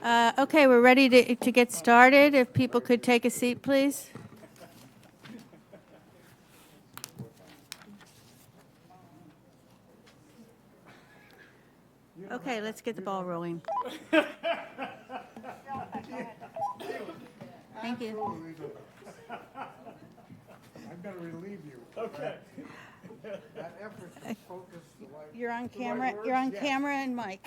Okay, we're ready to get started. If people could take a seat, please. Okay, let's get the ball rolling. Thank you. I'm going to relieve you. Okay. That effort to focus the light. You're on the right camera. words? You're on Yes. camera and mic.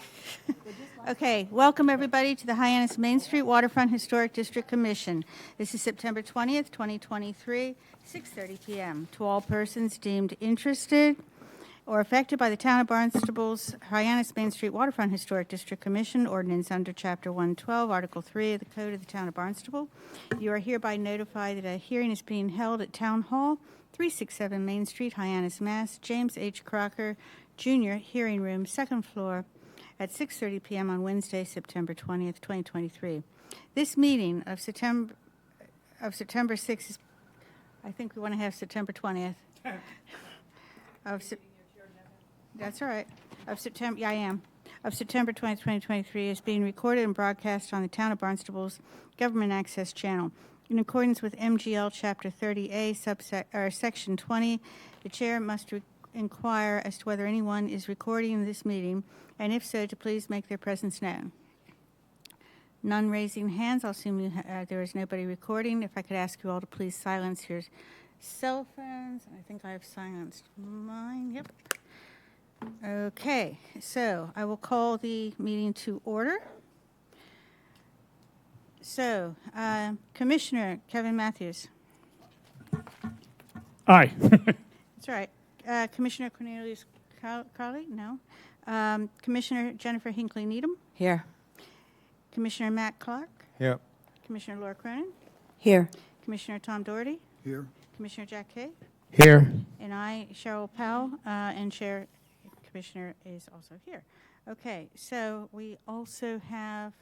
Okay, welcome everybody to the Hyannis Main Street Waterfront Historic District Commission. This is September 20th, 2023, 6:30 p.m. To all persons deemed interested or affected by the Town of Barnstable's Hyannis Main Street Waterfront Historic District Commission ordinance under Chapter 112, Article 3 of the Code of the Town of Barnstable, you are hereby notified that a hearing is being held at Town Hall, 367 Main Street, Hyannis, Mass. James H. Crocker, Jr., Hearing Room, second floor, at 6:30 p.m. on Wednesday, September 20th, 2023. This meeting of September 6th is, I think we want to have September 20th. That's all right. Of September 20th, 2023 is being recorded and broadcast on the Town of Barnstable's Government Access Channel. In accordance with MGL Chapter 30A, Section 20, the chair must inquire as to whether anyone is recording this meeting, and if so, to please make their presence known. None raising hands. I'll assume there is nobody recording. If I could ask you all to please silence your cell phones. I think I have silenced mine. Yep. Okay, so I will call the meeting to order. So, Commissioner Kevin Matthews. Aye. That's right. Commissioner Cornelius Carley? No. Commissioner Jennifer Hinckley Needham? Here. Commissioner Matt Clark? Yep. Commissioner Laura Cronin? Here. Commissioner Tom Doherty? Here. Commissioner Jack Kay? Here. And I, Cheryl Powell, and Chair Commissioner is also here. Okay, so we also have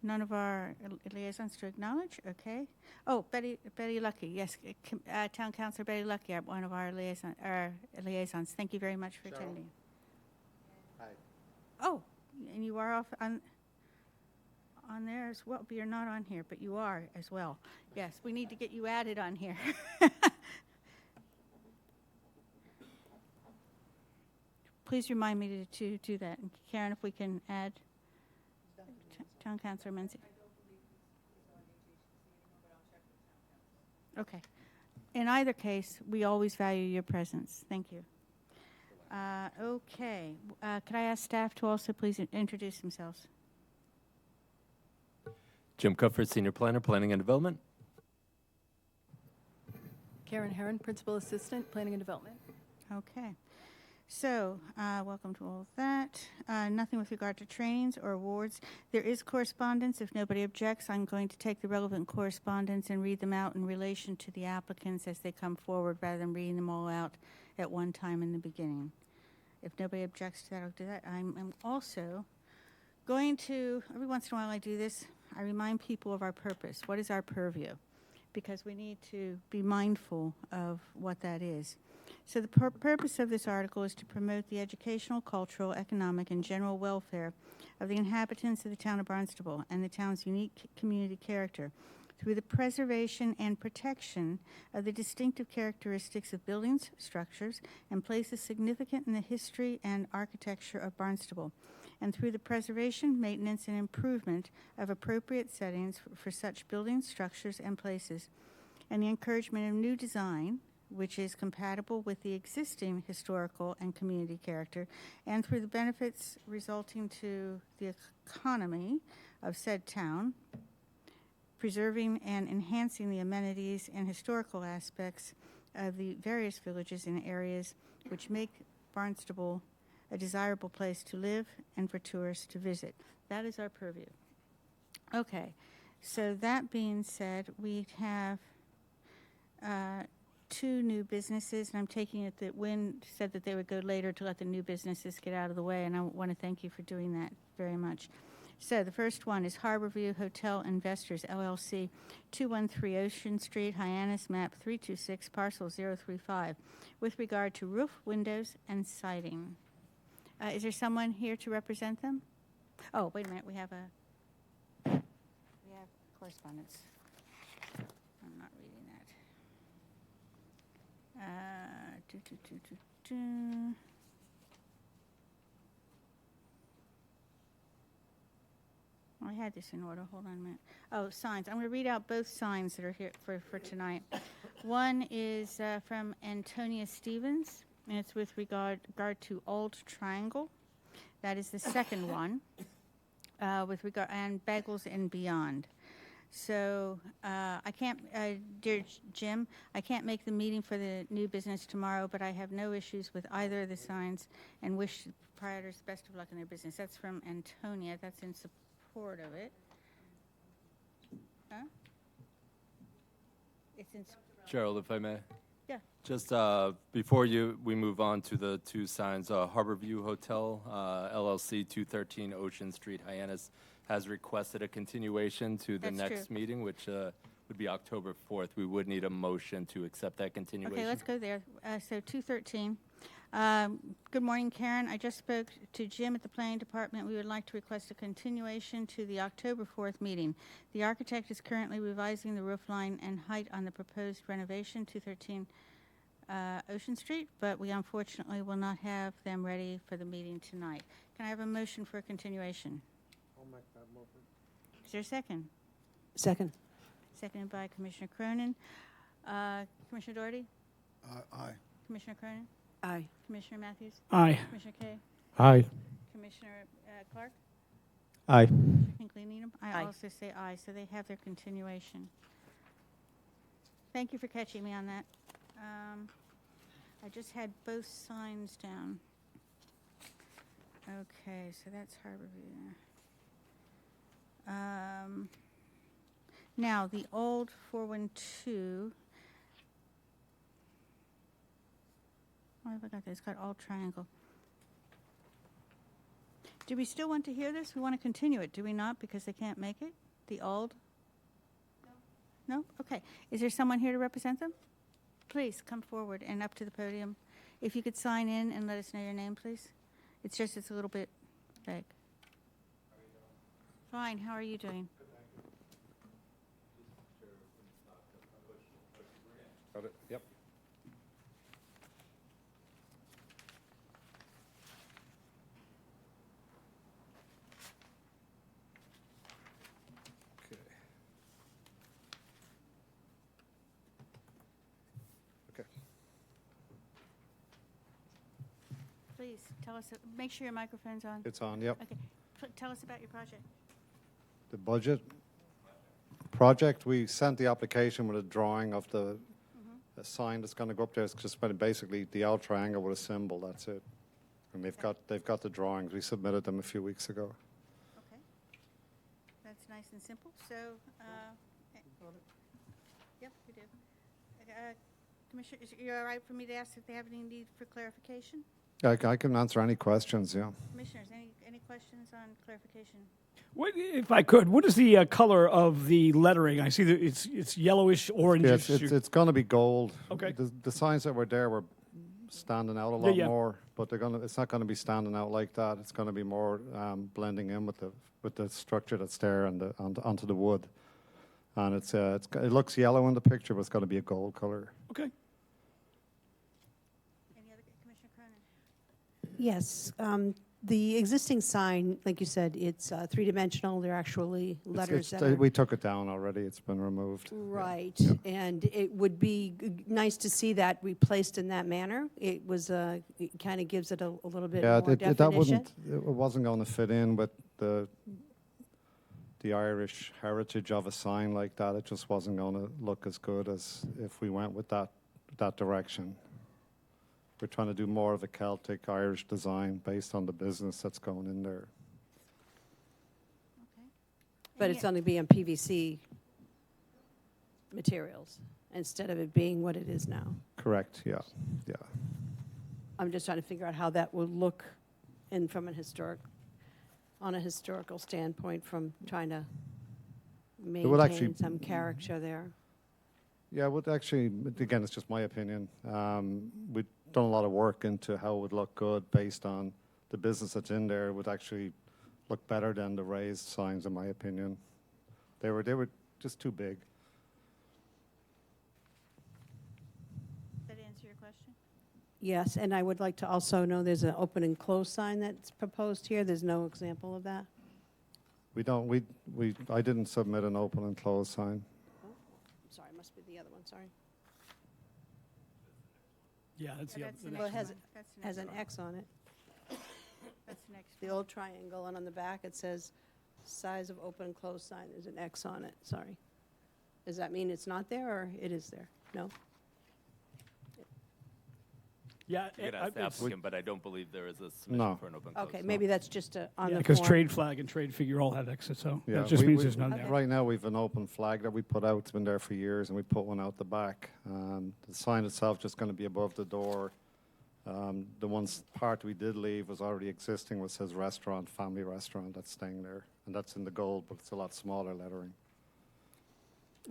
none of our liaisons to acknowledge. Okay. Oh, Betty Lucky. Yes, Town Councilor Betty Lucky, one of our liaisons. Thank you very much for attending. Hi. Oh, and you are off on there as well. But you're not on here, but you are as well. Yes, we need to get you added on here. Please remind me to do that. And Karen, if we can add Town Councilor Menzie. Okay. In either case, we always value your presence. Thank you. Okay. Could I ask staff to also please introduce themselves? Jim Cufford, Senior Planner, Planning and Development. Karen Herron, Principal Assistant, Planning and Development. Okay. So, welcome to all of that. Nothing with regard to trainings or awards. There is correspondence. If nobody objects, I'm going to take the relevant correspondence and read them out in relation to the applicants as they come forward rather than reading them all out at one time in the beginning. If nobody objects to that, I'll do that. I'm also going to, every once in a while I do this, I remind people of our purpose. What is our purview? Because we need to be mindful of what that is. So the purpose of this article is to promote the educational, cultural, economic, and general welfare of the inhabitants of the town of Barnstable and the town's unique community character through the preservation and protection of the distinctive characteristics of buildings, structures, and places significant in the history and architecture of Barnstable, and through the preservation, maintenance, and improvement of appropriate settings for such buildings, structures, and places, and the encouragement of new design, which is compatible with the existing historical and community character, and through the benefits resulting to the economy of said town, preserving and enhancing the amenities and historical aspects of the various villages and areas which make Barnstable a desirable place to live and for tourists to visit. That is our purview. Okay, so that being said, we have two new businesses, and I'm taking it that Wynn said that they would go later to let the new businesses get out of the way, and I want to thank you for doing that very much. So the first one is Harborview Hotel Investors, LLC, 213 Ocean Street, Hyannis, map 326, parcel 035, with regard to roof, windows, and siding. Is there someone here to represent them? Oh, wait a minute, we have correspondence. I'm not reading that. I had this in order. Hold on a minute. Oh, signs. I'm going to read out both signs that are here for tonight. One is from Antonia Stevens, and it's with regard to Old Triangle. That is the second one, with regard and Bagels and Beyond. So I can't, dear Jim, I can't make the meeting for the new business tomorrow, but I have no issues with either of the signs and wish the proprietors best of luck in their business. That's from Antonia. That's in support of it. Huh? It's in. Gerald, if I may. Yeah. Just before we move on to the two signs, Harborview Hotel, LLC, 213 Ocean Street, Hyannis, has requested a continuation to the That's next true. meeting, which would be October 4th. We would need a motion to accept that continuation. Okay, let's go there. So 213. Good morning, Karen. I just spoke to Jim at the planning department. We would like to request a continuation to the October 4th meeting. The architect is currently revising the roof line and height on the proposed renovation, 213 Ocean Street, but we unfortunately will not have them ready for the meeting tonight. Can I have a motion for a continuation? I'll make that motion. Is there a second? Second. Seconded by Commissioner Cronin. Commissioner Doherty? Aye. Commissioner Cronin? Aye. Commissioner Matthews? Aye. Commissioner Kay? Aye. Commissioner Clark? Aye. Hinckley Needham? I Aye. also say aye, so they have their continuation. Thank you for catching me on that. I just had both signs down. Okay, so that's Harborview. Now, the old 412. Why have I got this? It's got all triangle. Do we still want to hear this? We want to continue it, do we not? Because they can't make it? The old? No. No? Okay. Is there someone here to represent them? Please come forward and up to the podium. If you could sign in and let us know your name, please. It's a little bit vague. Fine. How are you doing? Got it, yep. Okay. Okay. Please tell us. Make sure your microphone's on. It's on, yep. Okay. Tell us about your project. The budget project, we sent the application with a drawing of the sign that's going to go up there. It's just basically the L triangle with a symbol, that's it. And they've got the drawings. We submitted them a few weeks ago. Okay. That's nice and simple. So, yep, we do. Commissioner, is it all right for me to ask if they have any need for clarification? I can answer any questions, yeah. Commissioners, any questions on clarification? What, if I could, what is the color of the lettering? I see that it's yellowish, Yeah, orangish. it's going to be gold. Okay. The signs that were there were standing out a lot Yeah. more, but it's not going to be standing out like that. It's going to be more blending in with the structure that's there and onto the wood. And it looks yellow in the picture, but it's going to be a gold color. Okay. Any other, Commissioner Cronin? Yes. The existing sign, like you said, it's three-dimensional. They're actually letters that are... We took it down already. It's been removed. Right. Yeah. And it would be nice to see that replaced in that manner. It was, it kind of gives it a little bit Yeah, more definition. it wasn't going to fit in with the Irish heritage of a sign like that. It just wasn't going to look as good as if we went with that direction. We're trying to do more of a Celtic Irish design based on the business that's going in there. Okay. But Any- it's going to be on PVC materials instead of it being what it is now. Correct, yeah. I'm just trying to figure out how that would look in from on a historical standpoint, from trying to would actually- maintain some character there. Yeah, well, actually, again, it's just my opinion. We've done a lot of work into how it would look good based on the business that's in there. It would actually look better than the raised signs, in my opinion. They were just too big. Does that answer your question? Yes, and I would like to also know there's an open and closed sign that's proposed here. There's no example of that. I didn't submit an open and closed sign. Sorry, it must be the other one, sorry. Yeah, that's the, That's the the Well, next it has, one. That's the has next an one. X on it. That's the next The one. old triangle, and on the back it says size of open and closed sign. There's an X on it, sorry. Does that mean it's not there, or it is there? No? Yeah, You can ask the applicant, but I don't believe there is a No. submission for an open close. Okay, maybe that's just on the because form. trade flag and trade figure all have X's, so Yeah, that just we- means we- there's none Okay. there. Right now, we've an open flag that we put out. It's been there for years, and we put one out the back. The sign itself just going to be above the door. The one part we did leave was already existing, which says restaurant, family restaurant. That's staying there, and that's in the gold, but it's a lot smaller lettering.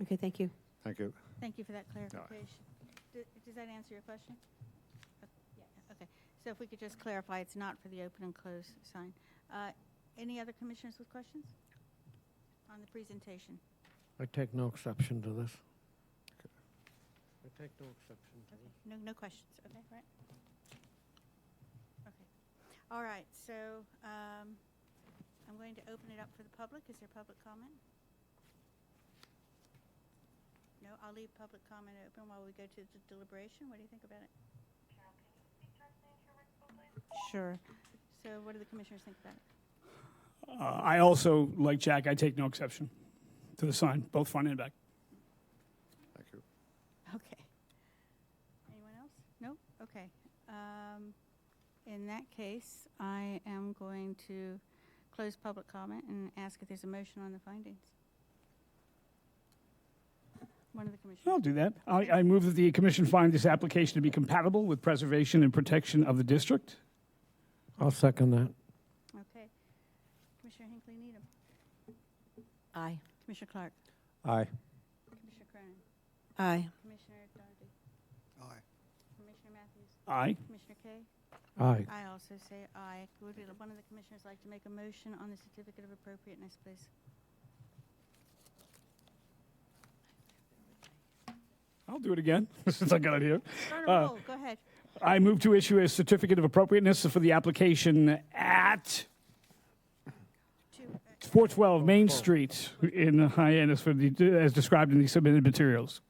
Okay, thank you. Thank you. Thank you for that clarification. Does that answer your question? Yeah. Okay, so if we could just clarify, it's not for the open and close sign. Any other commissioners with questions on the presentation? I take no exception to this. I take no exception to Okay, this. no questions, okay, right? Okay, all right, so I'm going to open it up for the public. Is there public comment? No, I'll leave public comment open while we go to the deliberation. What do you think about it? Sure. So what do the commissioners think about it? I also, like Jack, I take no exception to the sign, both front and back. Thank you. Okay. Anyone else? No? Okay. In that case, I am going to close public comment and ask if there's a motion on the findings. One of the commissioners. I'll do that. I move that the commission find this application to be compatible with preservation and protection of the district. I'll second that. Okay. Commissioner Hinckley Needham. Aye. Commissioner Clark. Aye. Commissioner Cronin. Aye. Commissioner Doherty. Aye. Commissioner Matthews. Aye. Commissioner Kay. Aye. I also say aye. Would one of the commissioners like to make a motion on the certificate of appropriateness, please? I'll do it again, since I got it here. Start a roll. Go ahead. I move to issue a certificate of appropriateness for the application at 412 Main Street in Hyannis as described in the submitted materials.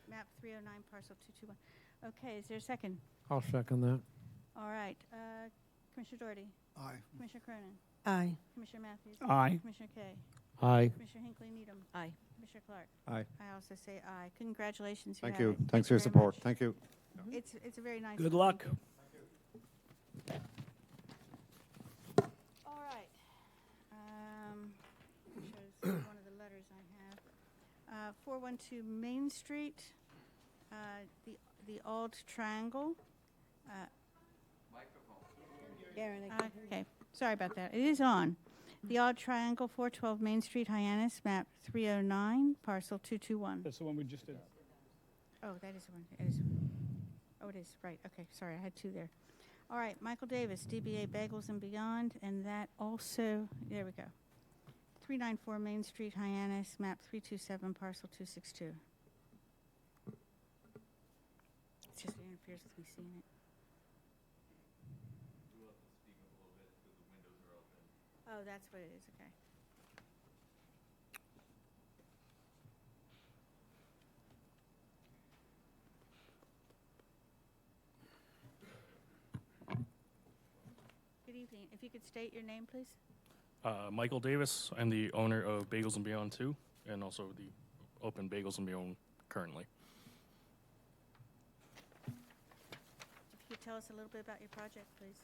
Map 309, parcel 221. Okay, is there a second? I'll second that. All right. Commissioner Doherty. Aye. Commissioner Cronin. Aye. Commissioner Matthews. Aye. Commissioner Kay. Aye. Commissioner Hinckley Needham. Aye. Commissioner Clark. Aye. I also say aye. Congratulations. Thank have you. it. Thanks for your very support. much. Thank you. It's a very nice. Good one. luck. Thank you. All right. Shows one of the letters I have. 412 Main Street, the old triangle. Karen, Okay, sorry about that. It is on. The odd triangle, 412 Main Street, Hyannis, map 309, parcel 221. That's the one we just did. Oh, that is the one. It is. Oh, it is, right. Okay, sorry, I had two there. All right, Michael Davis, DBA Bagels and Beyond, and that also, there we go. 394 Main Street, Hyannis, map 327, parcel 262. It just interferes with me seeing it. Oh, that's what it is, okay. Good evening. If you could state your name, please. Michael Davis. I'm the owner of Bagels and Beyond 2, and also the Open Bagels and Beyond currently. If you could tell us a little bit about your project, please.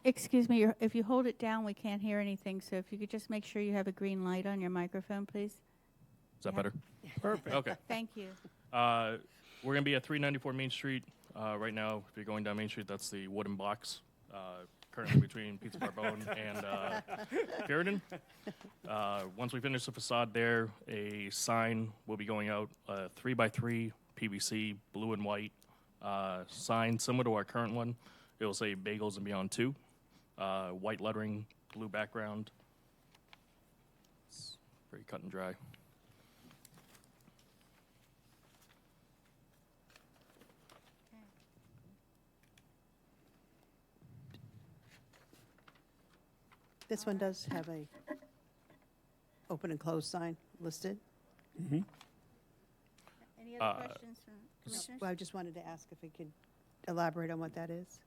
Excuse me, if you hold it down, we can't hear anything, so if you could just make sure you have a green light on your microphone, please. Is that Yeah. better? Perfect. Okay. Thank you. We're going to be at 394 Main Street. Right now, if you're going down Main Street, that's the wooden box. currently between Pizza Barbone and Sheridan. Once we finish the facade there, a sign will be going out, 3x3 PVC, blue and white sign, similar to our current one. It will say Bagels and Beyond 2, white lettering, blue background. It's very cut and dry. This one does have a open and closed sign listed. Any other questions from commissioners? Well, I just wanted to ask if we could elaborate on what that is.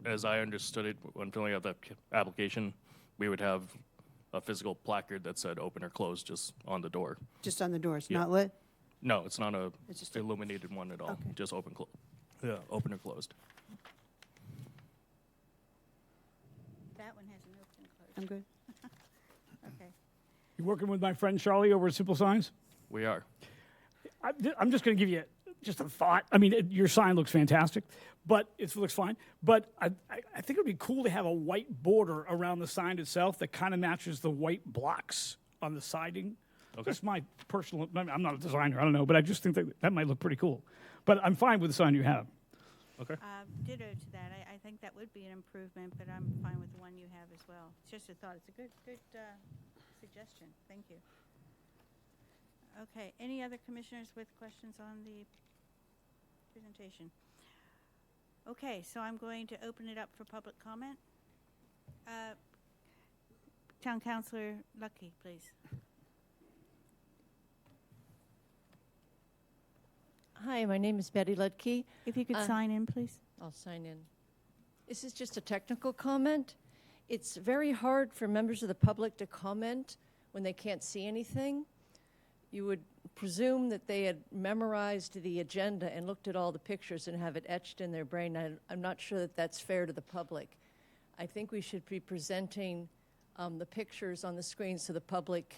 As I understood it, when filling out the application, we would have a physical placard that said open or closed just on the door. Just on the doors, Yeah. not lit? No, it's not a It's just a- illuminated one at all. Okay. Just open, open or closed. That one has an open and closed. I'm good. Okay. You working with my friend Charlie over at Simple Signs? We are. I'm just going to give you just a thought. I mean, your sign looks fantastic, but it looks fine. But I think it would be cool to have a white border around the sign itself that kind of matches the white blocks on the siding. Okay. That's my personal. I'm not a designer. I don't know, but I just think that might look pretty cool. But I'm fine with the sign you have. Okay. Ditto to that. I think that would be an improvement, but I'm fine with the one you have as well. It's just a thought. It's a good suggestion. Thank you. Okay. Any other commissioners with questions on the presentation? Okay, so I'm going to open it up for public comment. Town Councilor Lucky, please. Hi, my name is Betty Ludke. If you could sign in, please. I'll sign in. This is just a technical comment. It's very hard for members of the public to comment when they can't see anything. You would presume that they had memorized the agenda and looked at all the pictures and have it etched in their brain. I'm not sure that that's fair to the public. I think we should be presenting the pictures on the screen so the public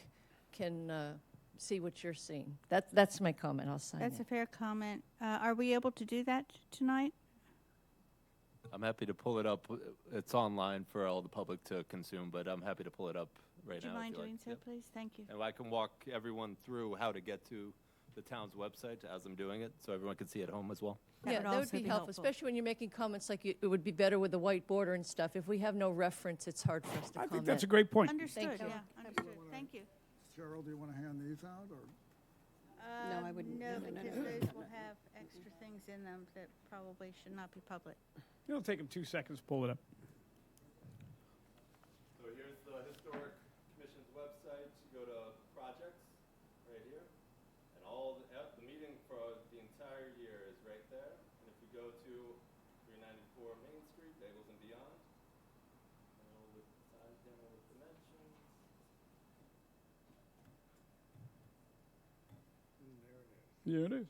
can see what you're seeing. That's my comment. I'll sign That's it. a fair comment. Are we able to do that tonight? I'm happy to pull it up. It's online for all the public to consume, but I'm happy to pull it up right Would you now. if mind like. doing so, Yep. please? Thank you. And I can walk everyone through how to get to the town's website as I'm doing it, so everyone can see at home as well. That Yeah, would that would also be be helpful, helpful. especially when you're making comments like it would be better with the white border and stuff. If we have no reference, it's hard for us to I comment. think that's a great point. Understood, you. yeah, understood. Thank you. Cheryl, do you want to hand these out, or? No, I wouldn't. No, No, no, no, because no. those will have extra things in them that probably should not be public. It'll take them 2 seconds to pull it up. So here's the Historic Commission's website. You go to projects right here, and all the meeting for the entire year is right there. And if we go to 394 Main Street, Bagels and Beyond, with size demo with dimensions. Yeah, it is.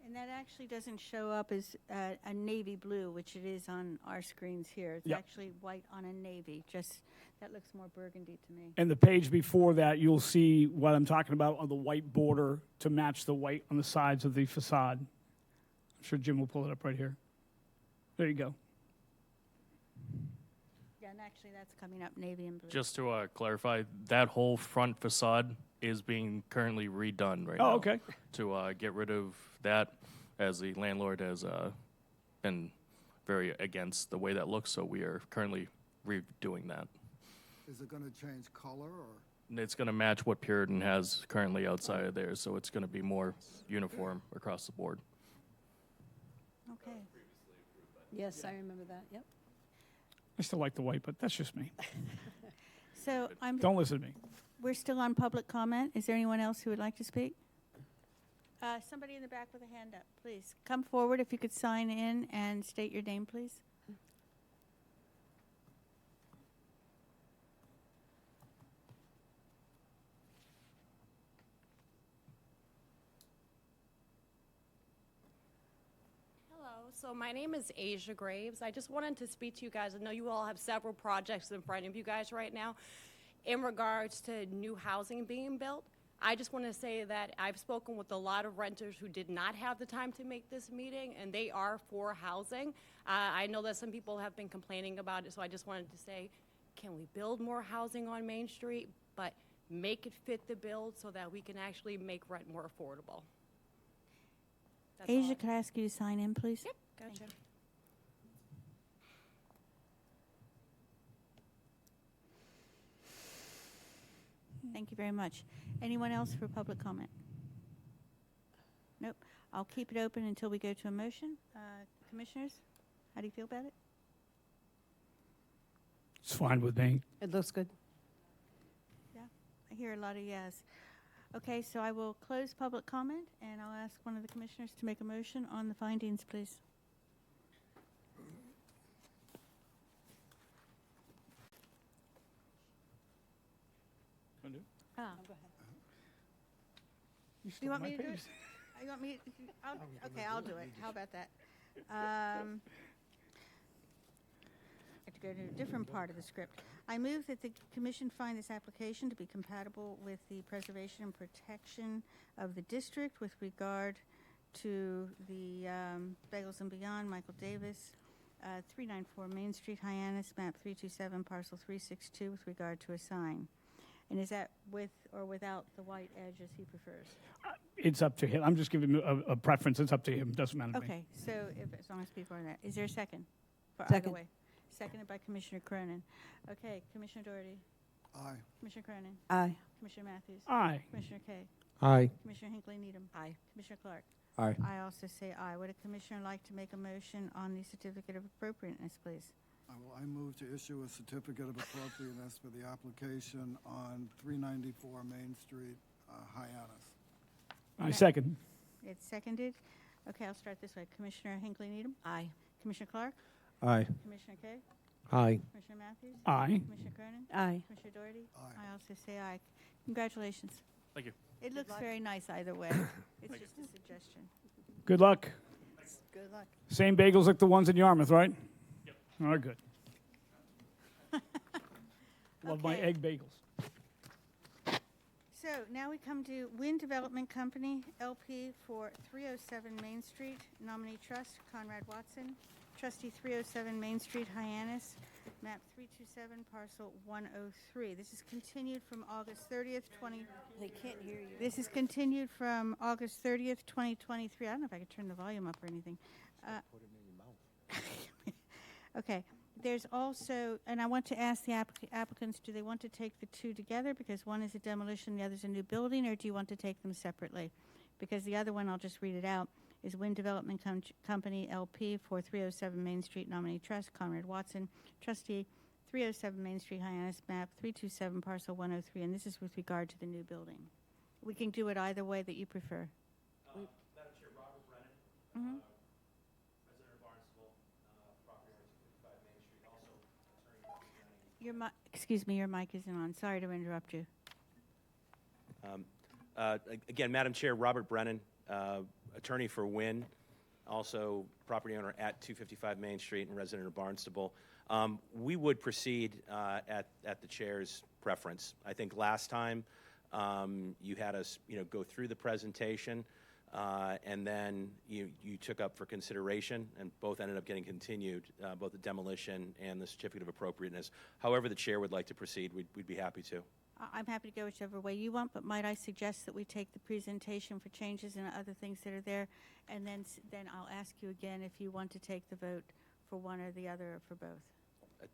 And that actually doesn't show up as a navy blue, which it is on our screens here. It's Yep. actually white on a navy. Just, that looks more burgundy to me. And the page before that, you'll see what I'm talking about on the white border to match the white on the sides of the facade. I'm sure Jim will pull it up right here. There you go. Yeah, and actually that's coming up navy and blue. Just to clarify, that whole front facade is being currently redone right now. Oh, okay. To get rid of that, as the landlord has been very against the way that looks, so we are currently redoing that. Is it going to change color, or? And it's going to match what Puritan has currently outside of there, so it's going to be more uniform across the board. Okay. Yes, I remember that, yep. I still like the white, but that's just me. So Don't listen to me. we're still on public comment. Is there anyone else who would like to speak? Somebody in the back with a hand up, please. Come forward if you could sign in and state your name, please. Hello, so my name is Asia Graves. I just wanted to speak to you guys. I know you all have several projects in front of you guys right now in regards to new housing being built. I just want to say that I've spoken with a lot of renters who did not have the time to make this meeting, and they are for housing. I know that some people have been complaining about it, so I just wanted to say, can we build more housing on Main Street, but make it fit the bill so that we can actually make rent more affordable? That's all Asia, I- could I ask you to sign in, please? Yep, gotcha. Thank you very much. Anyone else for public comment? Nope. I'll keep it open until we go to a motion. Commissioners, how do you feel about it? It's fine with me. It looks good. Yeah, I hear a lot of yes. Okay, so I will close public comment, and I'll ask one of the commissioners to make a motion on the findings, please. Ah. You want me to do it? You want me? Okay, I'll do it. How about that? I have to go to a different part of the script. I move that the commission find this application to be compatible with the preservation and protection of the district with regard to the Bagels and Beyond, Michael Davis, 394 Main Street, Hyannis, map 327, parcel 362, with regard to a sign. And is that with or without the white edge as he prefers? It's up to him. I'm just giving him a preference. It's up to him. Doesn't matter to me. Okay, so as long as people are there. Is there a second? For Second. either way. Seconded by Commissioner Cronin. Okay, Commissioner Doherty, Aye. Commissioner Cronin, Aye. Commissioner Matthews, Aye. Commissioner Kay, Aye. Commissioner Hinckley Needham. Aye. Commissioner Clark. Aye. I also say aye. Would a commissioner like to make a motion on the certificate of appropriateness, please? I move to issue a certificate of appropriateness for the application on 394 Main Street, Hyannis. I second. It's seconded. Okay, I'll start this way. Commissioner Hinckley Needham, Aye. Commissioner Clark, Aye. Commissioner Kay, Aye. Commissioner Matthews, Aye. Commissioner Cronin, Aye. Commissioner Doherty. Aye. I also say aye. Congratulations. Thank you. It looks very nice either way. It's just a suggestion. Good luck. Good luck. Same bagels like the ones in Yarmouth, right? Yep. All right, good. Love my Okay. egg bagels. So now we come to Wind Development Company, LP for 307 Main Street, nominee trust, Conrad Watson. Trustee 307 Main Street, Hyannis, map 327, parcel 103. This is continued from August 30th, They can't hear you. This is continued from August 30th, 2023. I don't know if I could turn the volume up or anything. Okay. There's also, and I want to ask the applicants, do they want to take the two together because one is a demolition, the other is a new building, or do you want to take them separately? Because the other one, I'll just read it out, is Wind Development Company, LP, for 307 Main Street, nominee trust, Conrad Watson, trustee, 307 Main Street, Hyannis, map 327, parcel 103, and this is with regard to the new building. We can do it either way that you prefer. Madam Chair, Robert Brennan, resident of Barnstable, property owner 255 Main Street, also attorney representing. Excuse me, your mic isn't on. Sorry to interrupt you. Again, Madam Chair, Robert Brennan, attorney for Wynn, also property owner at 255 Main Street and resident of Barnstable. We would proceed at the chair's preference. I think last time you had us, go through the presentation, and then you took up for consideration, and both ended up getting continued, both the demolition and the certificate of appropriateness. However the chair would like to proceed, we'd be happy to. I'm happy to go whichever way you want, but might I suggest that we take the presentation for changes and other things that are there, and then I'll ask you again if you want to take the vote for one or the other or for both.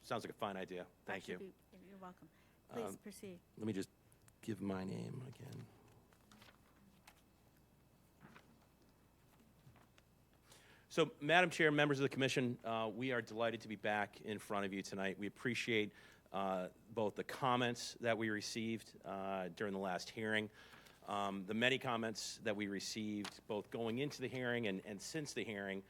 Sounds like a fine idea. Thank you. You're welcome. Please proceed. Let me just give my name again. So, Madam Chair, members of the Commission, we are delighted to be back in front of you tonight. We appreciate both the comments that we received during the last hearing, the many comments that we received both going into the hearing and since the hearing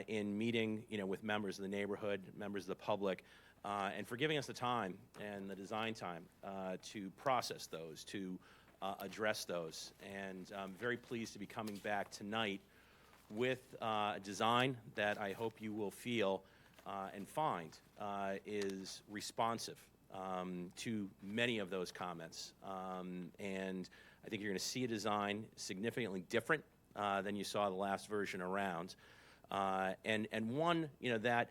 in meeting, with members of the neighborhood, members of the public, and for giving us the time and the design time to process those, to address those. And I'm very pleased to be coming back tonight with a design that I hope you will feel and find is responsive to many of those comments. And I think you're going to see a design significantly different than you saw the last version around. And one, that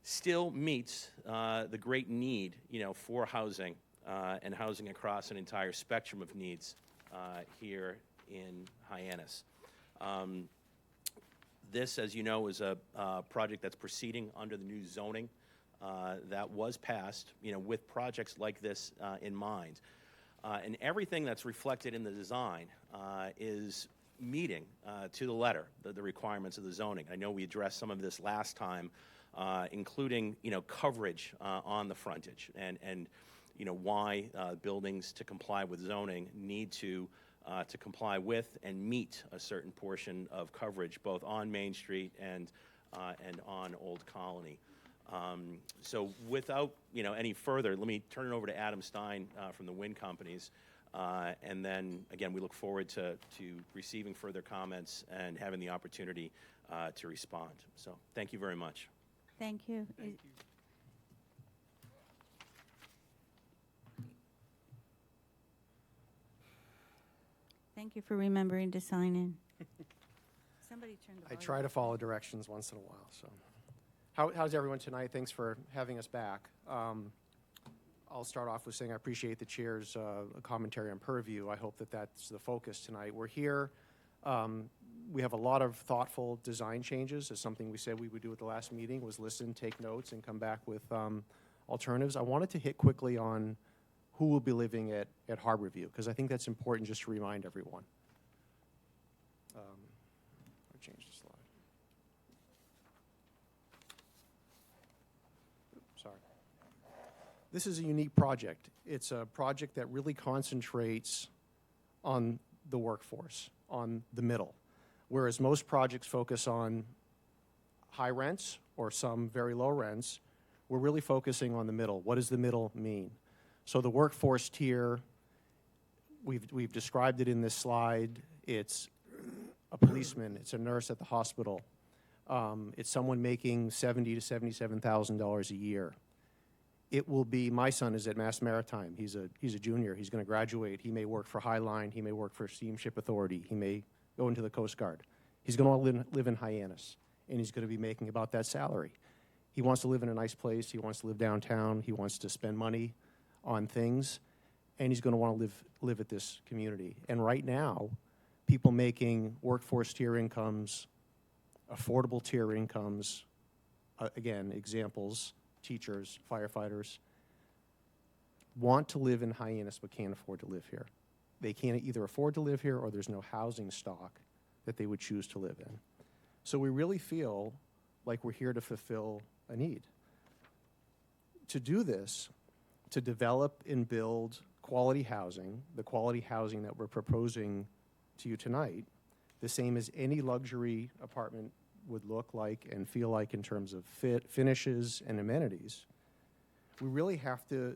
still meets the great need, for housing and housing across an entire spectrum of needs here in Hyannis. This, as you know, is a project that's proceeding under the new zoning that was passed, with projects like this in mind. And everything that's reflected in the design is meeting to the letter the requirements of the zoning. I know we addressed some of this last time, including, coverage on the frontage and why buildings to comply with zoning need to comply with and meet a certain portion of coverage, both on Main Street and on Old Colony. So without any further, let me turn it over to Adam Stein from the Wind Companies, and then again we look forward to receiving further comments and having the opportunity to respond. So thank you very much. Thank you. Thank you for remembering to sign in. Somebody turned the I volume try to up. follow directions once in a while, so. How's everyone tonight? Thanks for having us back. I'll start off with saying I appreciate the chair's commentary on purview. I hope that that's the focus tonight. We're here. We have a lot of thoughtful design changes. It's something we said we would do at the last meeting, was listen, take notes, and come back with alternatives. I wanted to hit quickly on who will be living at Harborview, because I think that's important just to remind everyone. I'll change the slide. Oops, sorry. This is a unique project. It's a project that really concentrates on the workforce, on the middle, whereas most projects focus on high rents or some very low rents. We're really focusing on the middle. What does the middle mean? So the workforce tier, we've described it in this slide. It's a policeman, it's a nurse at the hospital, it's someone making $70,000 to $77,000 a year. It will be, my son is at Mass Maritime. He's a junior. He's going to graduate. He may work for Highline. He may work for Steamship Authority. He may go into the Coast Guard. He's going to live in Hyannis, and he's going to be making about that salary. He wants to live in a nice place. He wants to live downtown. He wants to spend money on things, and he's going to want to live at this community. And right now, people making workforce tier incomes, affordable tier incomes, again, examples, teachers, firefighters, want to live in Hyannis but can't afford to live here. They can't either afford to live here or there's no housing stock that they would choose to live in. So we really feel like we're here to fulfill a need. To do this, to develop and build quality housing, the quality housing that we're proposing to you tonight, the same as any luxury apartment would look like and feel like in terms of finishes and amenities, we really have to,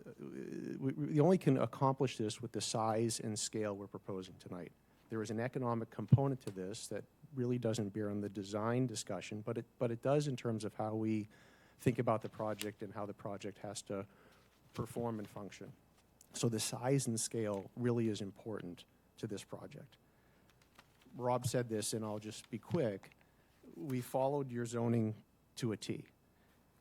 we only can accomplish this with the size and scale we're proposing tonight. There is an economic component to this that really doesn't bear on the design discussion, but it does in terms of how we think about the project and how the project has to perform and function. So the size and scale really is important to this project. Rob said this, and I'll just be quick. We followed your zoning to a T.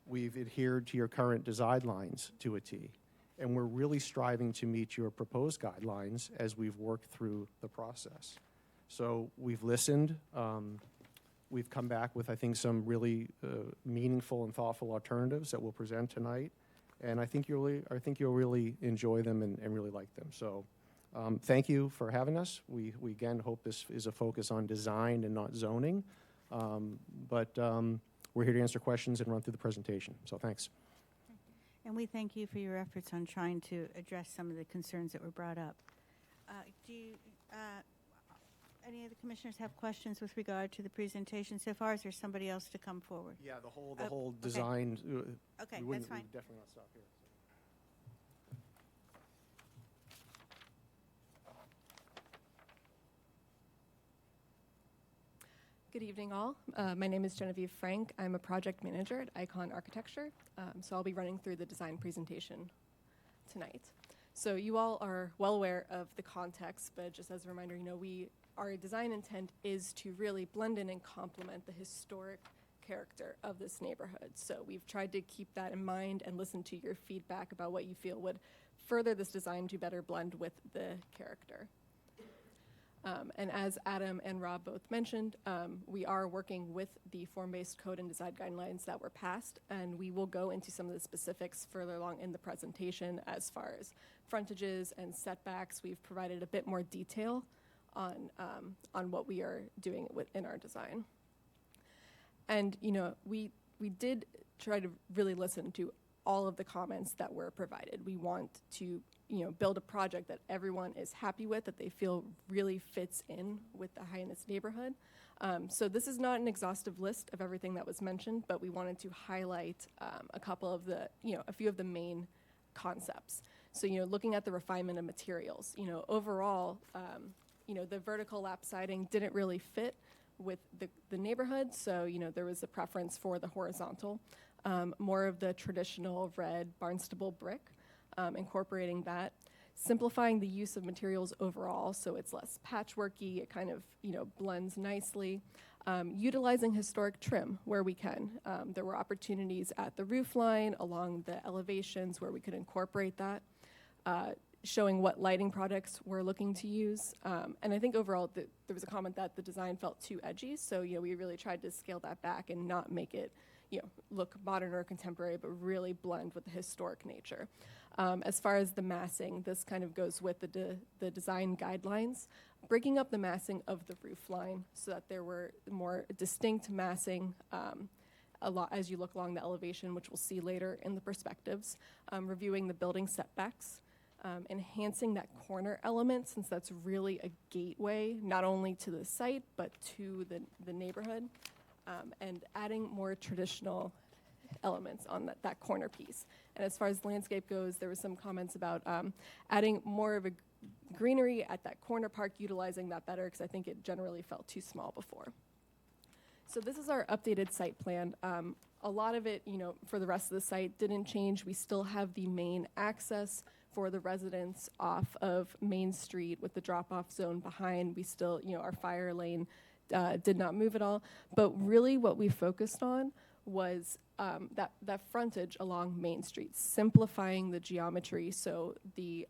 We've adhered to your current design lines to a T. And we're really striving to meet your proposed guidelines as we've worked through the process. So we've listened. We've come back with, I think, some really meaningful and thoughtful alternatives that we'll present tonight. And I think you'll really enjoy them and really like them. So thank you for having us. We again hope this is a focus on design and not zoning. But we're here to answer questions and run through the presentation. So thanks. And we thank you for your efforts on trying to address some of the concerns that were brought up. Any of the commissioners have questions with regard to the presentation so far? Is there somebody else to come forward? Yeah, the whole design. Okay, we that's fine. would definitely not stop here. Good evening, all. My name is Genevieve Frank. I'm a project manager at Icon Architecture, so I'll be running through the design presentation tonight. So you all are well aware of the context, but just as a reminder, our design intent is to really blend in and complement the historic character of this neighborhood. So we've tried to keep that in mind and listen to your feedback about what you feel would further this design to better blend with the character. And as Adam and Rob both mentioned, we are working with the form-based code and design guidelines that were passed, and we will go into some of the specifics further along in the presentation as far as frontages and setbacks. We've provided a bit more detail on what we are doing within our design. And, we did try to really listen to all of the comments that were provided. We want to build a project that everyone is happy with, that they feel really fits in with the Hyannis neighborhood. So this is not an exhaustive list of everything that was mentioned, but we wanted to highlight a couple of a few of the main concepts. So, looking at the refinement of materials, overall, the vertical lap siding didn't really fit with the neighborhood. So, there was a preference for the horizontal, more of the traditional red Barnstable brick. Incorporating that, simplifying the use of materials overall, so it's less patchworky, it kind of, blends nicely. Utilizing historic trim where we can. There were opportunities at the roof line, along the elevations where we could incorporate that, showing what lighting products we're looking to use. And I think overall there was a comment that the design felt too edgy, so we really tried to scale that back and not make it look modern or contemporary, but really blend with the historic nature. As far as the massing, this kind of goes with the design guidelines, breaking up the massing of the roof line so that there were more distinct massing as you look along the elevation, which we'll see later in the perspectives, reviewing the building setbacks, enhancing that corner element, since that's really a gateway, not only to the site, but to the neighborhood, and adding more traditional elements on that corner piece. And as far as landscape goes, there were some comments about adding more of a greenery at that corner park, utilizing that better, because I think it generally felt too small before. So this is our updated site plan. A lot of it, for the rest of the site didn't change. We still have the main access for the residents off of Main Street with the drop-off zone behind. We still, our fire lane did not move at all. But really what we focused on was that frontage along Main Street, simplifying the geometry so the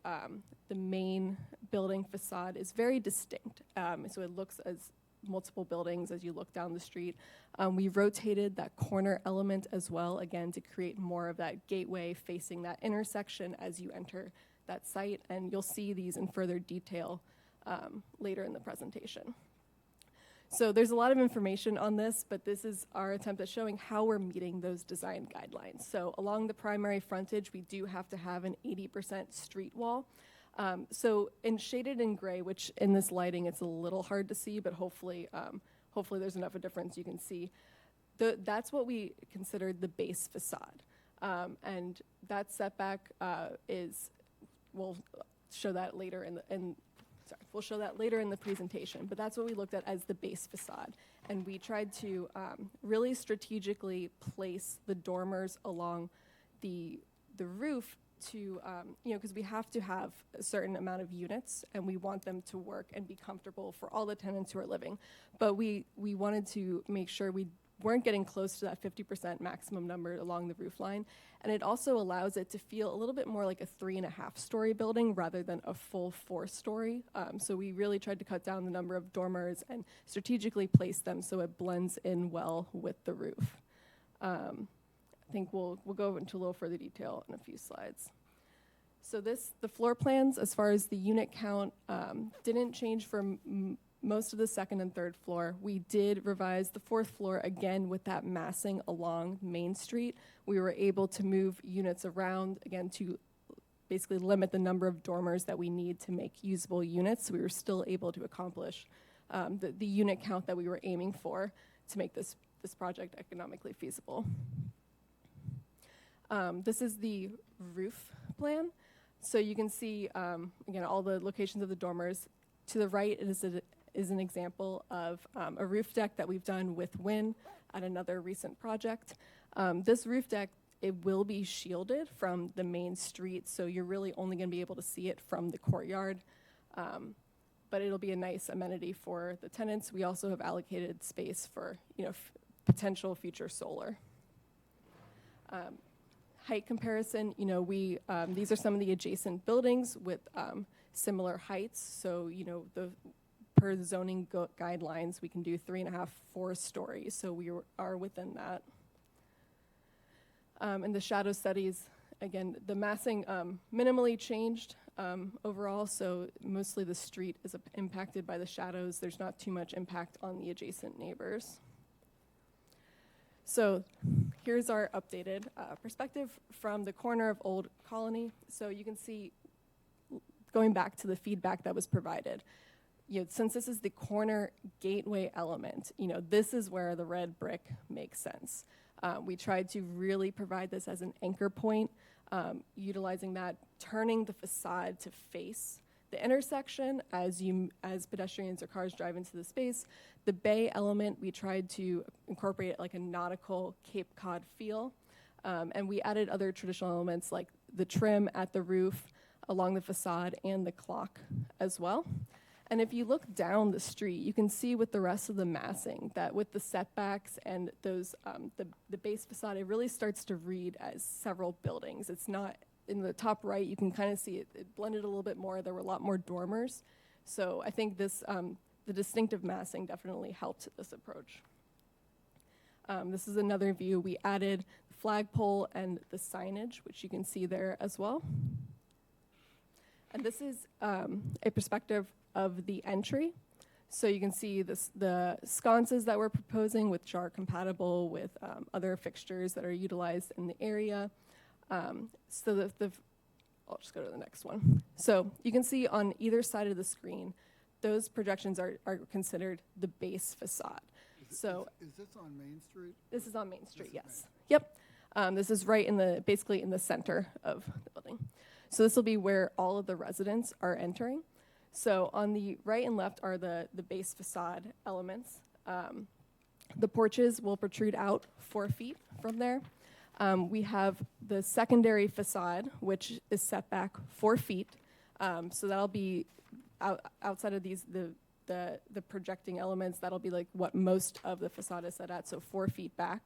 main building facade is very distinct. So it looks as multiple buildings as you look down the street. We rotated that corner element as well, again, to create more of that gateway facing that intersection as you enter that site. And you'll see these in further detail later in the presentation. So there's a lot of information on this, but this is our attempt at showing how we're meeting those design guidelines. So along the primary frontage, we do have to have an 80% street wall. So shaded in gray, which in this lighting it's a little hard to see, but hopefully there's enough of a difference you can see. That's what we consider the base facade. And that setback we'll show that later we'll show that later in the presentation, but that's what we looked at as the base facade. And we tried to really strategically place the dormers along the roof to, because we have to have a certain amount of units and we want them to work and be comfortable for all the tenants who are living. But we wanted to make sure we weren't getting close to that 50% maximum number along the roof line. And it also allows it to feel a little bit more like a 3.5-story building rather than a full 4-story. So we really tried to cut down the number of dormers and strategically place them so it blends in well with the roof. I think we'll go into a little further detail in a few slides. So the floor plans, as far as the unit count, didn't change for most of the second and third floor. We did revise the fourth floor again with that massing along Main Street. We were able to move units around, again, to basically limit the number of dormers that we need to make usable units. We were still able to accomplish the unit count that we were aiming for to make this project economically feasible. This is the roof plan. So you can see, again, all the locations of the dormers. To the right is an example of a roof deck that we've done with Wynn at another recent project. This roof deck it will be shielded from the main street, so you're really only going to be able to see it from the courtyard. But it'll be a nice amenity for the tenants. We also have allocated space for, potential future solar. Height comparison, these are some of the adjacent buildings with similar heights. So, per the zoning guidelines, we can do 3.5, 4 stories. So we are within that. And the shadow studies, again, the massing minimally changed overall. So mostly the street is impacted by the shadows. There's not too much impact on the adjacent neighbors. So here's our updated perspective from the corner of Old Colony. So you can see, going back to the feedback that was provided, since this is the corner gateway element, this is where the red brick makes sense. We tried to really provide this as an anchor point, utilizing that, turning the facade to face the intersection as pedestrians or cars drive into the space. The bay element, we tried to incorporate like a nautical Cape Cod feel. And we added other traditional elements like the trim at the roof, along the facade, and the clock as well. And if you look down the street, you can see with the rest of the massing that with the setbacks and those the base facade, it really starts to read as several buildings. It's not, in the top right, you can kind of see it blended a little bit more. There were a lot more dormers. So I think this, the distinctive massing definitely helped this approach. This is another view. We added the flagpole and the signage, which you can see there as well. And this is a perspective of the entry. So you can see the sconces that we're proposing, which are compatible with other fixtures that are utilized in the area. I'll just go to the next one. So you can see on either side of the screen, those projections are considered the base facade. Is this on Main Street? This is on Main Street, yes. Yep. This is right basically in the center of the building. So this will be where all of the residents are entering. So on the right and left are the base facade elements. The porches will protrude out 4 feet from there. We have the secondary facade, which is set back 4 feet. So that'll be outside of the projecting elements. That'll be like what most of the facade is set at, so 4 feet back.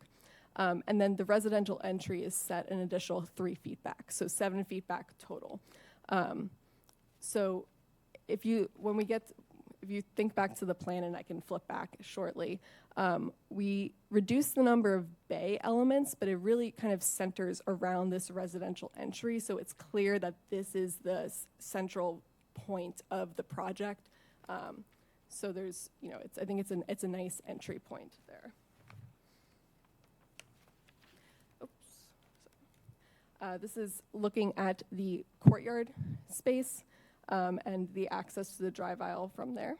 And then the residential entry is set an additional 3 feet back, so 7 feet back total. So if you think back to the plan, and I can flip back shortly, we reduced the number of bay elements, but it really kind of centers around this residential entry, so it's clear that this is the central point of the project. So there's, I think it's a nice entry point there. This is looking at the courtyard space and the access to the drive aisle from there.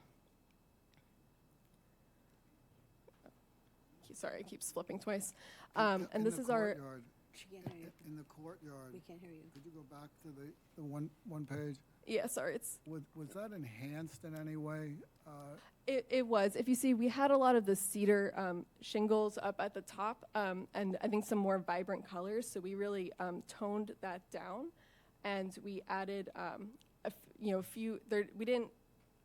Sorry, it keeps flipping twice. And this is our... She can't hear you. In the courtyard. We can't hear you. Could you go back to the one page? Yeah, sorry. Was that enhanced in any way? It was. If you see, we had a lot of the cedar shingles up at the top, and I think some more vibrant colors. So we really toned that down, and we added a few.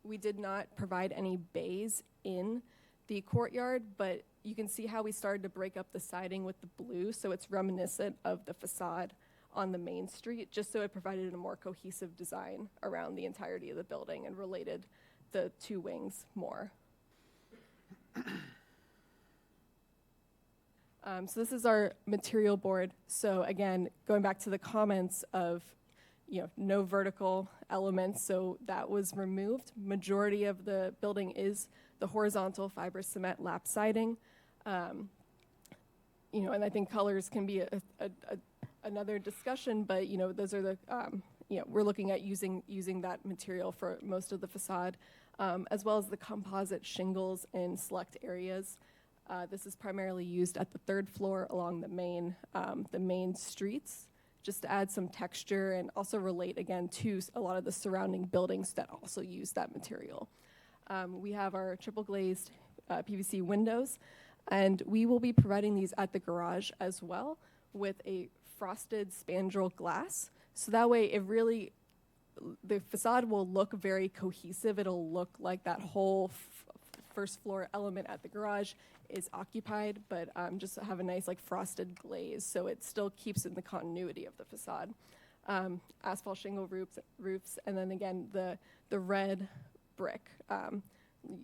We did not provide any bays in the courtyard, but you can see how we started to break up the siding with the blue, so it's reminiscent of the facade on the main street, just so it provided a more cohesive design around the entirety of the building and related the 2 wings more. So this is our material board. So again, going back to the comments of no vertical elements, so that was removed. Majority of the building is the horizontal fiber cement lap siding. And I think colors can be another discussion, but those are the we're looking at using that material for most of the facade, as well as the composite shingles in select areas. This is primarily used at the 3rd floor along the main streets, just to add some texture and also relate again to a lot of the surrounding buildings that also use that material. We have our triple glazed PVC windows, and we will be providing these at the garage as well with a frosted spandrel glass. So that way the facade will look very cohesive. It'll look like that whole first floor element at the garage is occupied, but just have a nice like frosted glaze, so it still keeps in the continuity of the facade. Asphalt shingle roofs, and then again the red brick.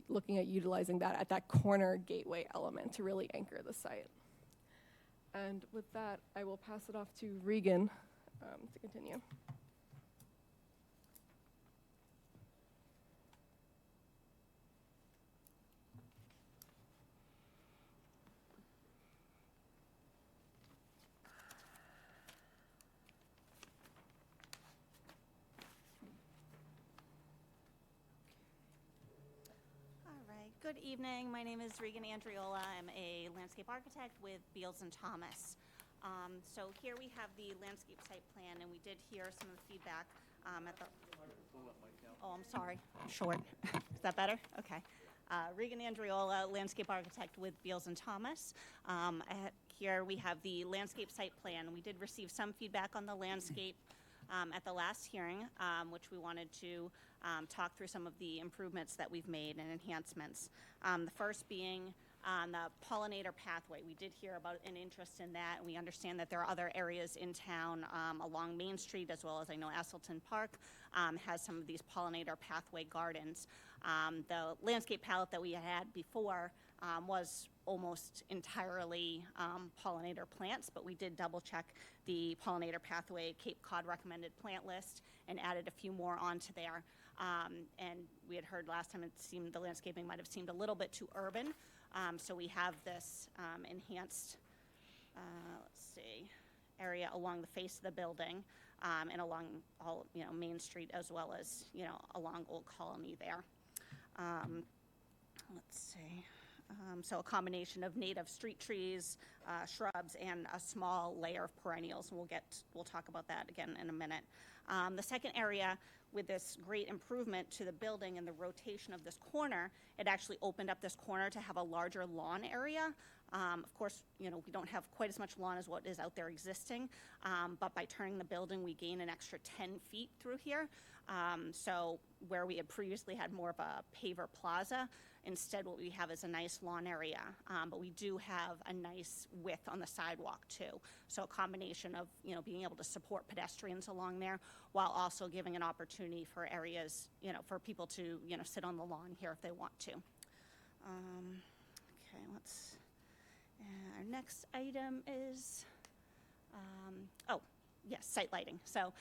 Looking at utilizing that at that corner gateway element to really anchor the site. And with that, I will pass it off to Regan to continue. Good evening. My name is Regan Andriola. I'm a landscape architect with Beals and Thomas. So here we have the landscape site plan, and we did hear some of the feedback at the. Oh, I'm sorry. I'm short. Is that better? Okay. Regan Andriola, landscape architect with Beals and Thomas. Here we have the landscape site plan. We did receive some feedback on the landscape at the last hearing, which we wanted to talk through some of the improvements that we've made and enhancements. The first being the pollinator pathway. We did hear about an interest in that, and we understand that there are other areas in town along Main Street, as well as I know Asselton Park has some of these pollinator pathway gardens. The landscape palette that we had before was almost entirely pollinator plants, but we did double check the pollinator pathway Cape Cod recommended plant list and added a few more onto there. And we had heard last time it seemed the landscaping might have seemed a little bit too urban. So we have this enhanced, area along the face of the building and along all, Main Street, as well as, along Old Colony there. So a combination of native street trees, shrubs, and a small layer of perennials. And we'll talk about that again in a minute. The second area, with this great improvement to the building and the rotation of this corner, it actually opened up this corner to have a larger lawn area. Of course, we don't have quite as much lawn as what is out there existing, but by turning the building, we gain an extra 10 feet through here. So where we had previously had more of a paver plaza, instead what we have is a nice lawn area, but we do have a nice width on the sidewalk too. So a combination of, being able to support pedestrians along there while also giving an opportunity for areas, for people to, sit on the lawn here if they want to. Our next item is, yes, site lighting. So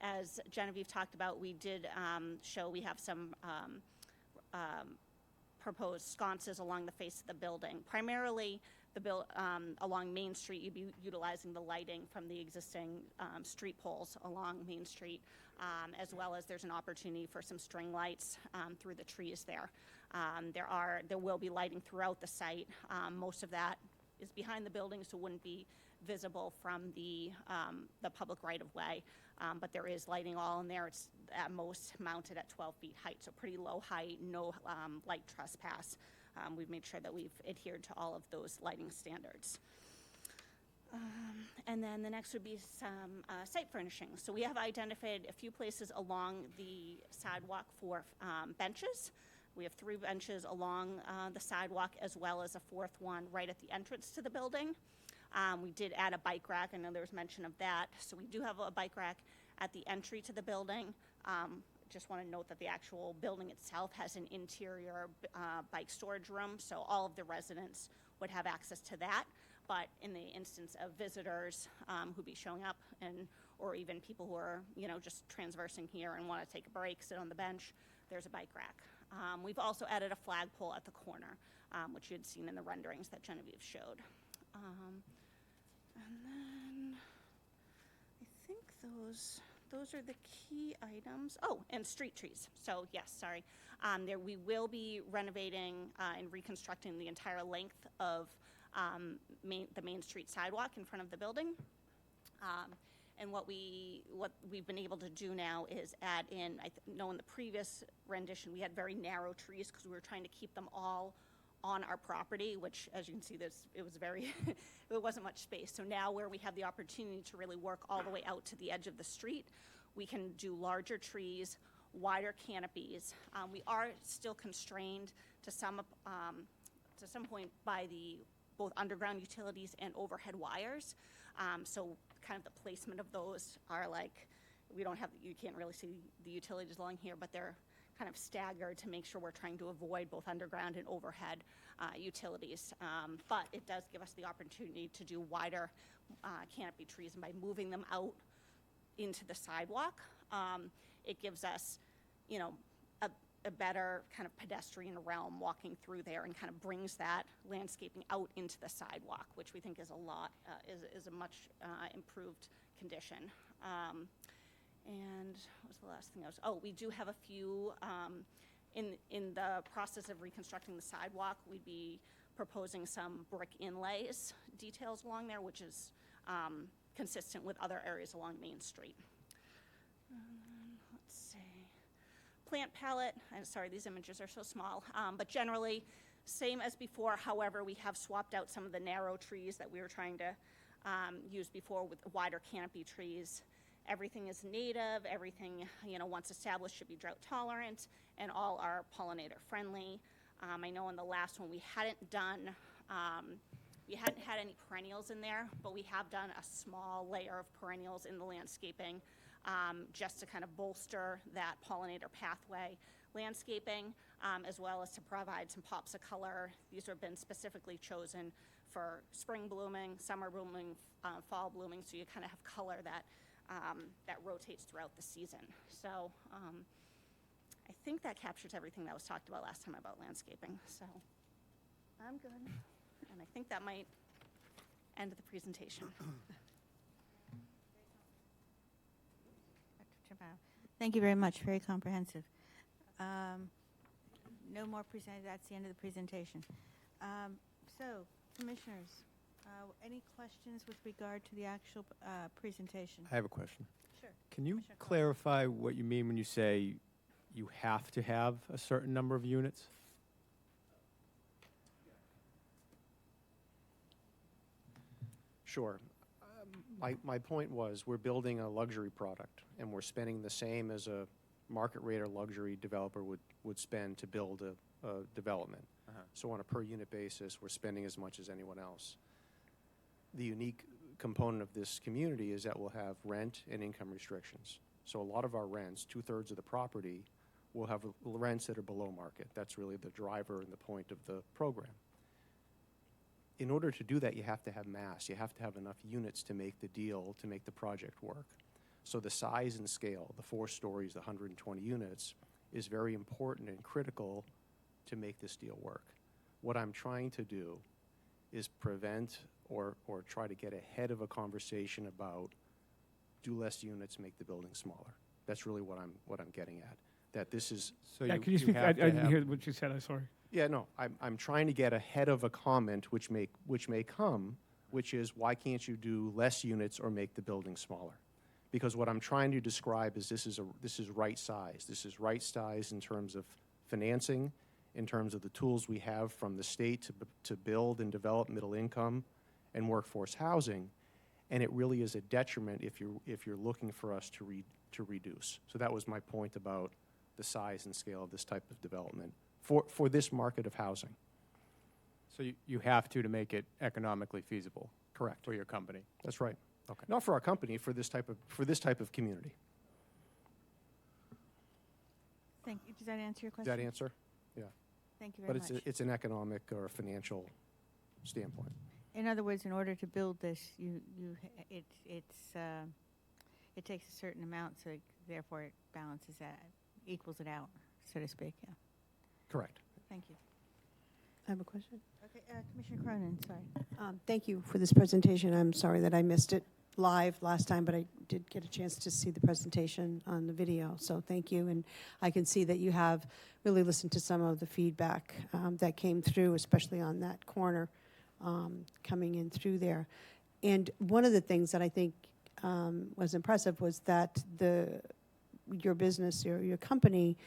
as Genevieve talked about, we did show we have some proposed sconces along the face of the building. Primarily, along Main Street, you'd be utilizing the lighting from the existing street poles along Main Street, as well as there's an opportunity for some string lights through the trees there. There will be lighting throughout the site. Most of that is behind the building, so wouldn't be visible from the public right-of-way, but there is lighting all in there. It's at most mounted at 12 feet height, so pretty low height, no light trespass. We've made sure that we've adhered to all of those lighting standards. And then the next would be some site furnishings. So we have identified a few places along the sidewalk for benches. We have 3 benches along the sidewalk, as well as a 4th one right at the entrance to the building. We did add a bike rack. I know there was mention of that. So we do have a bike rack at the entry to the building. Just want to note that the actual building itself has an interior bike storage room, so all of the residents would have access to that. But in the instance of visitors who'd be showing up, or even people who are, just transversing here and want to take a break, sit on the bench, there's a bike rack. We've also added a flagpole at the corner, which you had seen in the renderings that Genevieve showed. And then I think those are the key items. Oh, and street trees. So yes, sorry. We will be renovating and reconstructing the entire length of the Main Street sidewalk in front of the building. And what we've been able to do now is add in, in the previous rendition we had very narrow trees because we were trying to keep them all on our property, which, as you can see, it was very, it wasn't much space. So now where we have the opportunity to really work all the way out to the edge of the street, we can do larger trees, wider canopies. We are still constrained to some point by the both underground utilities and overhead wires. So kind of the placement of those are like, we don't have, you can't really see the utilities along here, but they're kind of staggered to make sure we're trying to avoid both underground and overhead utilities. But it does give us the opportunity to do wider canopy trees, and by moving them out into the sidewalk, it gives us, you know, a better kind of pedestrian realm walking through there, and kind of brings that landscaping out into the sidewalk, which we think is a lot, is a much improved condition. And what was the last thing I was, oh, we do have a few, in the process of reconstructing the sidewalk, we'd be proposing some brick inlays details along there, which is consistent with other areas along Main Street. Let's see. Plant palette, I'm sorry, these images are so small, but generally same as before. However, we have swapped out some of the narrow trees that we were trying to use before with wider canopy trees. Everything is native, everything, you know, once established should be drought tolerant, and all are pollinator friendly. I know in the last one we hadn't had any perennials in there, but we have done a small layer of perennials in the landscaping, just to kind of bolster that pollinator pathway landscaping, as well as to provide some pops of color. These have been specifically chosen for spring blooming, summer blooming, fall blooming, so you kind of have color that that rotates throughout the season. So I think that captures everything that was talked about last time about landscaping. So I'm good, and I think that might end the presentation. Thank you very much. Very comprehensive. No more presented. That's the end of the presentation. So, commissioners, any questions with regard to the actual presentation? I have a question. Sure. Can you Commissioner Crowe. clarify what you mean when you say you have to have a certain number of units? Sure. My point was, we're building a luxury product, and we're spending the same as a market rate or luxury developer would spend to build a development. So on a per unit basis, we're spending as much as anyone else. The unique component of this community is that we'll have rent and income restrictions. So a lot of our rents, 2/3 of the property, will have rents that are below market. That's really the driver and the point of the program. In order to do that, you have to have mass. You have to have enough units to make the deal, to make the project work. So the size and scale, the 4 stories, the 120 units, is very important and critical to make this deal work. What I'm trying to do is prevent or try to get ahead of a conversation about do less units, make the building smaller. That's really what I'm getting at. That this is So Yeah, can you speak? I didn't hear what you said. I'm sorry. yeah, no, I'm trying to get ahead of a comment which may come, which is why can't you do less units or make the building smaller? Because what I'm trying to describe is this is right size. This is right size in terms of financing, in terms of the tools we have from the state to build and develop middle income and workforce housing, and it really is a detriment if you're looking for us to reduce. So that was my point about the size and scale of this type of development for this market of housing. So you have to make it economically feasible. Correct. For your company. That's right. Okay. Not for our company, for this type of community. Thank you. Does that answer your Does question? that answer? Yeah. Thank you very But much. it's an economic or a financial standpoint. In other words, in order to build this, it takes a certain amount, so therefore it balances that, equals it out, so to speak. Yeah. Correct. Thank you. I have a question. Okay, Commissioner Cronin, sorry. Thank you for this presentation. I'm sorry that I missed it live last time, but I did get a chance to see the presentation on the video, so thank you. And I can see that you have really listened to some of the feedback that came through, especially on that corner coming in through there. And one of the things that I think was impressive was that your business, your company,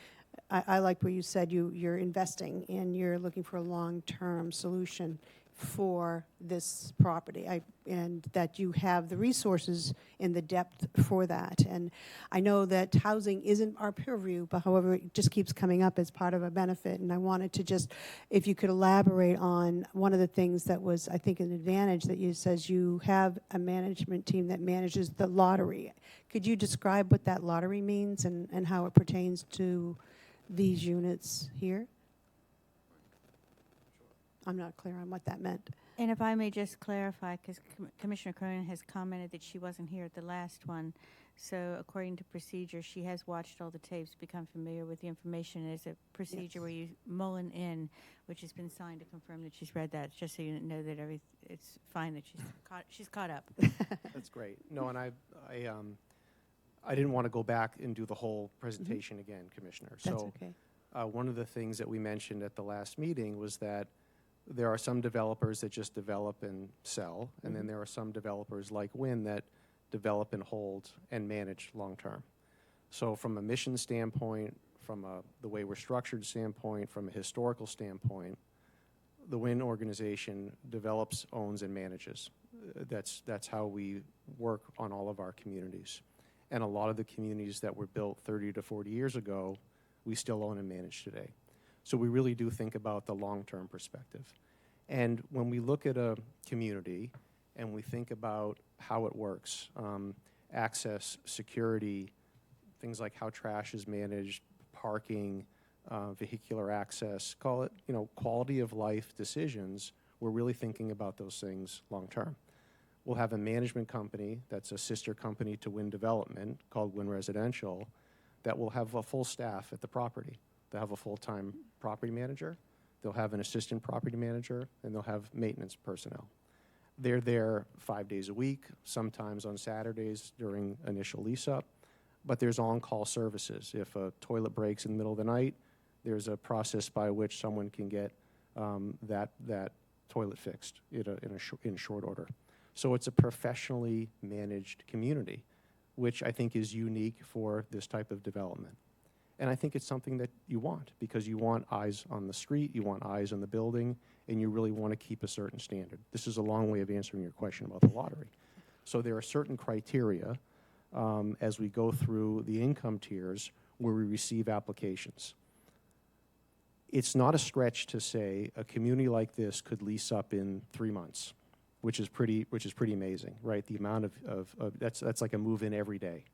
I like where you said you're investing and you're looking for a long-term solution for this property, and that you have the resources and the depth for that. And I know that housing isn't our purview, but however, it just keeps coming up as part of a benefit. And I wanted to just, if you could elaborate on one of the things that was, I think, an advantage that you says you have a management team that manages the lottery. Could you describe what that lottery means and how it pertains to these units here? I'm not clear on what that meant. And if I may just clarify, because Commissioner Cronin has commented that she wasn't here at the last one. So according to procedure, she has watched all the tapes, become familiar with the information. There's a procedure where you mull in, which has been signed to confirm that she's read that, just so you know that it's fine that she's caught up. That's great. No, and I didn't want to go back and do the whole presentation again, Commissioner. That's So okay. one of the things that we mentioned at the last meeting was that there are some developers that just develop and sell, and then there are some developers like Wynn that develop and hold and manage long-term. So from a mission standpoint, from the way we're structured standpoint, from a historical standpoint, the Wynn organization develops, owns, and manages. That's how we work on all of our communities. And a lot of the communities that were built 30 to 40 years ago, we still own and manage today. So we really do think about the long-term perspective. And when we look at a community and we think about how it works, access, security, things like how trash is managed, parking, vehicular access, call it, quality of life decisions, we're really thinking about those things long-term. We'll have a management company that's a sister company to Wynn Development called Wynn Residential that will have a full staff at the property. They'll have a full-time property manager, they'll have an assistant property manager, and they'll have maintenance personnel. They're there 5 days a week, sometimes on Saturdays during initial lease-up, but there's on-call services. If a toilet breaks in the middle of the night, there's a process by which someone can get that toilet fixed in short order. So it's a professionally managed community, which I think is unique for this type of development. And I think it's something that you want, because you want eyes on the street, you want eyes on the building, and you really want to keep a certain standard. This is a long way of answering your question about the lottery. So there are certain criteria as we go through the income tiers where we receive applications. It's not a stretch to say a community like this could lease up in 3 months, which is pretty amazing, right? The amount of that's like a move in every day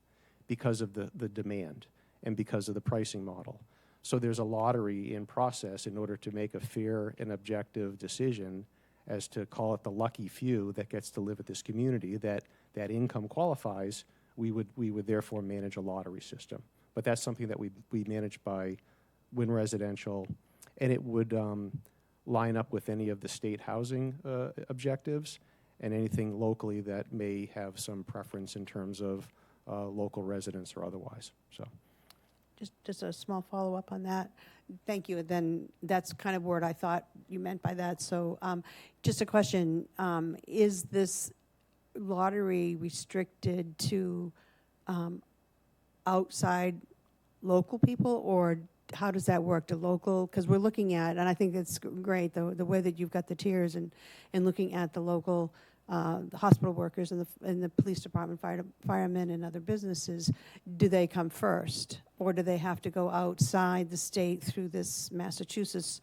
because of the demand and because of the pricing model. So there's a lottery in process in order to make a fair and objective decision as to, call it, the lucky few that gets to live at this community, that income qualifies. We would therefore manage a lottery system. But that's something that we manage by Wynn Residential, and it would line up with any of the state housing objectives and anything locally that may have some preference in terms of local residents or otherwise. So. Just a small follow-up on that. Thank you. Then that's kind of what I thought you meant by that. So just a question, is this lottery restricted to outside local people, or how does that work? To local, because we're looking at, and I think it's great, the way that you've got the tiers and looking at the local the hospital workers and the police department, firemen and other businesses. Do they come first, or do they have to go outside the state through this Massachusetts,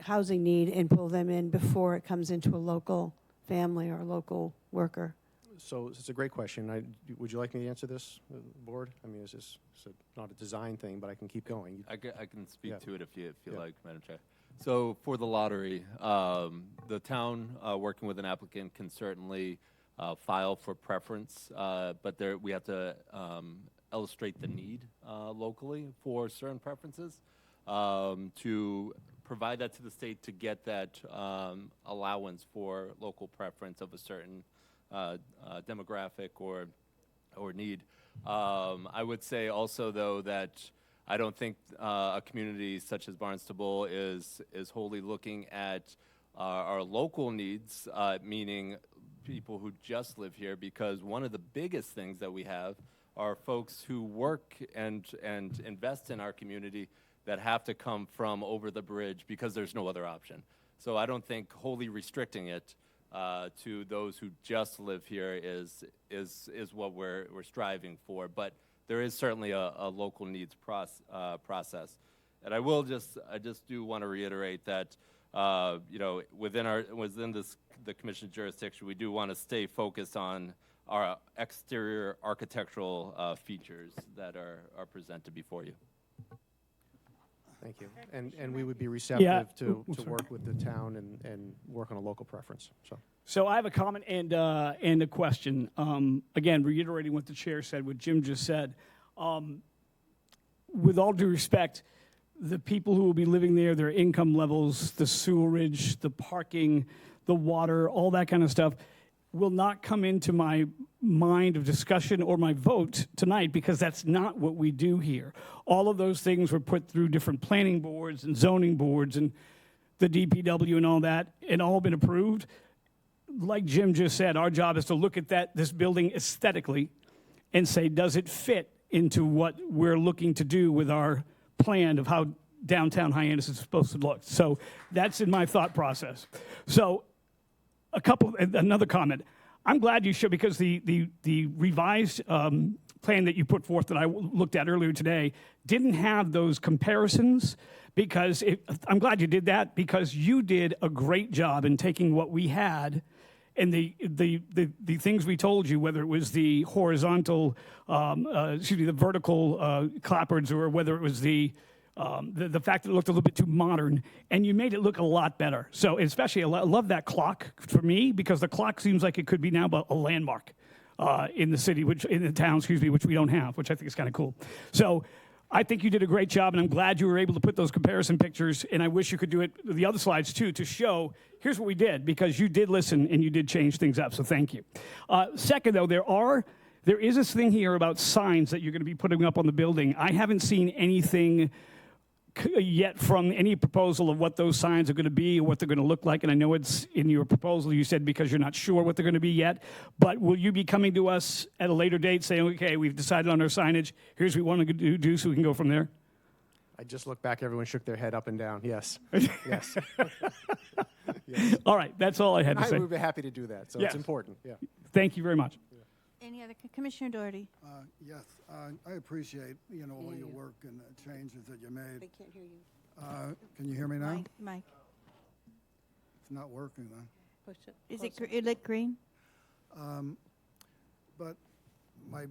housing need and pull them in before it comes into a local family or local worker? So it's a great question. Would you like me to answer this, board? I mean, it's not a design thing, but I can keep going. I can speak to it if you Yeah. like, Madam Chair. So for the lottery, the town working with an applicant can certainly file for preference, but we have to illustrate the need locally for certain preferences to provide that to the state to get that allowance for local preference of a certain demographic or need. I would say also, though, that I don't think a community such as Barnstable is wholly looking at our local needs, meaning people who just live here, because one of the biggest things that we have are folks who work and invest in our community that have to come from over the bridge because there's no other option. So I don't think wholly restricting it to those who just live here is what we're striving for. But there is certainly a local needs process. And I just do want to reiterate that within the commission's jurisdiction, we do want to stay focused on our exterior architectural features that are presented before you. Thank you. And we would be receptive to work with the town and work on a local preference. So I have a comment and a question. Again, reiterating what the chair said, what Jim just said. With all due respect, the people who will be living there, their income levels, the sewerage, the parking, the water, all that kind of stuff, will not come into my mind of discussion or my vote tonight because that's not what we do here. All of those things were put through different planning boards and zoning boards and the DPW and all that, and all been approved. Like Jim just said, our job is to look at this building aesthetically and say, does it fit into what we're looking to do with our plan of how downtown Hyannis is supposed to look? So that's in my thought process. So another comment. I'm glad you showed, because the revised plan that you put forth that I looked at earlier today didn't have those comparisons, because I'm glad you did that, because you did a great job in taking what we had and the things we told you, whether it was the horizontal, the vertical clapboards, or whether it was the fact that it looked a little bit too modern, and you made it look a lot better. So especially, I love that clock for me, because the clock seems like it could be now a landmark in the city, in the town, which we don't have, which I think is kind of cool. So I think you did a great job, and I'm glad you were able to put those comparison pictures, and I wish you could do it, the other slides too, to show, here's what we did, because you did listen and you did change things up, so thank you. Second, though, there is this thing here about signs that you're going to be putting up on the building. I haven't seen anything yet from any proposal of what those signs are going to be or what they're going to look like, and I know it's in your proposal, you said, because you're not sure what they're going to be yet, but will you be coming to us at a later date saying, okay, we've decided on our signage, here's what we want to do, so we can go from there? I just looked back, everyone shook their head up and down, yes. Yes. Yes. All right, that's all I had to say. I would be happy to do that, so Yes. it's important, yeah. Thank you very much. Any other, Commissioner Doherty? Yes, I appreciate, all your work and the changes that you made. They can't hear you. Can you hear me now? Mike. It's not working then. Push it. Is it lit green? But my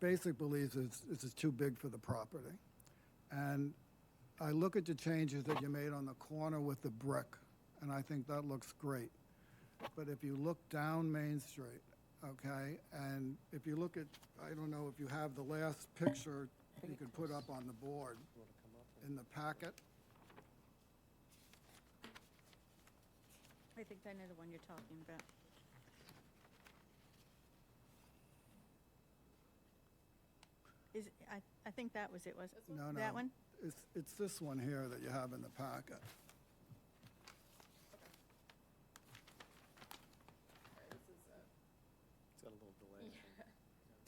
basic belief is this is too big for the property. And I look at the changes that you made on the corner with the brick, and I think that looks great. But if you look down Main Street, okay, and if you look at, I don't know if you have the last picture you could put up on the board in the packet. I think I know the one you're talking about. I think that was it, was it? No, no. That one? It's this one here that you have in the packet.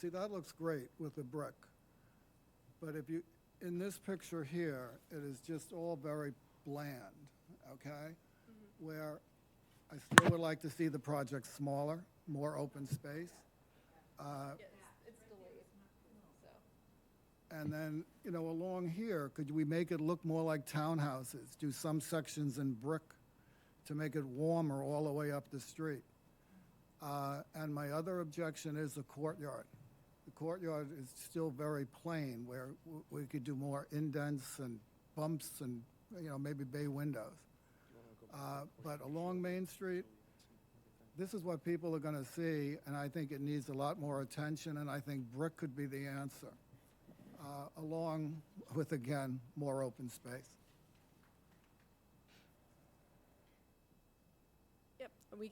See, that looks great with the brick. But if you, in this picture here, it is just all very bland, okay? Where I still would like to see the project smaller, more open space. It's delayed, so. And then, along here, could we make it look more like townhouses? Do some sections in brick to make it warmer all the way up the street. And my other objection is the courtyard. The courtyard is still very plain, where we could do more indents and bumps and, maybe bay windows. But along Main Street, this is what people are going to see, and I think it needs a lot more attention, and I think brick could be the answer, along with, again, more open space. Yep, we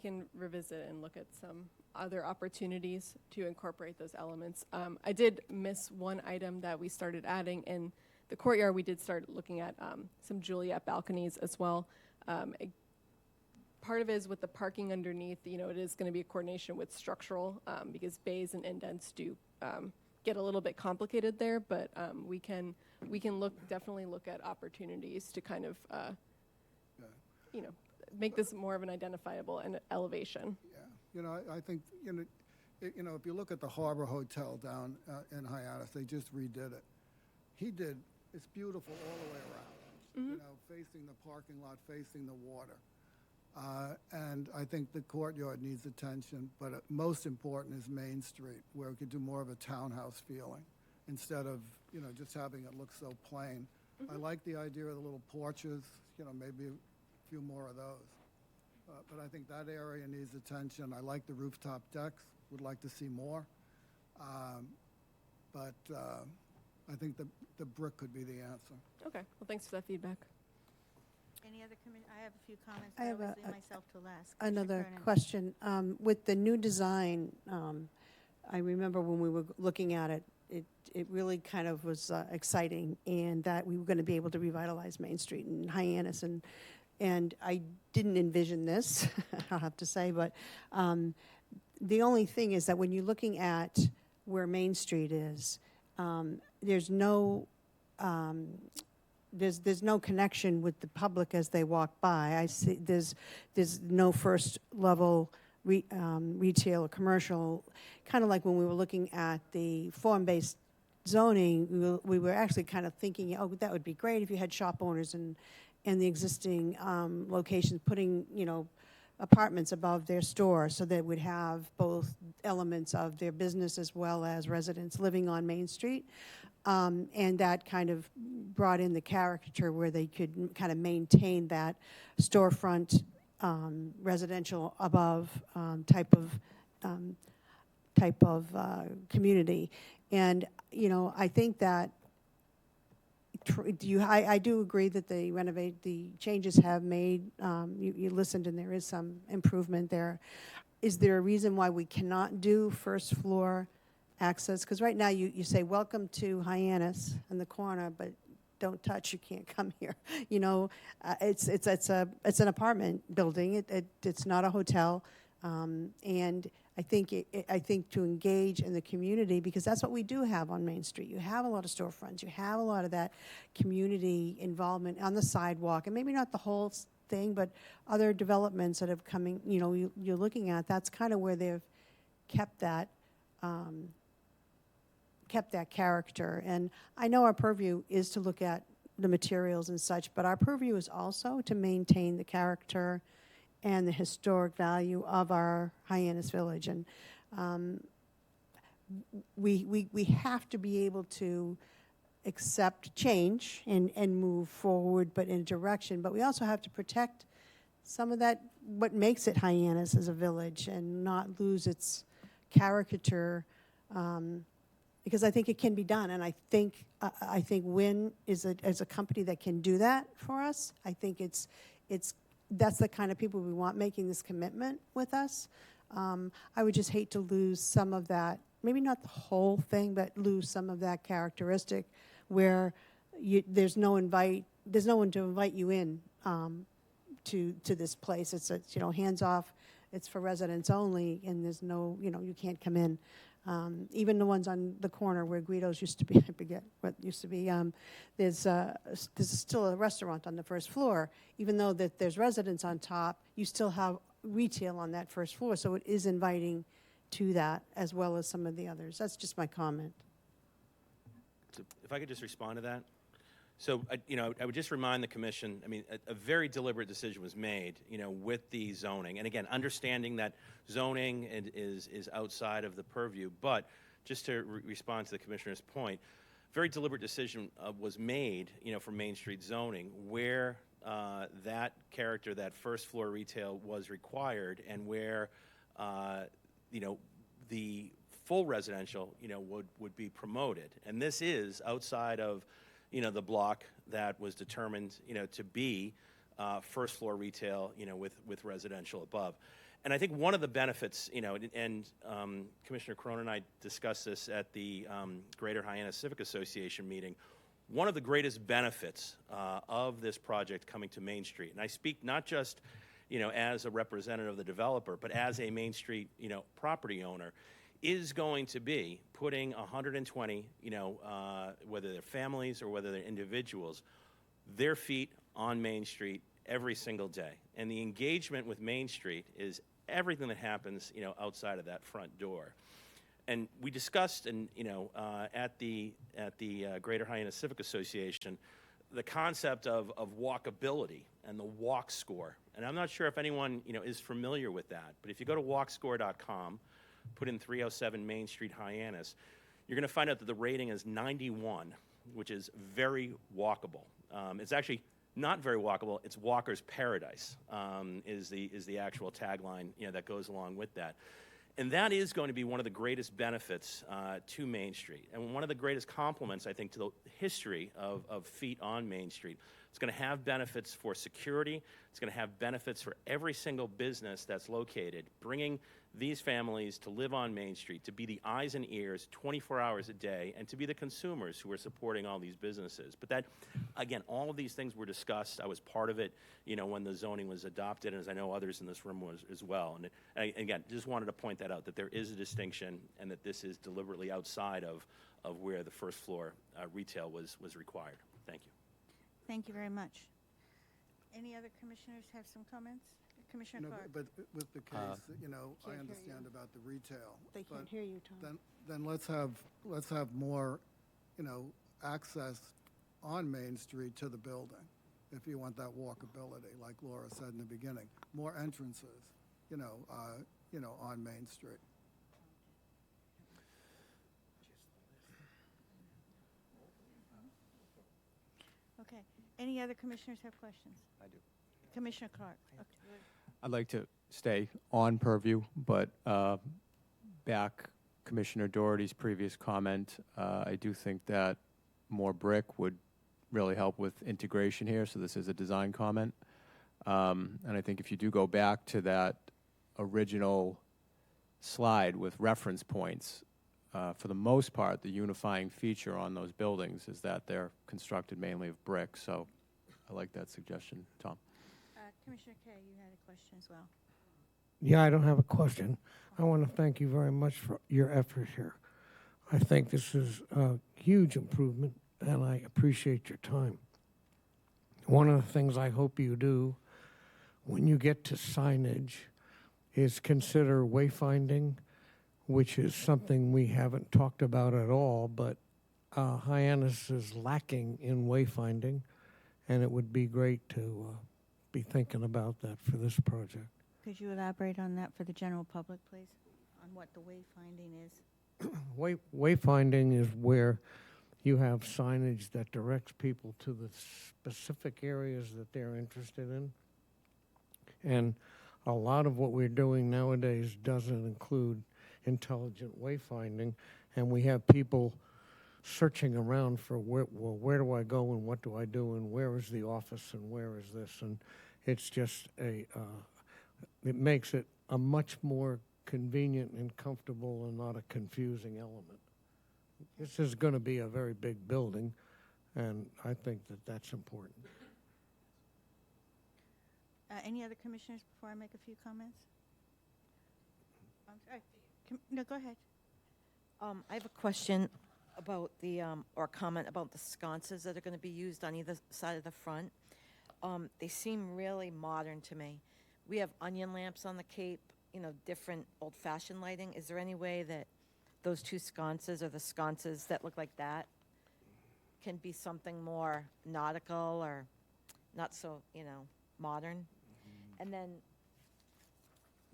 can revisit and look at some other opportunities to incorporate those elements. I did miss one item that we started adding in the courtyard. We did start looking at some Juliet balconies as well. Part of it is with the parking underneath, it is going to be a coordination with structural, because bays and indents do get a little bit complicated there, but we can definitely look at opportunities to kind of you know, make this more of an identifiable and elevation. Yeah, you know, I think, you know, if you look at the Harbor Hotel down in Hyannis, they just redid it. It's beautiful all the way around, you know, facing the parking lot, facing the water. And I think the courtyard needs attention, but most important is Main Street, where we could do more of a townhouse feeling instead of, you know, just having it look so plain. I like the idea of the little porches, you know, maybe a few more of those. But I think that area needs attention. I like the rooftop decks, would like to see more. But I think the brick could be the answer. Okay, well, thanks for that feedback. Any other I have a few comments. I have always leave myself to last. Another Commissioner question. With the new design, I remember when we were looking at it, it really kind of was exciting, and that we were going to be able to revitalize Main Street and Hyannis, and I didn't envision this, I'll have to say, but the only thing is that when you're looking at where Main Street is, there's no there's no connection with the public as they walk by. I see there's no first level retail or commercial. Kind of like when we were looking at the form-based zoning, we were actually kind of thinking, oh, that would be great if you had shop owners and the existing locations putting, you know, apartments above their store, so they would have both elements of their business as well as residents living on Main Street. And that kind of brought in the caricature where they could kind of maintain that storefront residential above type of community. And, you know, I think that I do agree that the changes have made, you listened and there is some improvement there. Is there a reason why we cannot do first floor access? Because right now you say, welcome to Hyannis in the corner, but don't touch, you can't come here. You know, it's an apartment building. It's not a hotel. And I think to engage in the community, because that's what we do have on Main Street. You have a lot of storefronts. You have a lot of that community involvement on the sidewalk, and maybe not the whole thing, but other developments that have coming. You know, you're looking at. That's kind of where they've kept that character. And I know our purview is to look at the materials and such, but our purview is also to maintain the character and the historic value of our Hyannis Village. And we have to be able to accept change and move forward, but in a direction. But we also have to protect some of that, what makes it Hyannis as a village, and not lose its caricature, because I think it can be done. And I think Wynn is a company that can do that for us. I think that's the kind of people we want making this commitment with us. I would just hate to lose some of that, maybe not the whole thing, but lose some of that characteristic where there's no one to invite you in to this place. It's you know, hands off. It's for residents only, and there's no, you know, you can't come in. Even the ones on the corner where Guido's used to be, I forget what used to be, there's still a restaurant on the first floor. Even though that there's residents on top, you still have retail on that first floor, so it is inviting to that as well as some of the others. That's just my comment. So if I could just respond to that. So, you know, I would just remind the commission, I mean, a very deliberate decision was made, you know, with the zoning. And again, understanding that zoning is outside of the purview, but just to respond to the commissioner's point, very deliberate decision was made, you know, for Main Street zoning, where that character, that first floor retail was required, and where, you know, the full residential, you know, would be promoted. And this is outside of, you know, the block that was determined, you know, to be first floor retail, you know, with residential above. And I think one of the benefits, you know, and Commissioner Corona and I discussed this at the Greater Hyannis Civic Association meeting, one of the greatest benefits of this project coming to Main Street, and I speak not just, you know, as a representative of the developer, but as a Main Street, you know, property owner, is going to be putting 120, whether they're families or whether they're individuals, their feet on Main Street every single day. And the engagement with Main Street is everything that happens, outside of that front door. And we discussed, at the Greater Hyannis Civic Association, the concept of walkability and the walk score. And I'm not sure if anyone, is familiar with that, but if you go to walkscore.com, put in 307 Main Street, Hyannis, you're going to find out that the rating is 91, which is very walkable. It's actually not very walkable. It's walker's paradise, is the actual tagline, that goes along with that. And that is going to be one of the greatest benefits to Main Street, and one of the greatest compliments, I think, to the history of feet on Main Street. It's going to have benefits for security. It's going to have benefits for every single business that's located, bringing these families to live on Main Street, to be the eyes and ears 24 hours a day, and to be the consumers who are supporting all these businesses. But that, again, all of these things were discussed. I was part of it, when the zoning was adopted, and as I know others in this room was as well. And again, just wanted to point that out, that there is a distinction, and that this is deliberately outside of where the first floor retail was required. Thank you. Thank you very much. Any other commissioners have some comments? Commissioner Clark? But with the case, I hear understand you. about the retail. They but can't hear you, Tom. Then let's have more, access on Main Street to the building, if you want that walkability, like Laura said in the beginning. More entrances, on Main Street. Okay. Any other commissioners have questions? I do. Commissioner Clark? Okay. I'd like to stay on purview, but back Commissioner Doherty's previous comment, I do think that more brick would really help with integration here, so this is a design comment. And I think if you do go back to that original slide with reference points, for the most part, the unifying feature on those buildings is that they're constructed mainly of brick, so I like that suggestion, Tom. Commissioner Kay, you had a question as well. Yeah, I don't have a question. I want to thank you very much for your effort here. I think this is a huge improvement, and I appreciate your time. One of the things I hope you do when you get to signage is consider wayfinding, which is something we haven't talked about at all, but Hyannis is lacking in wayfinding, and it would be great to be thinking about that for this project. Could you elaborate on that for the general public, please, on what the wayfinding is? Wayfinding is where you have signage that directs people to the specific areas that they're interested in. And a lot of what we're doing nowadays doesn't include intelligent wayfinding, and we have people searching around for where do I go and what do I do and where is the office and where is this, and it's just it makes it a much more convenient and comfortable and not a confusing element. This is going to be a very big building, and I think that that's important. Any other commissioners before I make a few comments? I'm sorry. No, go ahead. I have a question about or a comment about the sconces that are going to be used on either side of the front. They seem really modern to me. We have onion lamps on the Cape, different old-fashioned lighting. Is there any way that those two sconces or the sconces that look like that can be something more nautical or not so, modern? Mm-hmm. And then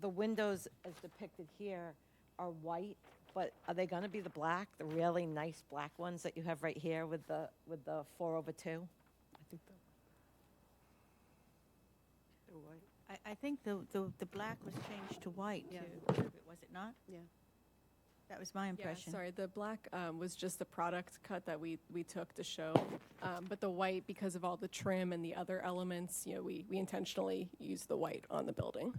the windows as depicted here are white, but are they going to be the black, the really nice black ones that you have right here with the 4/2? I think they're white. I think the black was changed to white to prove it, was it not? Yeah. That was my impression. Yeah, sorry, the black was just the product cut that we took to show. But the white, because of all the trim and the other elements, we intentionally used the white on the building.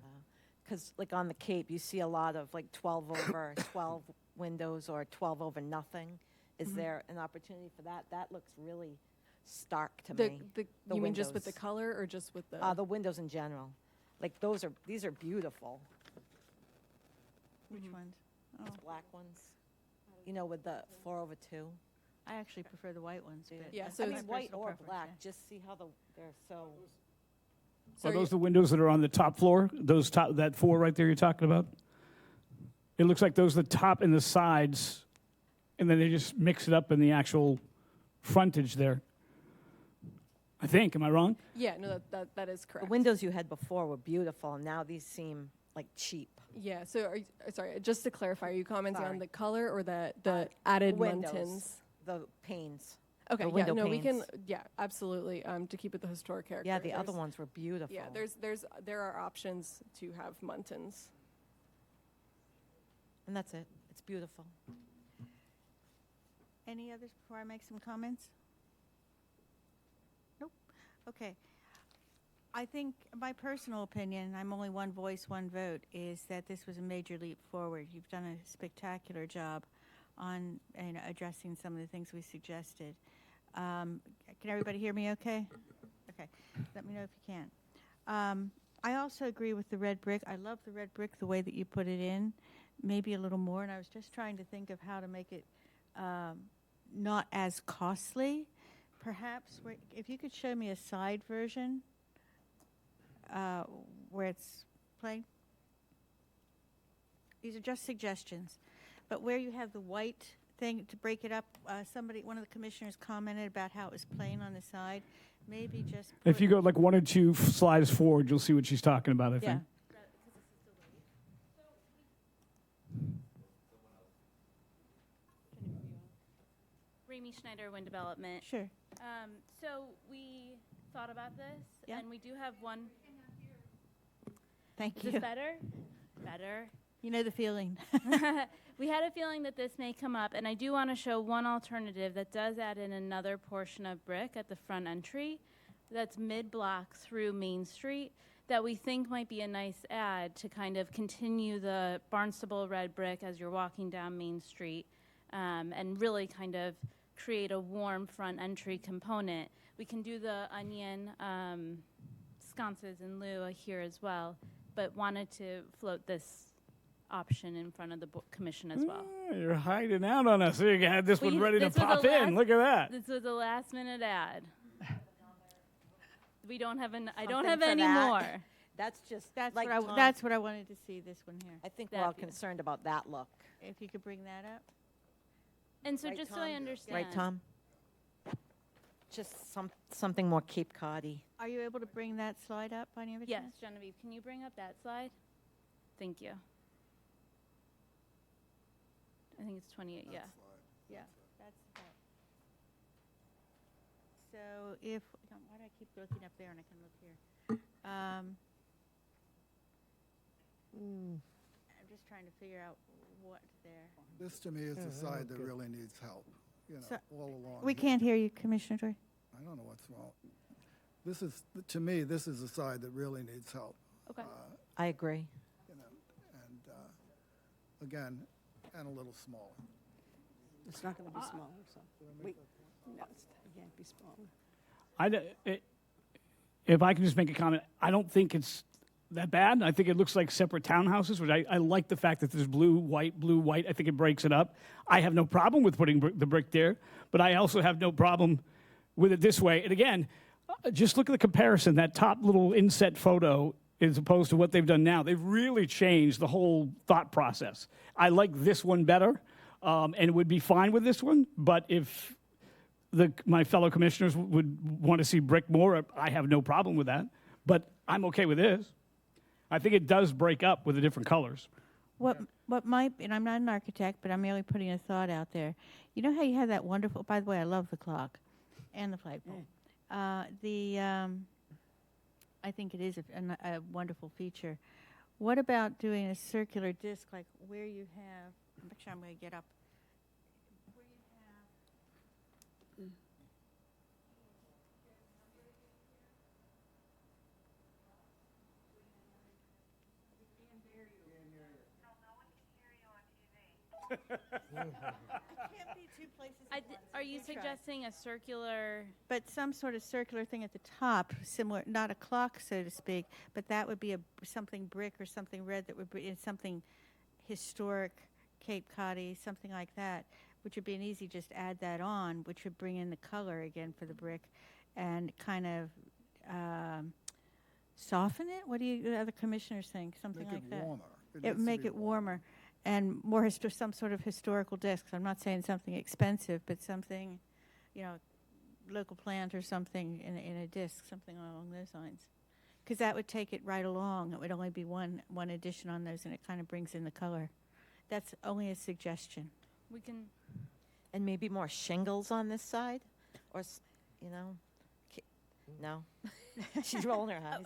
Because like on the Cape, you see a lot of like 12 over 12 windows or 12 over nothing. Is there an opportunity for that? That looks really stark to me. You mean just with the color or just with the windows in general? Like these are beautiful. Which ones? Those black ones, you know, with the 4/2. I actually prefer the white ones, but. Yeah, that's so I my mean, white personal or preference, black, yeah. just see how they're so. So Are those the windows that are on the top floor? Those top, that 4 right there you're talking about? It looks like those are the top and the sides, and then they just mix it up in the actual frontage there. I think, am I wrong? yeah, no, that is The correct. windows you had before were beautiful, and now these seem like cheap. Yeah, so sorry, just to clarify, are you commenting Sorry. on the color or the added Windows, muntins? the panes. Okay, the yeah, window no, we can, panes. yeah, absolutely, to keep it the historic character. Yeah, the other there's- ones were beautiful. Yeah, there are options to have muntins. And that's it. It's beautiful. Any others before I make some comments? Nope. Okay. I think my personal opinion, I'm only one voice, one vote, is that this was a major leap forward. You've done a spectacular job on addressing some of the things we suggested. Can everybody hear me okay? Okay. Let me know if you can. I also agree with the red brick. I love the red brick, the way that you put it in, maybe a little more. And I was just trying to think of how to make it not as costly. Perhaps if you could show me a side version where it's plain. These are just suggestions. But where you have the white thing to break it up, one of the commissioners commented about how it was plain on the side. Maybe just If you go like 1 or 2 slides forward, you'll see what she's talking about, I yeah. think. Ramey Schneider, Wind Development. Sure. So we thought about this, Yeah. and we do have one. Thank Is you. this better? Better. You know the feeling. We had a feeling that this may come up, and I do want to show one alternative that does add in another portion of brick at the front entry that's mid-block through Main Street that we think might be a nice add to kind of continue the Barnstable red brick as you're walking down Main Street and really kind of create a warm front entry component. We can do the onion sconces in lieu here as well, but wanted to float this option in front of the commission as well. You're hiding out on us. You had this one ready to This was pop a in. Look at that. This was a last minute ad. We don't have I don't Something have for any that. more. That's just That's like what Tom, that's what I wanted to see. This one here. I think that we're all view. concerned about that look. If you could bring that up. And so Right, just so Tom? I understand. Right, Tom? Just something more Cape Cod-y. Are you able to bring that slide up by any Yes, chance? Genevieve, can you bring up that slide? Thank you. I think it's 28, yeah. Yeah, that's that. So if, why do I keep looking up there and I can look here? I'm just trying to figure out what's there. This, to me, is the side that really needs help, you know, So, all along. We here. can't hear you, Commissioner Joy. I don't know what's wrong. This is, to me, this is the side that really needs help. Okay. I agree. You know, and again, and a little smaller. It's not going to be smaller, so. Wait, no, it can't be smaller. If I can just make a comment, I don't think it's that bad. I think it looks like separate townhouses, which I like the fact that there's blue, white, blue, white. I think it breaks it up. I have no problem with putting the brick there, but I also have no problem with it this way. And again, just look at the comparison, that top little inset photo as opposed to what they've done now. They've really changed the whole thought process. I like this one better, and would be fine with this one, but if my fellow commissioners would want to see brick more, I have no problem with that. But I'm okay with this. I think it does break up with the different colors. What might, and I'm not an architect, but I'm merely putting a thought out there. You know how you have that wonderful, by the way, I love the clock and the flagpole. I think it is a wonderful feature. What about doing a circular disc, like where you have, actually I'm going to get up. Where you have, can't be two places at once. Are you You try. suggesting a circular? But some sort of circular thing at the top, similar, not a clock, so to speak, but that would be something brick or something red that would be in something historic Cape Coddy, something like that, which would be an easy just add that on, which would bring in the color again for the brick and kind of soften it. What do you the other commissioners think? Something Make like it that. warmer. It needs would to make be it warmer and more some sort of historical disc. I'm not saying something expensive, but something, local plant or something in a disc, something along those lines. Because that would take it right along. It would only be one addition on those, and it kind of brings in the color. That's only a suggestion. We can. And maybe more shingles on this side, or no. She's rolling her eyes.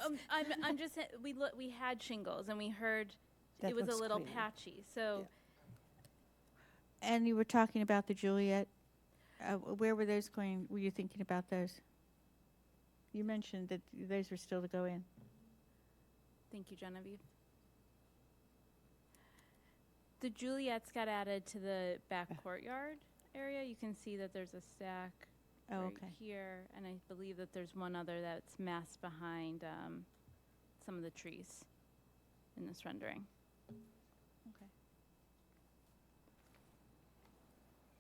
I'm just we had shingles and we heard That it was a looks little cleaner. patchy. So And you were talking about the Juliet. Where were those going? Were you thinking about those? You mentioned that those were still to go in. thank you, Genevieve. The Juliets got added to the back courtyard area. You can see that there's a stack right Okay. here, and I believe that there's one other that's masked behind some of the trees in this rendering.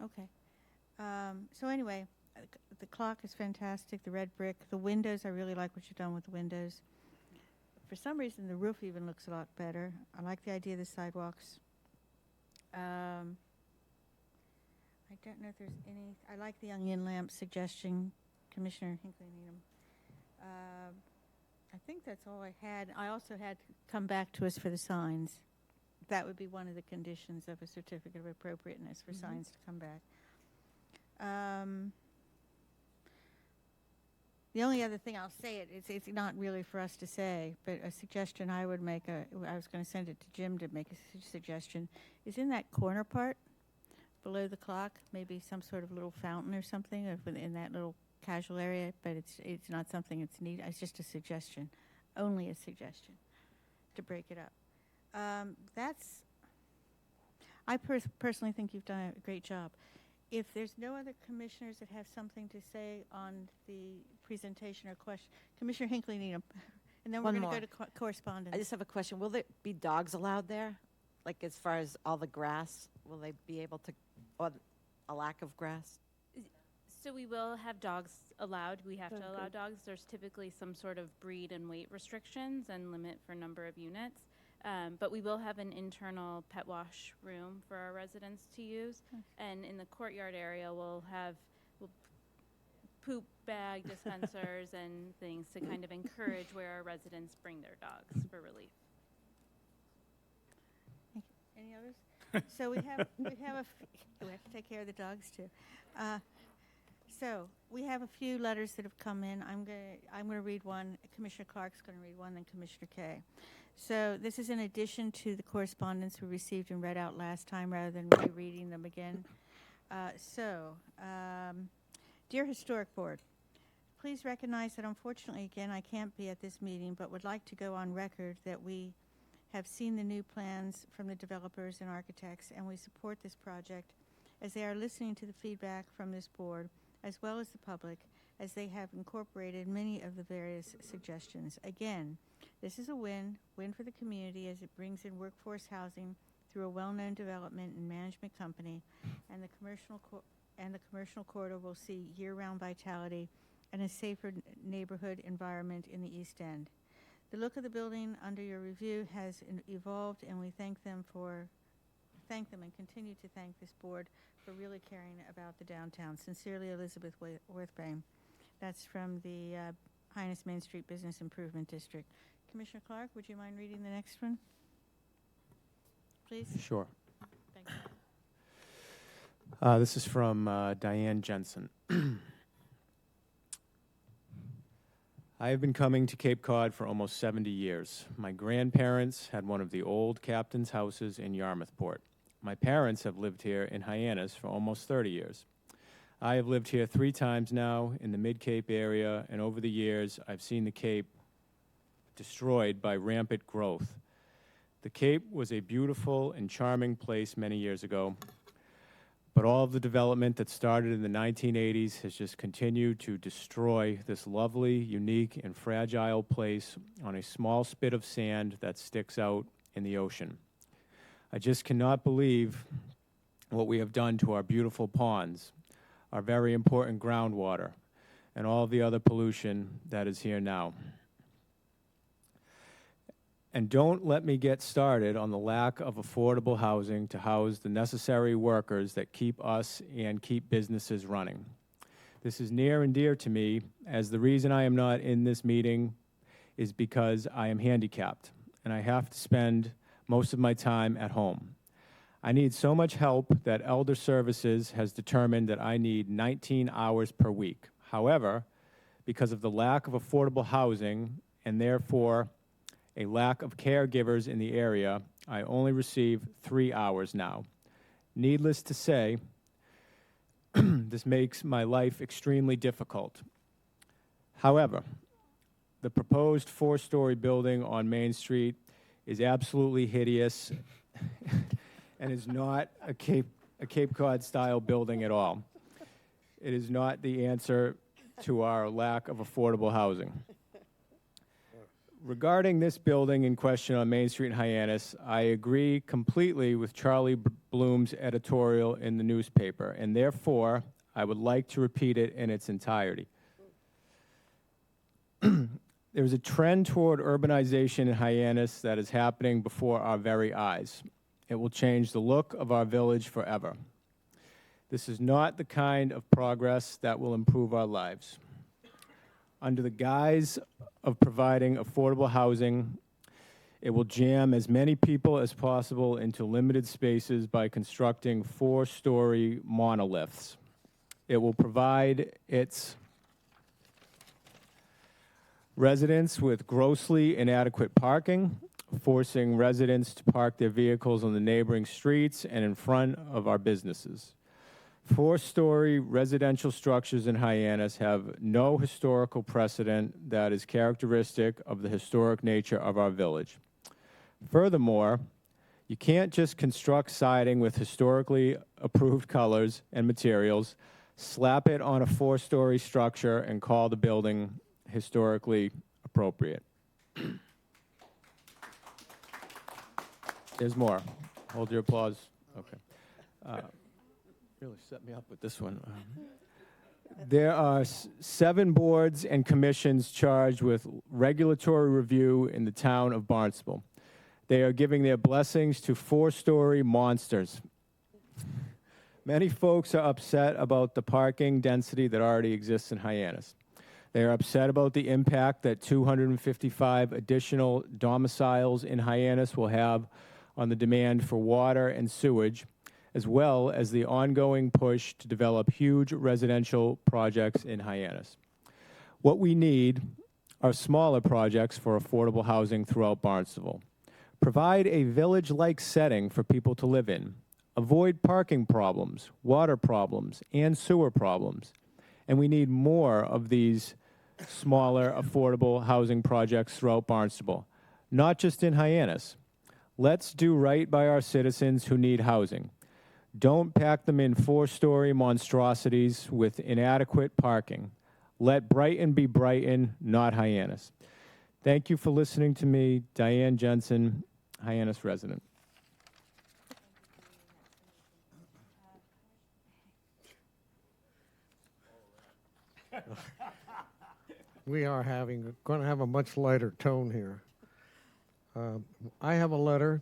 Okay. So anyway, the clock is fantastic. The red brick, the windows. I really like what you've done with the windows. For some reason, the roof even looks a lot better. I like the idea of the sidewalks. I don't know if there's any. I like the onion lamp suggestion, Commissioner Hinckley Needham. I think that's all I had. I also had to come back to us for the signs. That would be one of the conditions of a certificate of appropriateness for signs to come back. The only other thing I'll say, it's not really for us to say, but a suggestion I would make, I was going to send it to Jim to make a suggestion, is in that corner part below the clock, maybe some sort of little fountain or something in that little casual area, but it's not something that's needed. It's just a suggestion, only a suggestion to break it up. I personally think you've done a great job. If there's no other commissioners that have something to say on the presentation or question, Commissioner Hinckley Needham, and then we're One going to go more. to correspondence. I just have a question. Will there be dogs allowed there? Like as far as all the grass, will they be able to, or a lack of grass? So we will have dogs allowed. We have to Oh, allow good. dogs. There's typically some sort of breed and weight restrictions and limit for number of units. But we will have an internal pet wash room for our residents to use. And in the courtyard area, we'll poop bag dispensers and things to kind of encourage where our residents bring their dogs for relief. Any others? So we have we have to take care of the dogs too. So we have a few letters that have come in. I'm gonna read one. Commissioner Clark's gonna read one, then Commissioner Kay. So this is in addition to the correspondence we received and read out last time, rather than rereading them again. Dear Historic Board, please recognize that unfortunately, again, I can't be at this meeting, but would like to go on record that we have seen the new plans from the developers and architects, and we support this project as they are listening to the feedback from this board, as well as the public, as they have incorporated many of the various suggestions. Again, this is a win for the community as it brings in workforce housing through a well-known development and management company, and the commercial corridor will see year-round vitality and a safer neighborhood environment in the East End. The look of the building under your review has evolved, and we thank them and continue to thank this board for really caring about the downtown. Sincerely, Elizabeth Worthbane. That's from the Hyannis Main Street Business Improvement District. Commissioner Clark, would you mind reading the next one? Please? Sure. Thank you. This is from Diane Jensen. I have been coming to Cape Cod for almost 70 years. My grandparents had one of the old captain's houses in Yarmouthport. My parents have lived here in Hyannis for almost 30 years. I have lived here 3 times now in the Mid-Cape area, and over the years, I've seen the Cape destroyed by rampant growth. The Cape was a beautiful and charming place many years ago, but all of the development that started in the 1980s has just continued to destroy this lovely, unique, and fragile place on a small spit of sand that sticks out in the ocean. I just cannot believe what we have done to our beautiful ponds, our very important groundwater, and all the other pollution that is here now. And don't let me get started on the lack of affordable housing to house the necessary workers that keep us and keep businesses running. This is near and dear to me, as the reason I am not in this meeting is because I am handicapped, and I have to spend most of my time at home. I need so much help that Elder Services has determined that I need 19 hours per week. However, because of the lack of affordable housing and therefore a lack of caregivers in the area, I only receive 3 hours now. Needless to say, this makes my life extremely difficult. However, the proposed 4-story building on Main Street is absolutely hideous and is not a Cape Cod-style building at all. It is not the answer to our lack of affordable housing. Regarding this building in question on Main Street in Hyannis, I agree completely with Charlie Bloom's editorial in the newspaper, and therefore, I would like to repeat it in its entirety. There's a trend toward urbanization in Hyannis that is happening before our very eyes. It will change the look of our village forever. This is not the kind of progress that will improve our lives. Under the guise of providing affordable housing, it will jam as many people as possible into limited spaces by constructing 4-story monoliths. It will provide its residents with grossly inadequate parking, forcing residents to park their vehicles on the neighboring streets and in front of our businesses. 4-story residential structures in Hyannis have no historical precedent that is characteristic of the historic nature of our village. Furthermore, you can't just construct siding with historically approved colors and materials, slap it on a 4-story structure, and call the building historically appropriate. There's more. Hold your applause. Okay. Really set me up with this one. There are 7 boards and commissions charged with regulatory review in the town of Barnstable. They are giving their blessings to 4-story monsters. Many folks are upset about the parking density that already exists in Hyannis. They are upset about the impact that 255 additional domiciles in Hyannis will have on the demand for water and sewage, as well as the ongoing push to develop huge residential projects in Hyannis. What we need are smaller projects for affordable housing throughout Barnstable. Provide a village-like setting for people to live in. Avoid parking problems, water problems, and sewer problems. And we need more of these smaller, affordable housing projects throughout Barnstable, not just in Hyannis. Let's do right by our citizens who need housing. Don't pack them in 4-story monstrosities with inadequate parking. Let Brighton be Brighton, not Hyannis. Thank you for listening to me, Diane Jensen, Hyannis resident. We are going to have a much lighter tone here. I have a letter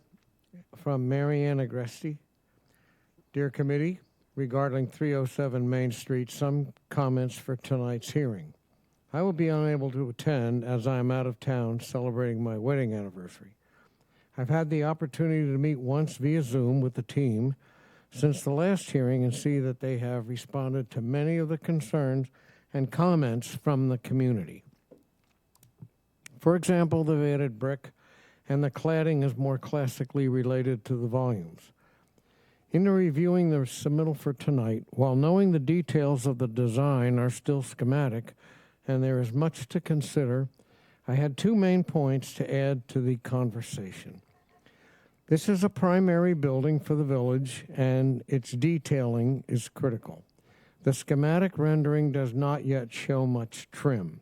from Marianne Agresti. Dear Committee, regarding 307 Main Street, some comments for tonight's hearing. I will be unable to attend as I am out of town celebrating my wedding anniversary. I've had the opportunity to meet once via Zoom with the team since the last hearing and see that they have responded to many of the concerns and comments from the community. For example, they've added brick and the cladding is more classically related to the volumes. In reviewing the submittal for tonight, while knowing the details of the design are still schematic and there is much to consider, I had 2 main points to add to the conversation. This is a primary building for the village and its detailing is critical. The schematic rendering does not yet show much trim.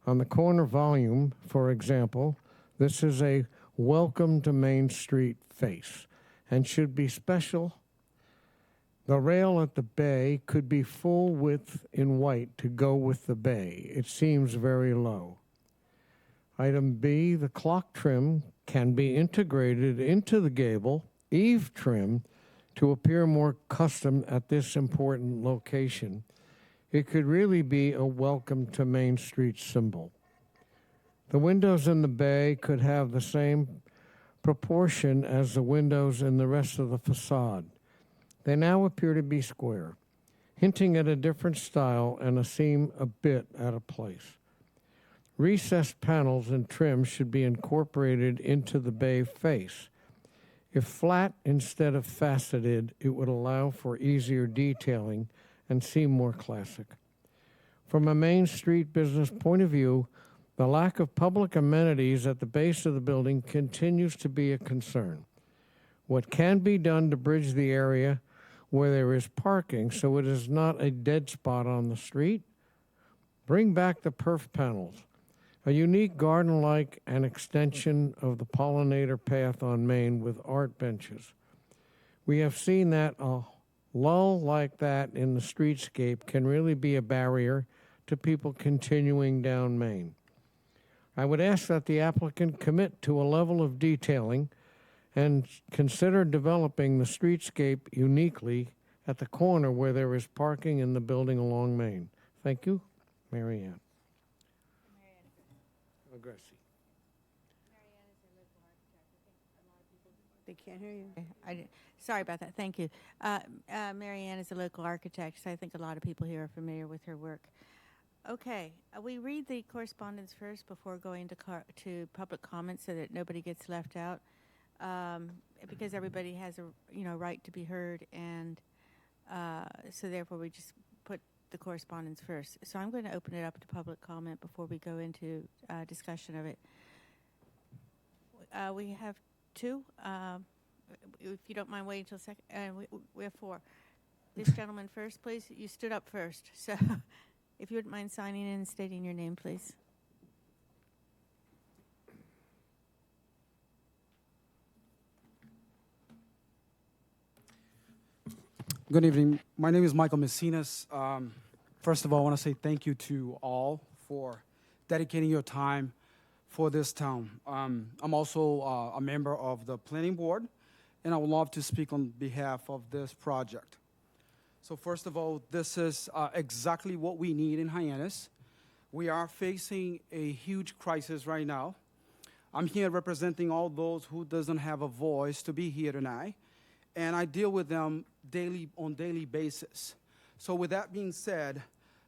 On the corner volume, for example, this is a welcome to Main Street face and should be special The rail at the bay could be full width in white to go with the bay. It seems very low. Item B, the clock trim can be integrated into the gable eave trim to appear more custom at this important location. It could really be a welcome to Main Street symbol. The windows in the bay could have the same proportion as the windows in the rest of the facade. They now appear to be square, hinting at a different style and seem a bit out of place. Recessed panels and trim should be incorporated into the bay face. If flat instead of faceted, it would allow for easier detailing and seem more classic. From a Main Street business point of view, the lack of public amenities at the base of the building continues to be a concern. What can be done to bridge the area where there is parking so it is not a dead spot on the street? Bring back the perf panels, a unique garden-like an extension of the pollinator path on Main with art benches. We have seen that a lull like that in the streetscape can really be a barrier to people continuing down Main. I would ask that the applicant commit to a level of detailing and consider developing the streetscape uniquely at the corner where there is parking in the building along Main. Thank you, Mary Ann. Agressi. They can't hear you. Sorry about that. Thank you. Mary Ann is a local architect, so I think a lot of people here are familiar with her work. Okay, we read the correspondence first before going to public comments so that nobody gets left out, because everybody has a right to be heard, and so therefore we just put the correspondence first. So I'm going to open it up to public comment before we go into discussion of it. We have two. If you don't mind waiting until second, we have four. This gentleman first, please. You stood up first, so if you wouldn't mind signing in and stating your name, please. Good evening. My name is Michael Messinas. First of all, I want to say thank you to all for dedicating your time for this town. I'm also a member of the planning board, and I would love to speak on behalf of this project. So first of all, this is exactly what we need in Hyannis. We are facing a huge crisis right now. I'm here representing all those who doesn't have a voice to be here tonight, and I deal with them on daily basis. So with that being said,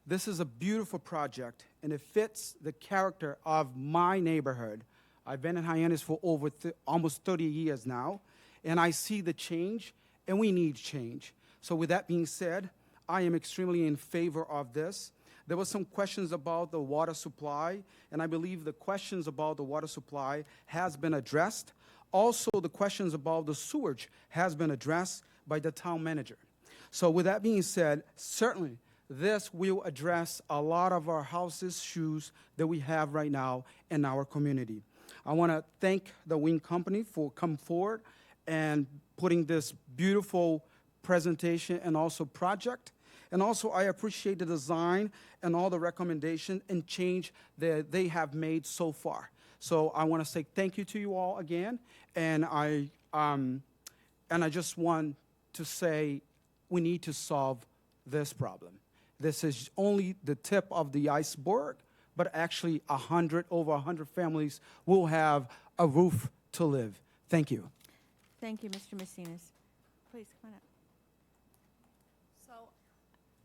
this is a beautiful project, and it fits the character of my neighborhood. I've been in Hyannis for over almost 30 years now, and I see the change, and we need change. So with that being said, I am extremely in favor of this. There were some questions about the water supply, and I believe the questions about the water supply has been addressed. Also, the questions about the sewage has been addressed by the town manager. So with that being said, certainly this will address a lot of our houses' issues that we have right now in our community. I want to thank the Wing Company for coming forward and putting this beautiful presentation and also project. And also, I appreciate the design and all the recommendation and change that they have made so far. So I want to say thank you to you all again, and I just want to say we need to solve this problem. This is only the tip of the iceberg, but actually over 100 families will have a roof to live. Thank you. Thank you, Mr. Messinas. Please come on up.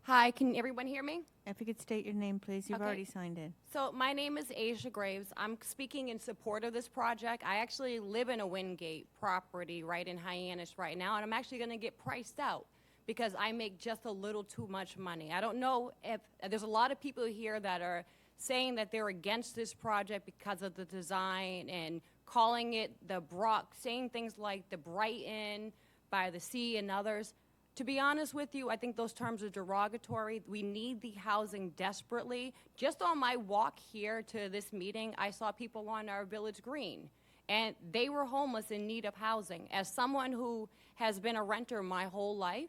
Hi, can everyone hear me? If you could state your name, please. You've Okay. already signed in. So my name is Asia Graves. I'm speaking in support of this project. I actually live in a Wingate property right in Hyannis right now, and I'm actually going to get priced out because I make just a little too much money. I don't know if there's a lot of people here that are saying that they're against this project because of the design and calling it the Brock, saying things like the Brighton by the sea and others. To be honest with you, I think those terms are derogatory. We need the housing desperately. Just on my walk here to this meeting, I saw people on our village green, and they were homeless in need of housing. As someone who has been a renter my whole life,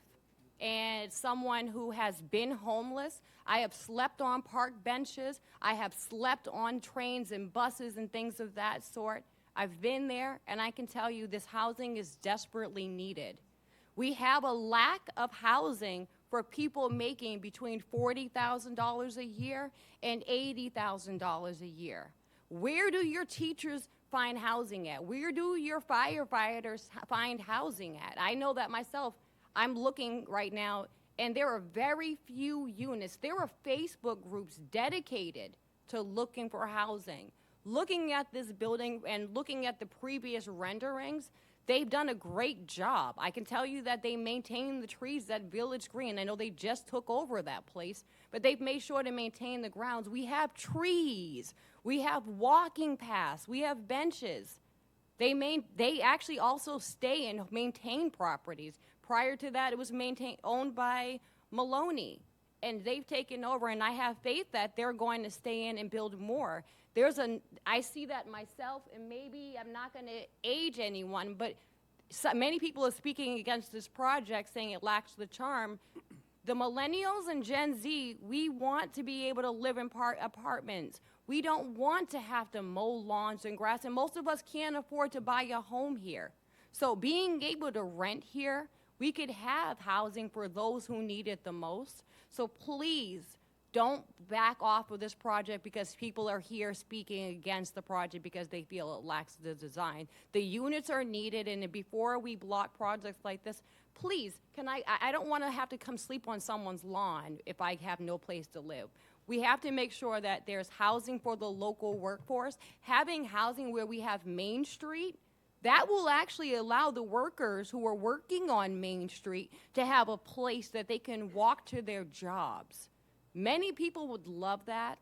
and someone who has been homeless. I have slept on park benches. I have slept on trains and buses and things of that sort. I've been there, and I can tell you this housing is desperately needed. We have a lack of housing for people making between $40,000 a year and $80,000 a year. Where do your teachers find housing at? Where do your firefighters find housing at? I know that myself. I'm looking right now, and there are very few units. There are Facebook groups dedicated to looking for housing. Looking at this building and looking at the previous renderings, they've done a great job. I can tell you that they maintain the trees at Village Green. I know they just took over that place, but they've made sure to maintain the grounds. We have trees. We have walking paths. We have benches. They actually also stay and maintain properties. Prior to that, it was owned by Maloney, and they've taken over, and I have faith that they're going to stay in and build more. I see that myself, and maybe I'm not going to age anyone, but many people are speaking against this project, saying it lacks the charm. The millennials and Gen Z, we want to be able to live in apartments. We don't want to have to mow lawns and grass, and most of us can't afford to buy a home here. So being able to rent here, we could have housing for those who need it the most. So please, don't back off of this project because people are here speaking against the project because they feel it lacks the design. The units are needed, and before we block projects like this, please, I don't want to have to come sleep on someone's lawn if I have no place to live. We have to make sure that there's housing for the local workforce. Having housing where we have Main Street, that will actually allow the workers who are working on Main Street to have a place that they can walk to their jobs. Many people would love that,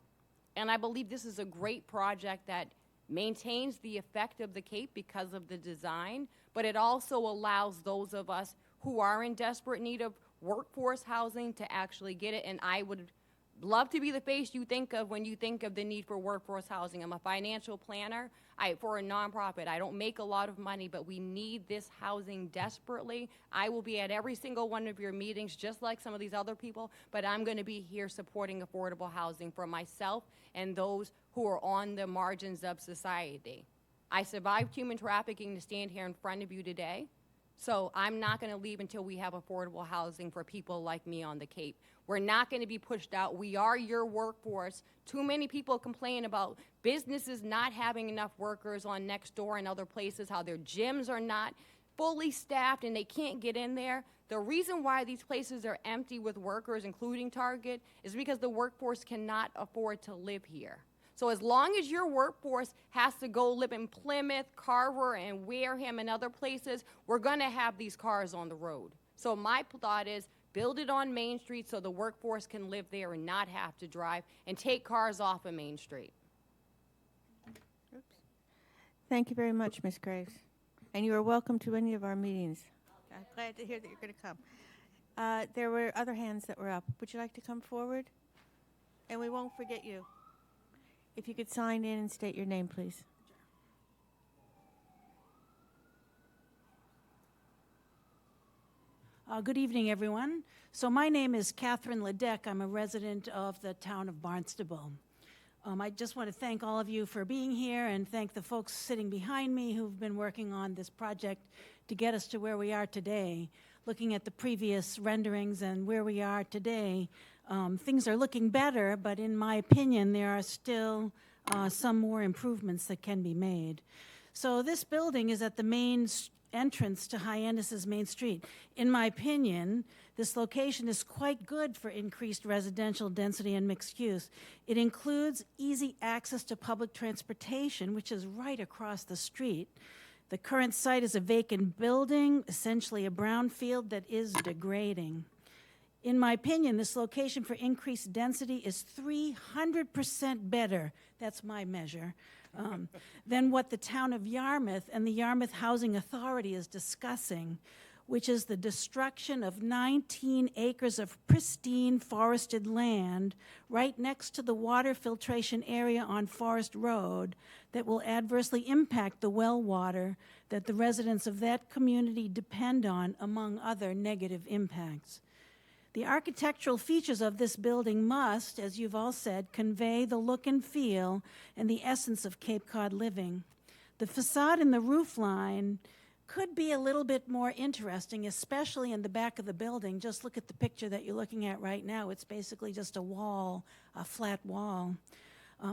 and I believe this is a great project that maintains the effect of the Cape because of the design, but it also allows those of us who are in desperate need of workforce housing to actually get it, and I would love to be the face you think of when you think of the need for workforce housing. I'm a financial planner for a nonprofit. I don't make a lot of money, but we need this housing desperately. I will be at every single one of your meetings, just like some of these other people, but I'm going to be here supporting affordable housing for myself and those who are on the margins of society. I survived human trafficking to stand here in front of you today. So I'm not going to leave until we have affordable housing for people like me on the Cape. We're not going to be pushed out. We are your workforce. Too many people complain about businesses not having enough workers on Nextdoor and other places, how their gyms are not fully staffed and they can't get in there. The reason why these places are empty with workers, including Target, is because the workforce cannot afford to live here. So as long as your workforce has to go live in Plymouth, Carver, and Wareham and other places, we're going to have these cars on the road. So my thought is build it on Main Street so the workforce can live there and not have to drive, and take cars off of Main Street. Oops. Thank you very much, Ms. Graves. And you are welcome to any of our meetings. I'm glad to hear that you're going to come. There were other hands that were up. Would you like to come forward? And we won't forget you. If you could sign in and state your name, please. Good evening, everyone. So my name is Catherine Ledeck. I'm a resident of the town of Barnstable. I just want to thank all of you for being here and thank the folks sitting behind me who've been working on this project to get us to where we are today. Looking at the previous renderings and where we are today, things are looking better, but in my opinion, there are still some more improvements that can be made. So this building is at the main entrance to Hyannis' Main Street. In my opinion, this location is quite good for increased residential density and mixed use. It includes easy access to public transportation, which is right across the street. The current site is a vacant building, essentially a brownfield that is degrading. In my opinion, this location for increased density is 300% better, that's my measure, than what the town of Yarmouth and the Yarmouth Housing Authority is discussing, which is the destruction of 19 acres of pristine forested land right next to the water filtration area on Forest Road that will adversely impact the well water that the residents of that community depend on, among other negative impacts. The architectural features of this building must, as you've all said, convey the look and feel and the essence of Cape Cod living. The facade and the roof line could be a little bit more interesting, especially in the back of the building. Just look at the picture that you're looking at right now. It's basically just a wall, a flat wall.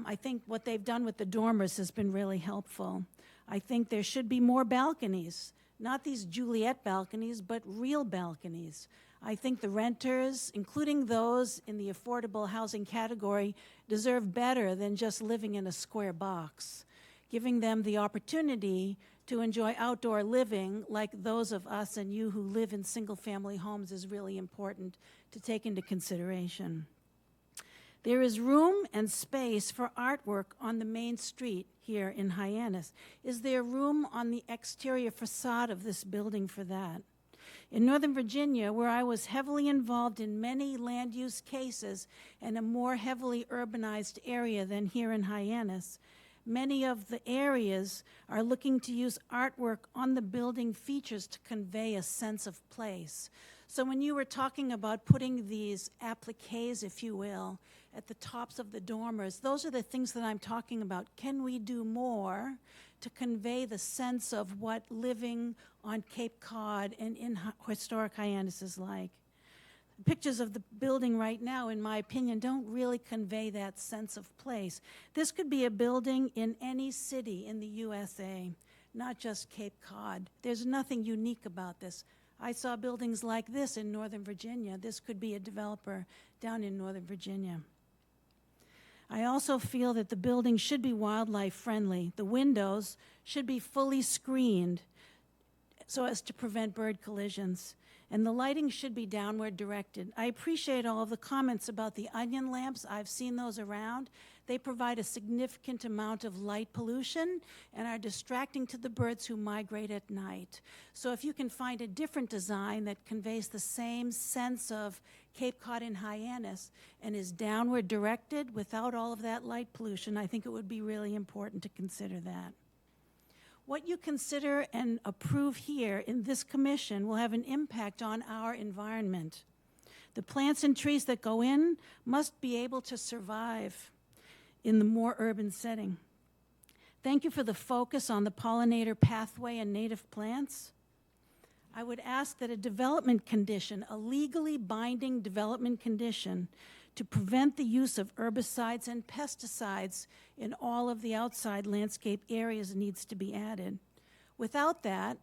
I think what they've done with the dormers has been really helpful. I think there should be more balconies, not these Juliet balconies, but real balconies. I think the renters, including those in the affordable housing category, deserve better than just living in a square box. Giving them the opportunity to enjoy outdoor living like those of us and you who live in single-family homes is really important to take into consideration. There is room and space for artwork on the main street here in Hyannis. Is there room on the exterior facade of this building for that? In Northern Virginia, where I was heavily involved in many land use cases in a more heavily urbanized area than here in Hyannis, many of the areas are looking to use artwork on the building features to convey a sense of place. So when you were talking about putting these appliques, if you will, at the tops of the dormers, those are the things that I'm talking about. Can we do more to convey the sense of what living on Cape Cod and in historic Hyannis is like? Pictures of the building right now, in my opinion, don't really convey that sense of place. This could be a building in any city in the USA, not just Cape Cod. There's nothing unique about this. I saw buildings like this in Northern Virginia. This could be a developer down in Northern Virginia. I also feel that the building should be wildlife friendly. The windows should be fully screened so as to prevent bird collisions. And the lighting should be downward directed. I appreciate all of the comments about the onion lamps. I've seen those around. They provide a significant amount of light pollution and are distracting to the birds who migrate at night. So if you can find a different design that conveys the same sense of Cape Cod and Hyannis and is downward directed without all of that light pollution, I think it would be really important to consider that. What you consider and approve here in this commission will have an impact on our environment. The plants and trees that go in must be able to survive in the more urban setting. Thank you for the focus on the pollinator pathway and native plants. I would ask that a development condition, a legally binding development condition, to prevent the use of herbicides and pesticides in all of the outside landscape areas needs to be added. Without that,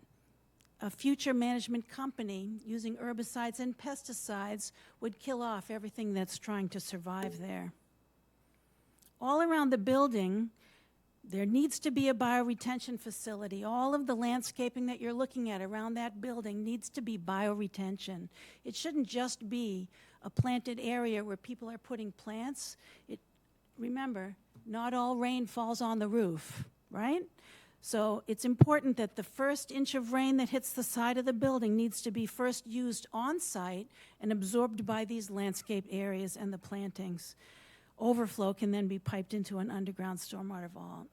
a future management company using herbicides and pesticides would kill off everything that's trying to survive there. All around the building, there needs to be a bioretention facility. All of the landscaping that you're looking at around that building needs to be bioretention. It shouldn't just be a planted area where people are putting plants. Remember, not all rain falls on the roof, right? So it's important that the first inch of rain that hits the side of the building needs to be first used on site and absorbed by these landscape areas and the plantings. Overflow can then be piped into an underground stormwater vault.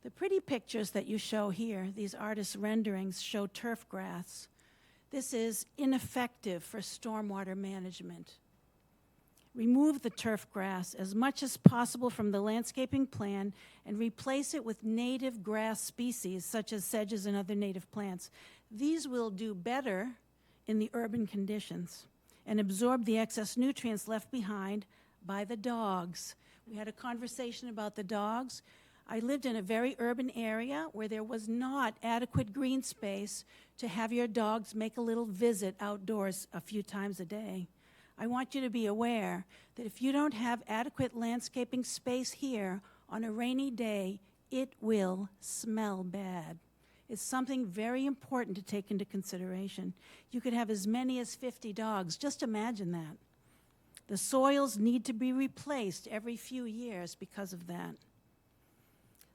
The pretty pictures that you show here, these artist renderings, show turf grass. This is ineffective for stormwater management. Remove the turf grass as much as possible from the landscaping plan and replace it with native grass species such as sedges and other native plants. These will do better in the urban conditions and absorb the excess nutrients left behind by the dogs. We had a conversation about the dogs. I lived in a very urban area where there was not adequate green space to have your dogs make a little visit outdoors a few times a day. I want you to be aware that if you don't have adequate landscaping space here on a rainy day, it will smell bad. It's something very important to take into consideration. You could have as many as 50 dogs. Just imagine that. The soils need to be replaced every few years because of that.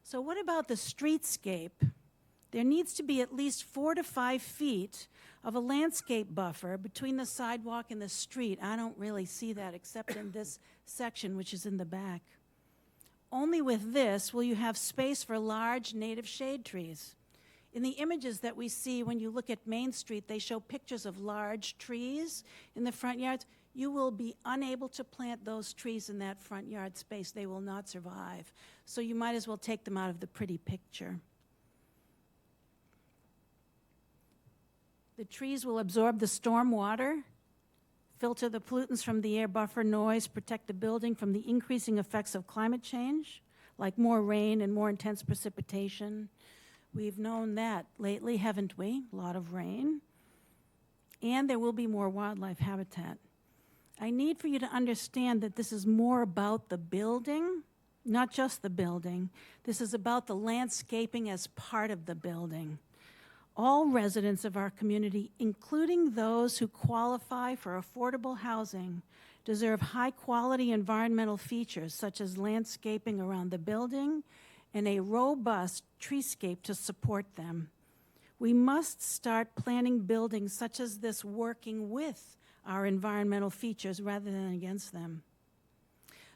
So what about the streetscape? There needs to be at least 4 to 5 feet of a landscape buffer between the sidewalk and the street. I don't really see that except in this section, which is in the back. Only with this will you have space for large native shade trees. In the images that we see when you look at Main Street, they show pictures of large trees in the front yards. You will be unable to plant those trees in that front yard space. They will not survive. So you might as well take them out of the pretty picture. The trees will absorb the storm water, filter the pollutants from the air, buffer noise, protect the building from the increasing effects of climate change, like more rain and more intense precipitation. We've known that lately, haven't we? A lot of rain. And there will be more wildlife habitat. I need for you to understand that this is more about the building, not just the building. This is about the landscaping as part of the building. All residents of our community, including those who qualify for affordable housing, deserve high-quality environmental features such as landscaping around the building and a robust treescape to support them. We must start planning buildings such as this working with our environmental features rather than against them.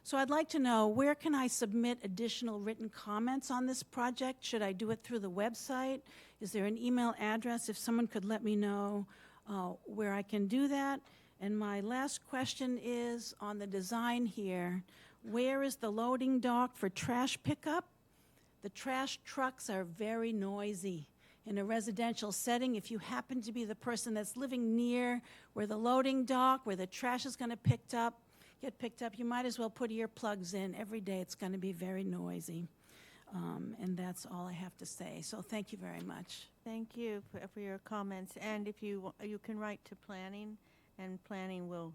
So I'd like to know, where can I submit additional written comments on this project? Should I do it through the website? Is there an email address? If someone could let me know where I can do that. And my last question is on the design here. Where is the loading dock for trash pickup? The trash trucks are very noisy. In a residential setting, if you happen to be the person that's living near where the loading dock, where the trash is going to get picked up, you might as well put earplugs in. Every day it's going to be very noisy. And that's all I have to say. So thank you very much. Thank you for your comments. And if you can write to planning, and planning will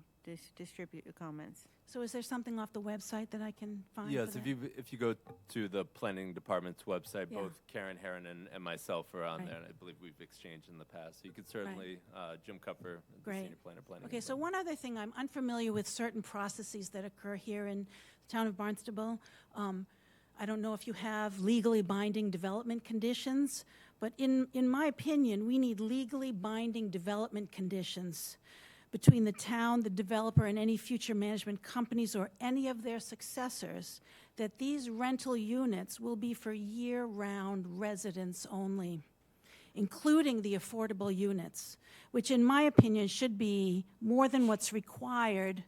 distribute your comments. So is there something off the website that I can find? Yes, for if that? you go to the planning department's website, Yeah. both Karen Herron and myself are on Right. there, and I believe we've exchanged in the past. So you could certainly, Jim Kupfer, the Great. senior planner, planning. Okay, and so one other thing, I'm unfamiliar with certain processes that occur here in the town of Barnstable. I don't know if you have legally binding development conditions, but in my opinion, we need legally binding development conditions between the town, the developer, and any future management companies or any of their successors, that these rental units will be for year-round residents only, including the affordable units, which in my opinion should be more than what's required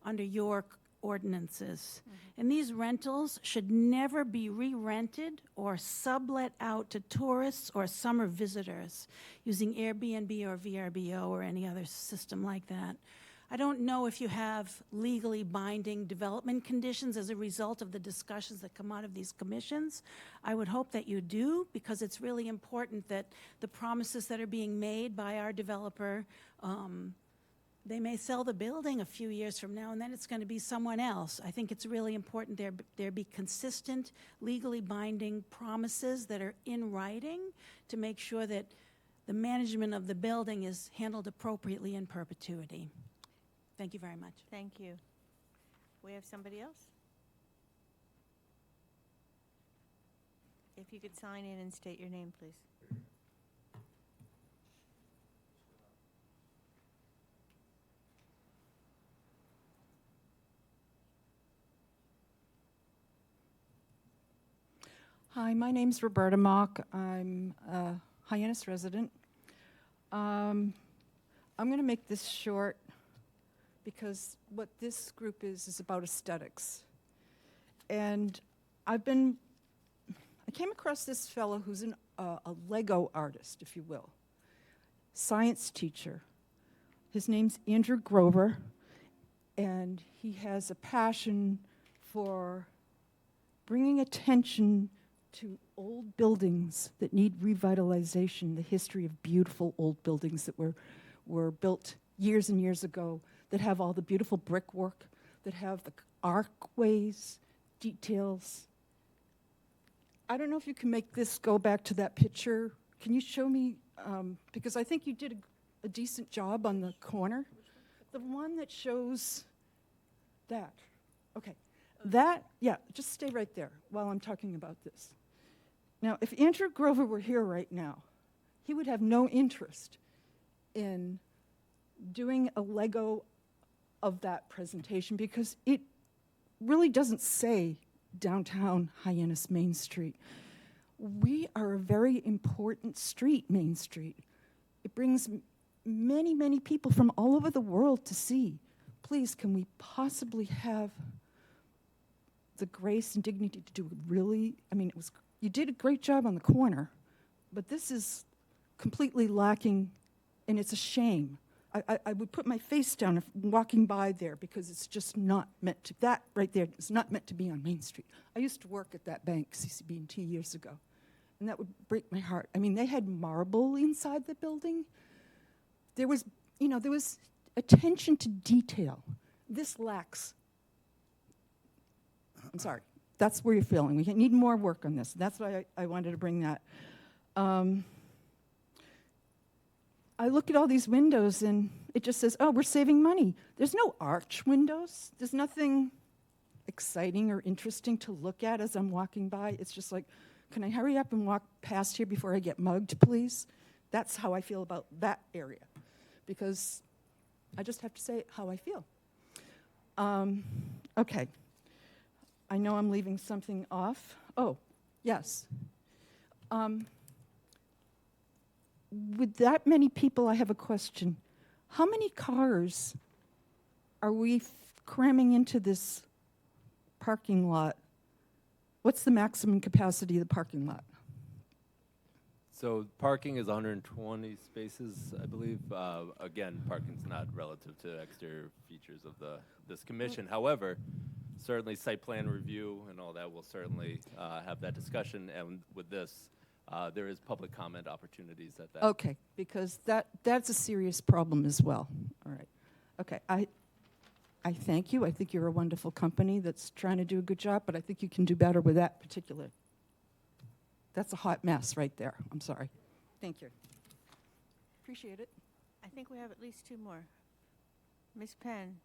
under your ordinances. And these rentals should never be re-rented or sublet out to tourists or summer visitors using Airbnb or VRBO or any other system like that. I don't know if you have legally binding development conditions as a result of the discussions that come out of these commissions. I would hope that you do, because it's really important that the promises that are being made by our developer, they may sell the building a few years from now, and then it's going to be someone else. I think it's really important there be consistent, legally binding promises that are in writing to make sure that the management of the building is handled appropriately in perpetuity. Thank you very much. Thank you. We have somebody else? If you could sign in and state your name, please. Hi, my name's Roberta Mock. I'm a Hyannis resident. I'm going to make this short because what this group is about aesthetics. And I came across this fellow who's a Lego artist, if you will, science teacher. His name's Andrew Grover, and he has a passion for bringing attention to old buildings that need revitalization, the history of beautiful old buildings that were built years and years ago, that have all the beautiful brickwork, that have the archways, details. I don't know if you can make this go back to that picture. Can you show me, because I think you did a decent job on the corner. The one that shows that. Okay. That, yeah, just stay right there while I'm talking about this. Now, if Andrew Grover were here right now, he would have no interest in doing a Lego of that presentation because it really doesn't say downtown Hyannis Main Street. we are a very important street, Main Street. It brings many, many people from all over the world to see. Please, can we possibly have the grace and dignity to do really, I mean, you did a great job on the corner, but this is completely lacking, and it's a shame. I would put my face down if walking by there because it's just not meant to, that right there is not meant to be on Main Street. I used to work at that bank, CCB&T, years ago, and that would break my heart. I mean, they had marble inside the building. There was, there was attention to detail. This lacks. I'm sorry. That's where you're feeling. We need more work on this. That's why I wanted to bring that. I look at all these windows and it just says, oh, we're saving money. There's no arch windows. There's nothing exciting or interesting to look at as I'm walking by. It's just like, can I hurry up and walk past here before I get mugged, please? That's how I feel about that area, because I just have to say how I feel. Okay. I know I'm leaving something off. Oh, yes. With that many people, I have a question. How many cars are we cramming into this parking lot? What's the maximum capacity of the parking lot? So parking is 120 spaces, I believe. Again, parking's not relative to exterior features of this commission. However, certainly site plan review and all that will certainly have that discussion. And with this, there is public comment opportunities at that. Okay, because that's a serious problem as well. All right. Okay, I thank you. I think you're a wonderful company that's trying to do a good job, but I think you can do better with that particular. That's a hot mess right there. I'm sorry. Thank you. Appreciate it. I think we have at least two more. Ms. Penn.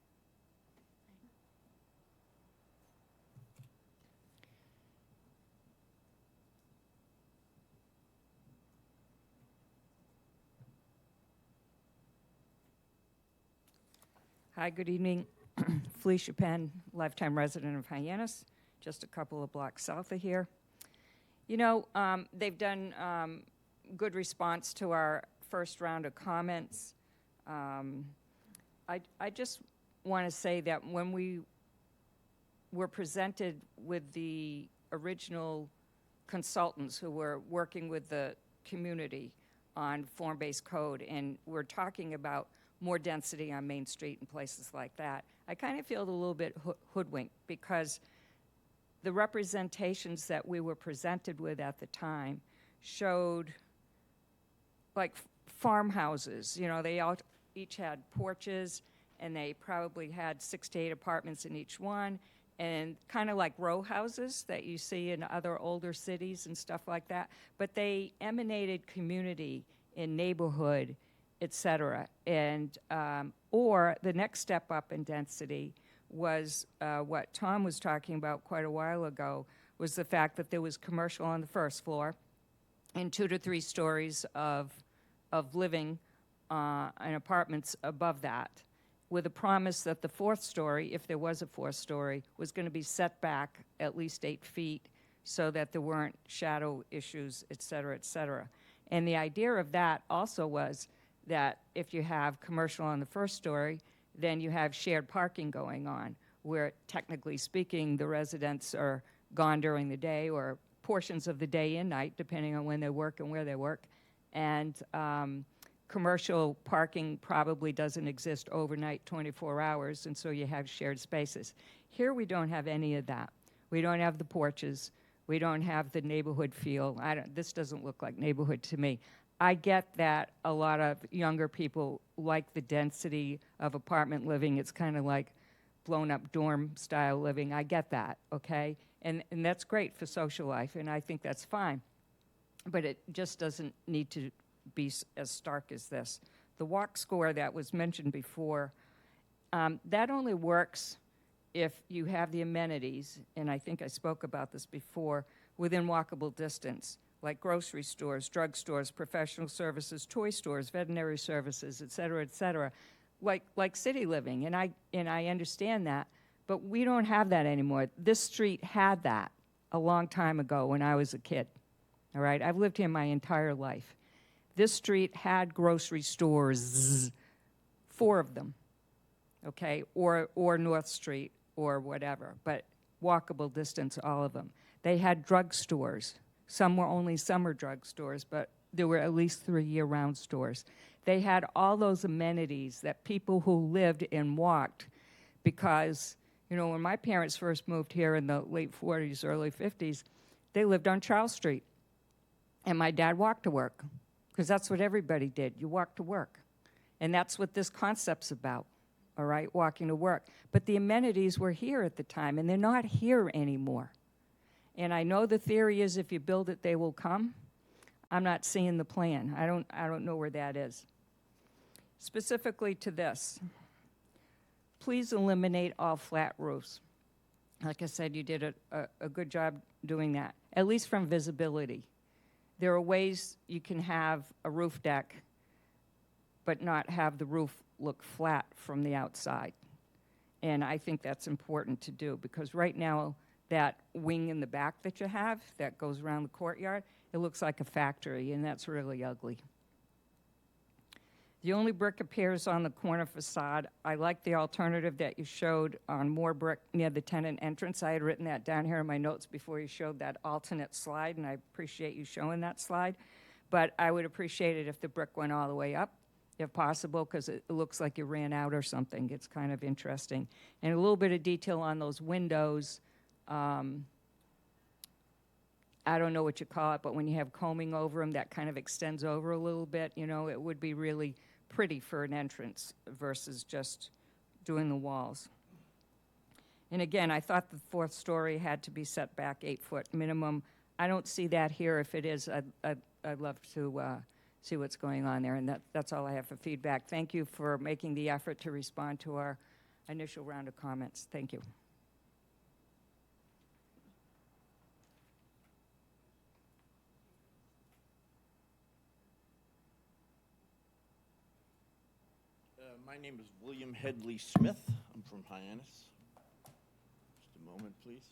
Hi, good evening. Felicia Penn, lifetime resident of Hyannis, just a couple of blocks south of here. You know, they've done good response to our first round of comments. I just want to say that when we were presented with the original consultants who were working with the community on form-based code, and we're talking about more density on Main Street and places like that, I kind of feel a little bit hoodwinked, because the representations that we were presented with at the time showed like farmhouses. You know, they all each had porches, and they probably had 6 to 8 apartments in each one, and kind of like row houses that you see in other older cities and stuff like that. But they emanated community in neighborhood, et cetera. And, or the next step up in density was what Tom was talking about quite a while ago, was the fact that there was commercial on the first floor and 2 to 3 stories of living and apartments above that, with a promise that the 4th story, if there was a 4th story, was going to be set back at least 8 feet so that there weren't shadow issues, et cetera, et cetera. And the idea of that also was that if you have commercial on the 1st story, then you have shared parking going on, where technically speaking, the residents are gone during the day or portions of the day and night, depending on when they work and where they work. And commercial parking probably doesn't exist overnight 24 hours, and so you have shared spaces. Here we don't have any of that. We don't have the porches. We don't have the neighborhood feel. This doesn't look like neighborhood to me. I get that a lot of younger people like the density of apartment living. It's kind of like blown-up dorm-style living. I get that, okay? And that's great for social life, and I think that's fine. But it just doesn't need to be as stark as this. The walk score that was mentioned before, that only works if you have the amenities, and I think I spoke about this before, within walkable distance, like grocery stores, drugstores, professional services, toy stores, veterinary services, et cetera, like city living. And I understand that, but we don't have that anymore. This street had that a long time ago when I was a kid, all right? I've lived here my entire life. This street had grocery stores, 4 of them, okay, or North Street or whatever, but walkable distance, all of them. They had drugstores. Some were only summer drugstores, but there were at least 3 year-round stores. They had all those amenities that people who lived and walked, because, you know, when my parents first moved here in the late 40s, early 50s, they lived on Charles Street. And my dad walked to work, because that's what everybody did. You walked to work. And that's what this concept's about, all right, walking to work. But the amenities were here at the time, and they're not here anymore. And I know the theory is if you build it, they will come. I'm not seeing the plan. I don't know where that is. Specifically to this, please eliminate all flat roofs. Like I said, you did a good job doing that, at least from visibility. There are ways you can have a roof deck but not have the roof look flat from the outside. And I think that's important to do, because right now, that wing in the back that you have that goes around the courtyard, it looks like a factory, and that's really ugly. The only brick appears on the corner facade. I like the alternative that you showed on more brick near the tenant entrance. I had written that down here in my notes before you showed that alternate slide, and I appreciate you showing that slide. But I would appreciate it if the brick went all the way up, if possible, because it looks like you ran out or something. It's kind of interesting. And a little bit of detail on those windows. I don't know what you call it, but when you have combing over them, that kind of extends over a little bit. You know, it would be really pretty for an entrance versus just doing the walls. And again, I thought the 4th story had to be set back 8 foot minimum. I don't see that here. If it is, I'd love to see what's going on there. And that's all I have for feedback. Thank you for making the effort to respond to our initial round of comments. Thank you. My name is William Headley Smith. I'm from Hyannis. Just a moment, please.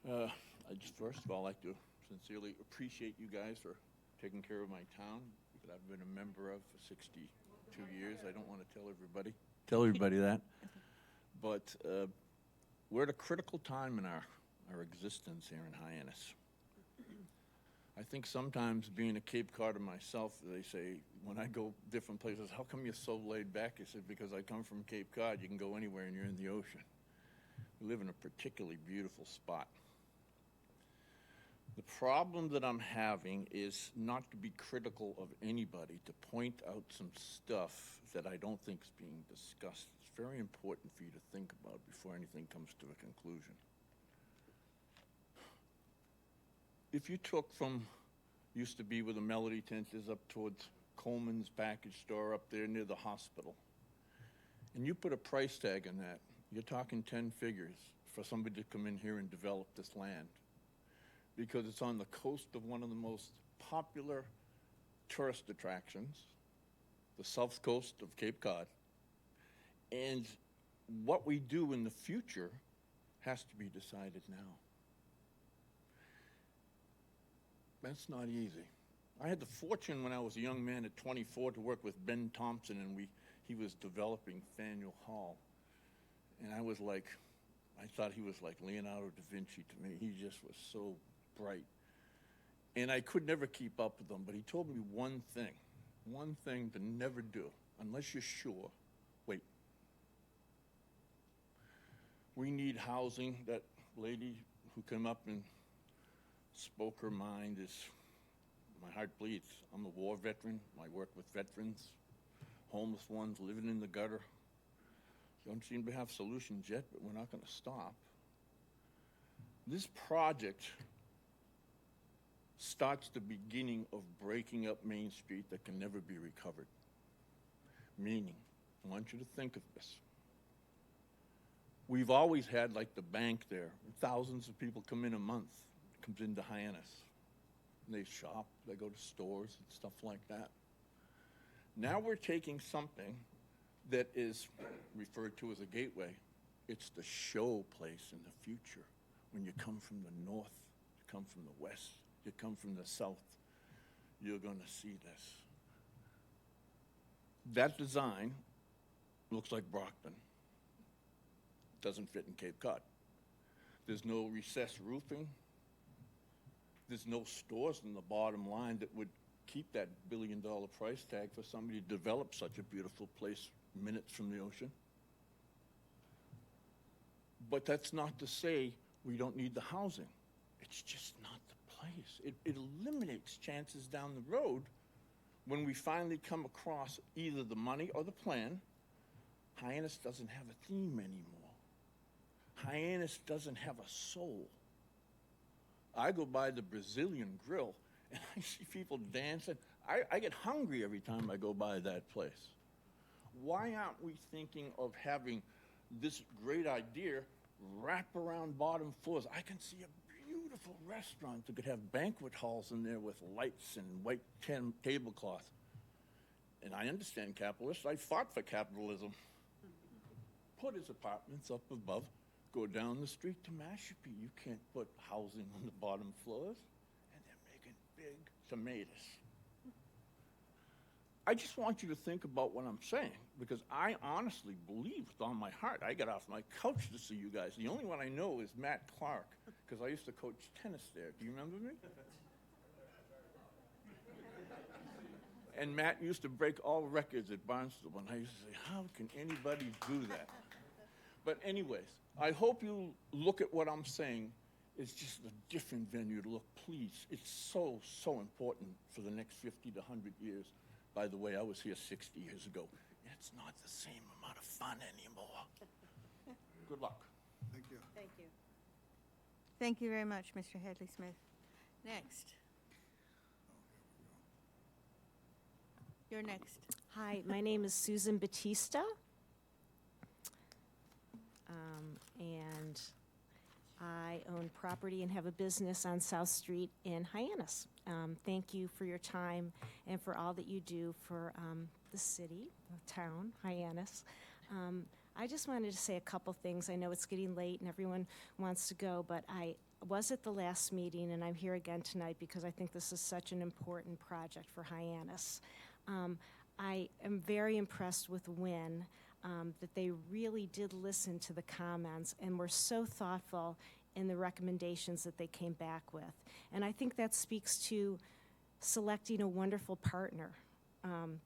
I just first of all like to sincerely appreciate you guys for taking care of my town that I've been a member of for 62 years. I don't want to tell everybody that. But we're at a critical time in our existence here in Hyannis. I think sometimes being a Cape Codder myself, they say, when I go different places, how come you're so laid back? I said, because I come from Cape Cod, you can go anywhere and you're in the ocean. We live in a particularly beautiful spot. The problem that I'm having is not to be critical of anybody, to point out some stuff that I don't think is being discussed. It's very important for you to think about before anything comes to a conclusion. If you took from, used to be where the Melody Tent is up towards Coleman's package store up there near the hospital, and you put a price tag on that, you're talking 10 figures for somebody to come in here and develop this land, because it's on the coast of one of the most popular tourist attractions, the south coast of Cape Cod. And what we do in the future has to be decided now. That's not easy. I had the fortune when I was a young man at 24 to work with Ben Thompson, and he was developing Faneuil Hall. And I was like, I thought he was like Leonardo da Vinci to me. He just was so bright. And I could never keep up with him, but he told me one thing to never do, unless you're sure, wait. We need housing. That lady who came up and spoke her mind is, my heart bleeds. I'm a war veteran. I work with veterans, homeless ones living in the gutter. Don't seem to have solutions yet, but we're not going to stop. This project starts the beginning of breaking up Main Street that can never be recovered. Meaning, I want you to think of this. We've always had, like, the bank there. Thousands of people come in a month. Comes into Hyannis. They shop, they go to stores and stuff like that. Now we're taking something that is referred to as a gateway. It's the show place in the future. When you come from the north, you come from the west, you come from the south, you're going to see this. That design looks like Brockman. Doesn't fit in Cape Cod. There's no recessed roofing. There's no stores in the bottom line that would keep that billion-dollar price tag for somebody to develop such a beautiful place minutes from the ocean. But that's not to say we don't need the housing. It's just not the place. It eliminates chances down the road when we finally come across either the money or the plan. Hyannis doesn't have a theme anymore. Hyannis doesn't have a soul. I go by the Brazilian Grill, and I see people dancing. I get hungry every time I go by that place. Why aren't we thinking of having this great idea wrap around bottom floors? I can see a beautiful restaurant that could have banquet halls in there with lights and white tablecloth. And I understand capitalists. I fought for capitalism. Put his apartments up above. Go down the street to Mashpee. You can't put housing on the bottom floors. And they're making big tomatoes. I just want you to think about what I'm saying, because I honestly believe with all my heart. I got off my couch to see you guys. The only one I know is Matt Clark, because I used to coach tennis there. Do you remember me? And Matt used to break all records at Barnstable, and I used to say, how can anybody do that? But anyways, I hope you look at what I'm saying. It's just a different venue to look, please. It's so, so important for the next 50 to 100 years. By the way, I was here 60 years ago. It's not the same amount of fun anymore. Good luck. Thank you. Thank you. Thank you very much, Mr. Hadley Smith. Next. You're next. Hi, my name is Susan Batista. And I own property and have a business on South Street in Hyannis. Thank you for your time and for all that you do for the city, the town, Hyannis. I just wanted to say a couple things. I know it's getting late and everyone wants to go, but I was at the last meeting and I'm here again tonight because I think this is such an important project for Hyannis. I am very impressed with Wynn, that they really did listen to the comments and were so thoughtful in the recommendations that they came back with. And I think that speaks to selecting a wonderful partner,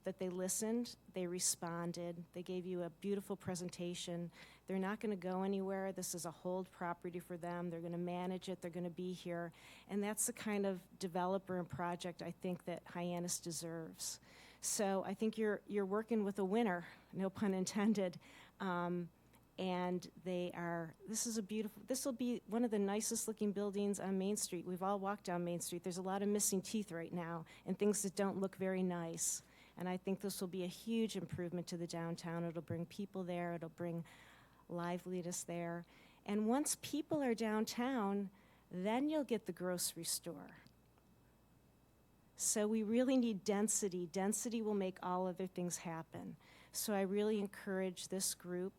that they listened, they responded, they gave you a beautiful presentation. They're not going to go anywhere. This is a hold property for them. They're going to manage it. They're going to be here. And that's the kind of developer and project I think that Hyannis deserves. So I think you're working with a winner, no pun intended. And this will be one of the nicest looking buildings on Main Street. We've all walked down Main Street. There's a lot of missing teeth right now and things that don't look very nice. And I think this will be a huge improvement to the downtown. It'll bring people there. It'll bring liveliness there. And once people are downtown, then you'll get the grocery store. So we really need density. Density will make all other things happen. So I really encourage this group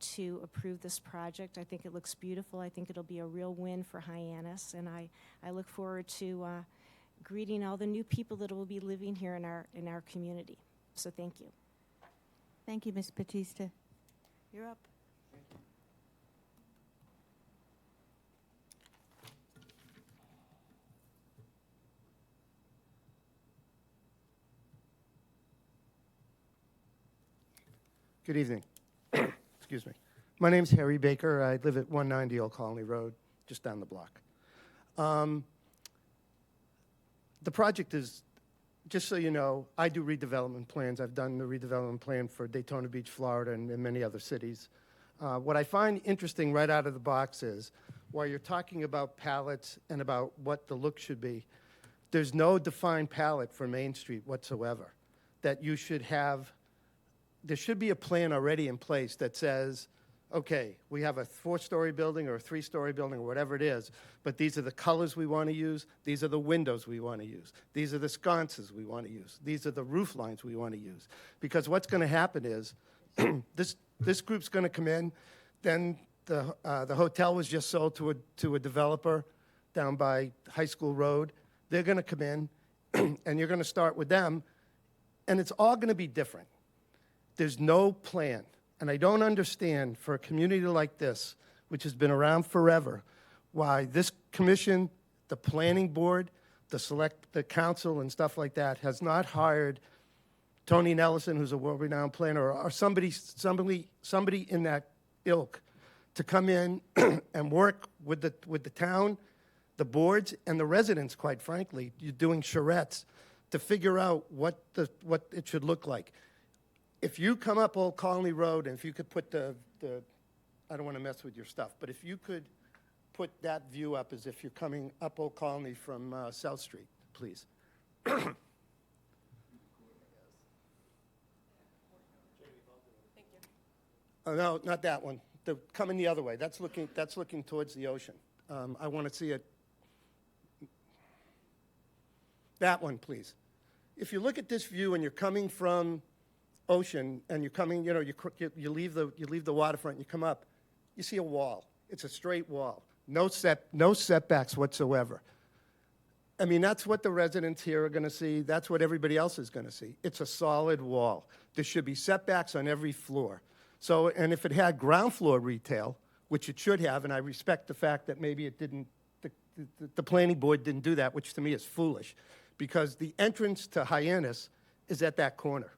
to approve this project. I think it looks beautiful. I think it'll be a real win for Hyannis. And I look forward to greeting all the new people that will be living here in our community. So thank you. Thank you, Ms. Batista. You're up. Good evening. Excuse me. My name's Harry Baker. I live at 190 Old Colony Road, just down the block. The project is, just so you know, I do redevelopment plans. I've done the redevelopment plan for Daytona Beach, Florida, and many other cities. What I find interesting right out of the box is, while you're talking about palettes and about what the look should be, there's no defined palette for Main Street whatsoever. That you should have, there should be a plan already in place that says, okay, we have a 4-story building or a 3-story building or whatever it is, but these are the colors we want to use, these are the windows we want to use, these are the sconces we want to use, these are the roof lines we want to use. Because what's going to happen is this group's going to come in. Then the hotel was just sold to a developer down by High School Road. They're going to come in, and you're going to start with them, and it's all going to be different. There's no plan, and I don't understand for a community like this, which has been around forever, why this commission, the planning board, the council and stuff like that has not hired Tony Nellison, who's a world-renowned planner, or somebody in that ilk to come in and work with the town, the boards, and the residents, quite frankly. You're doing charrettes to figure out what it should look like. If you come up Old Colony Road, and if you could put the I don't want to mess with your stuff, but if you could put that view up as if you're coming up Old Colony from South Street, please. Oh, no, not that one. Coming the other way. That's looking towards the ocean. I want to see it. That one, please. If you look at this view and you're coming from ocean and you're coming, you leave the waterfront and you come up, you see a wall. It's a straight wall. No setbacks whatsoever. I mean, that's what the residents here are going to see. That's what everybody else is going to see. It's a solid wall. There should be setbacks on every floor. So, and if it had ground floor retail, which it should have, and I respect the fact that maybe it didn't, the planning board didn't do that, which to me is foolish, because the entrance to Hyannis is at that corner,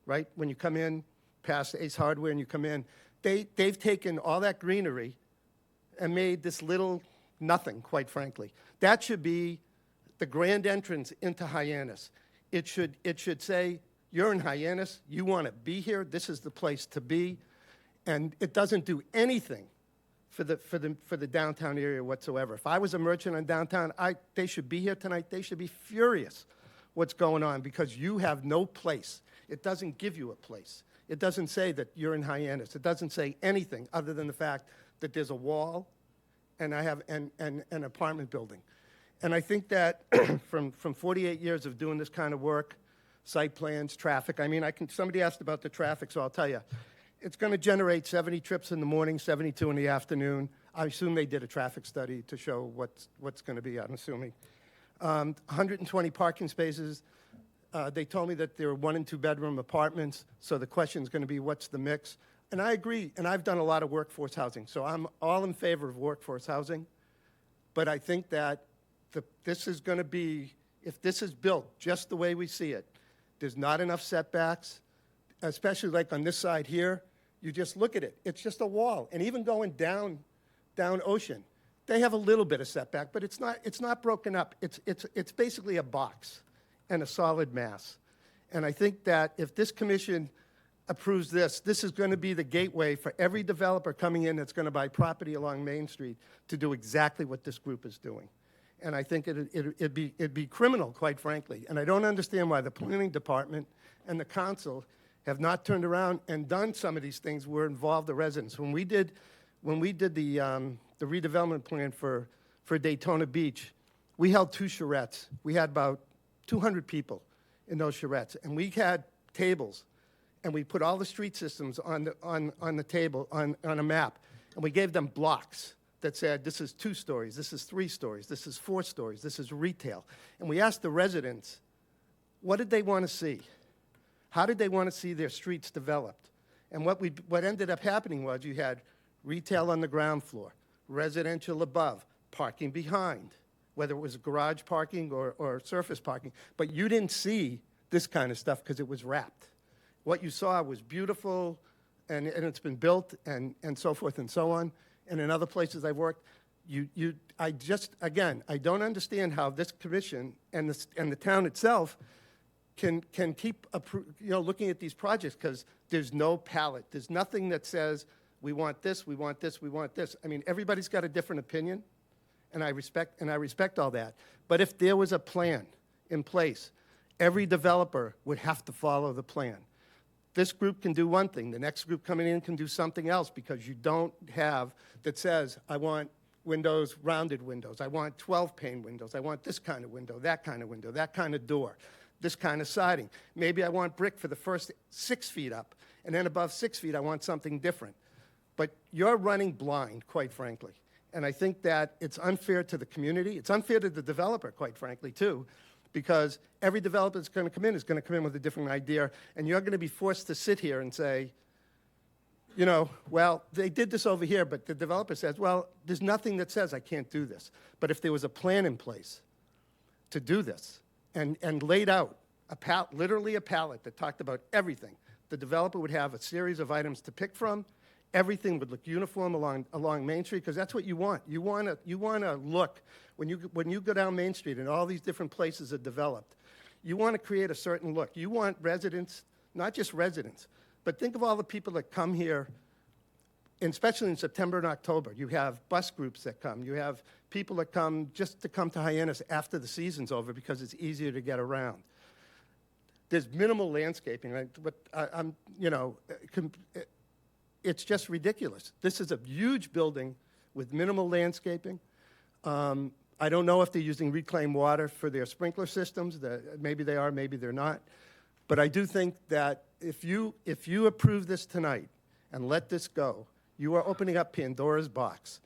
right? When you come in past Ace Hardware and you come in, they've taken all that greenery and made this little nothing, quite frankly. That should be the grand entrance into Hyannis. It should say, you're in Hyannis, you want to be here, this is the place to be. And it doesn't do anything for the downtown area whatsoever. If I was a merchant on downtown, they should be here tonight. They should be furious what's going on, because you have no place. It doesn't give you a place. It doesn't say that you're in Hyannis. It doesn't say anything other than the fact that there's a wall and I have an apartment building. And I think that from 48 years of doing this kind of work, site plans, traffic, I mean, somebody asked about the traffic, so I'll tell you. It's going to generate 70 trips in the morning, 72 in the afternoon. I assume they did a traffic study to show what's going to be, I'm assuming. 120 parking spaces. They told me that there are 1- and 2-bedroom apartments, so the question is going to be, what's the mix? And I agree, and I've done a lot of workforce housing, so I'm all in favor of workforce housing. But I think that this is going to be, if this is built just the way we see it, there's not enough setbacks, especially like on this side here. You just look at it. It's just a wall. And even going down Ocean, they have a little bit of setback, but it's not broken up. It's basically a box and a solid mass. And I think that if this commission approves this is going to be the gateway for every developer coming in that's going to buy property along Main Street to do exactly what this group is doing. And I think it'd be criminal, quite frankly. And I don't understand why the planning department and the council have not turned around and done some of these things where involved the residents. When we did the redevelopment plan for Daytona Beach, we held 2 charrettes. We had about 200 people in those charrettes, and we had tables, and we put all the street systems on the table on a map, and we gave them blocks that said, this is 2 stories, this is 3 stories, this is 4 stories, this is retail. And we asked the residents, what did they want to see? How did they want to see their streets developed? And what ended up happening was you had retail on the ground floor, residential above, parking behind, whether it was garage parking or surface parking. But you didn't see this kind of stuff because it was wrapped. What you saw was beautiful, and it's been built, and so forth and so on. And in other places I've worked, I don't understand how this commission and the town itself can keep looking at these projects, because there's no palette. There's nothing that says we want this, we want this, we want this. I mean, everybody's got a different opinion, and I respect all that. But if there was a plan in place, every developer would have to follow the plan. This group can do one thing. The next group coming in can do something else, because you don't have that says, I want windows, rounded windows. I want 12-pane windows. I want this kind of window, that kind of door. this kind of siding. Maybe I want brick for the first 6 feet up, and then above 6 feet, I want something different. But you're running blind, quite frankly. And I think that it's unfair to the community. It's unfair to the developer, quite frankly, too, because every developer that's going to come in is going to come in with a different idea, and you're going to be forced to sit here and say, you know, well, they did this over here, but the developer says, well, there's nothing that says I can't do this. But if there was a plan in place to do this and laid out, literally a palette that talked about everything, the developer would have a series of items to pick from. Everything would look uniform along Main Street, because that's what you want. You want to look, when you go down Main Street and all these different places are developed, you want to create a certain look. You want residents, not just residents, but think of all the people that come here, and especially in September and October. You have bus groups that come. You have people that come just to come to Hyannis after the season's over because it's easier to get around. There's minimal landscaping, but it's just ridiculous. This is a huge building with minimal landscaping. I don't know if they're using reclaimed water for their sprinkler systems. Maybe they are, maybe they're not. But I do think that if you approve this tonight and let this go, you are opening up Pandora's box.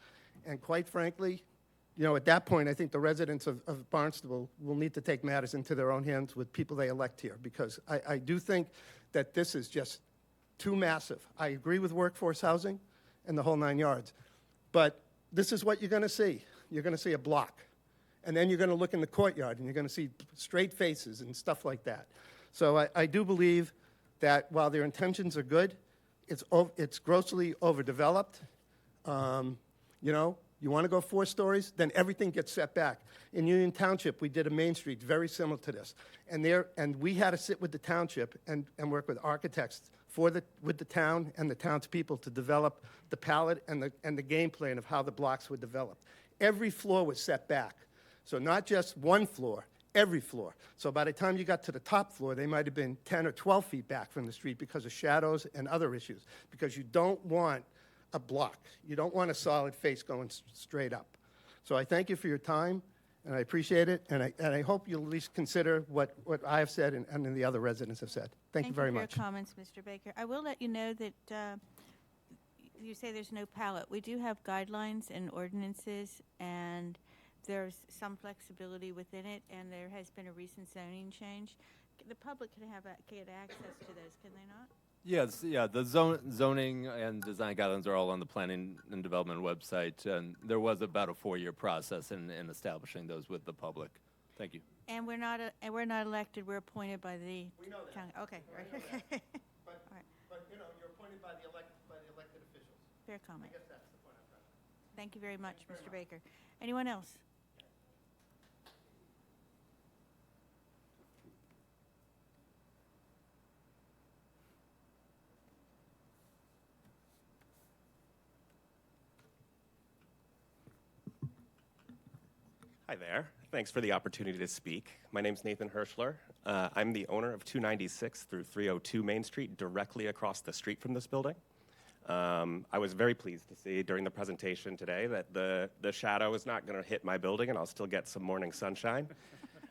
And quite frankly, at that point, I think the residents of Barnstable will need to take matters into their own hands with people they elect here, because I do think that this is just too massive. I agree with workforce housing and the whole 9 yards. But this is what you're going to see. You're going to see a block. And then you're going to look in the courtyard, and you're going to see straight faces and stuff like that. So I do believe that while their intentions are good, it's grossly overdeveloped. You want to go 4 stories, then everything gets set back. In Union Township, we did a Main Street very similar to this. And we had to sit with the township and work with architects with the town and the townspeople to develop the palette and the game plan of how the blocks were developed. Every floor was set back. So not just one floor, every floor. So by the time you got to the top floor, they might have been 10 or 12 feet back from the street because of shadows and other issues, because you don't want a block. You don't want a solid face going straight up. So I thank you for your time, and I appreciate it, and I hope you'll at least consider what I have said and the other residents have said. Thank you very much. Thank you for your comments, Mr. Baker. I will let you know that you say there's no palette. We do have guidelines and ordinances, and there's some flexibility within it, and there has been a recent zoning change. The public can get access to those, can they not? Yes, yeah, the zoning and design guidelines are all on the planning and development website, and there was about a 4-year process in establishing those with the public. Thank you. And we're not elected, we're appointed by the county. Okay, right. Okay. But you're appointed by the elected officials. Fair comment. I guess that's the point I'm trying to make. Thank you very much, Mr. Baker. Anyone else? Hi there. Thanks for the opportunity to speak. My name's Nathan Hirschler. I'm the owner of 296 through 302 Main Street, directly across the street from this building. I was very pleased to see during the presentation today that the shadow is not going to hit my building, and I'll still get some morning sunshine.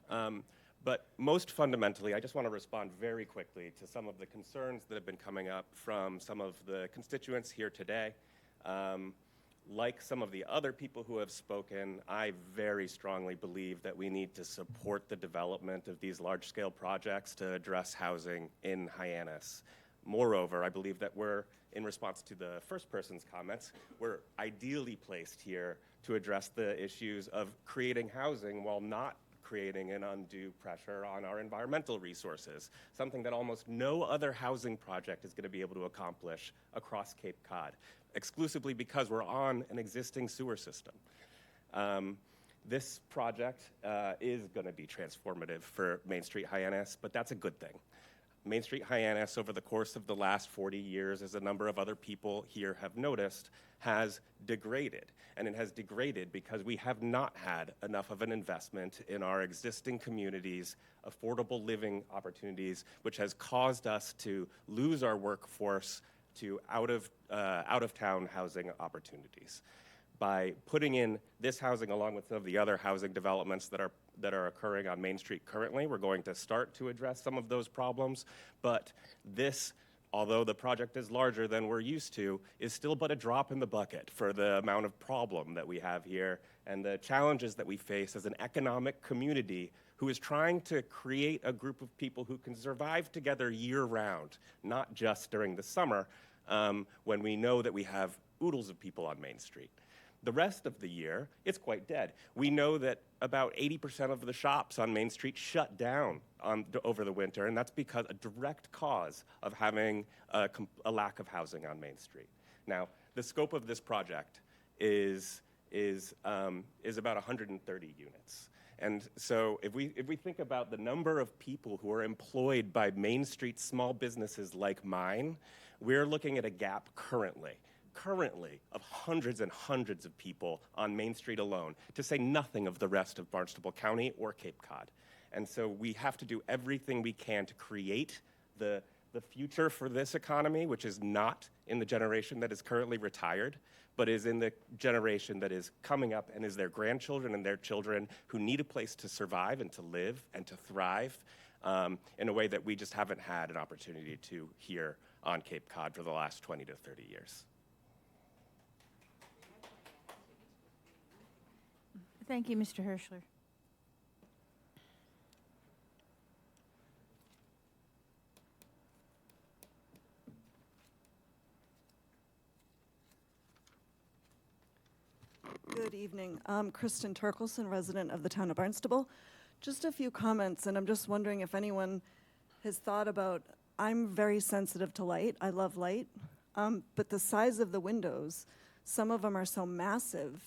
But most fundamentally, I just want to respond very quickly to some of the concerns that have been coming up from some of the constituents here today. Like some of the other people who have spoken, I very strongly believe that we need to support the development of these large-scale projects to address housing in Hyannis. Moreover, I believe that we're, in response to the first person's comments, we're ideally placed here to address the issues of creating housing while not creating an undue pressure on our environmental resources, something that almost no other housing project is going to be able to accomplish across Cape Cod, exclusively because we're on an existing sewer system. This project is going to be transformative for Main Street Hyannis, but that's a good thing. Main Street Hyannis, over the course of the last 40 years, as a number of other people here have noticed, has degraded. And it has degraded because we have not had enough of an investment in our existing communities' affordable living opportunities, which has caused us to lose our workforce to out-of-town housing opportunities. by putting in this housing along with some of the other housing developments that are occurring on Main Street currently, we're going to start to address some of those problems. But this, although the project is larger than we're used to, is still but a drop in the bucket for the amount of problem that we have here and the challenges that we face as an economic community who is trying to create a group of people who can survive together year-round, not just during the summer, when we know that we have oodles of people on Main Street. The rest of the year, it's quite dead. We know that about 80% of the shops on Main Street shut down over the winter, and that's because a direct cause of having a lack of housing on Main Street. Now, the scope of this project is about 130 units. And so if we think about the number of people who are employed by Main Street small businesses like mine, we're looking at a gap currently of hundreds and hundreds of people on Main Street alone, to say nothing of the rest of Barnstable County or Cape Cod. And so we have to do everything we can to create the future for this economy, which is not in the generation that is currently retired, but is in the generation that is coming up and is their grandchildren and their children who need a place to survive and to live and to thrive in a way that we just haven't had an opportunity to here on Cape Cod for the last 20 to 30 years. Thank you, Mr. Hirschler. Good evening. I'm Kristen Turkelson, resident of the town of Barnstable. Just a few comments, and I'm just wondering if anyone has thought about, I'm very sensitive to light. I love light. But the size of the windows, some of them are so massive.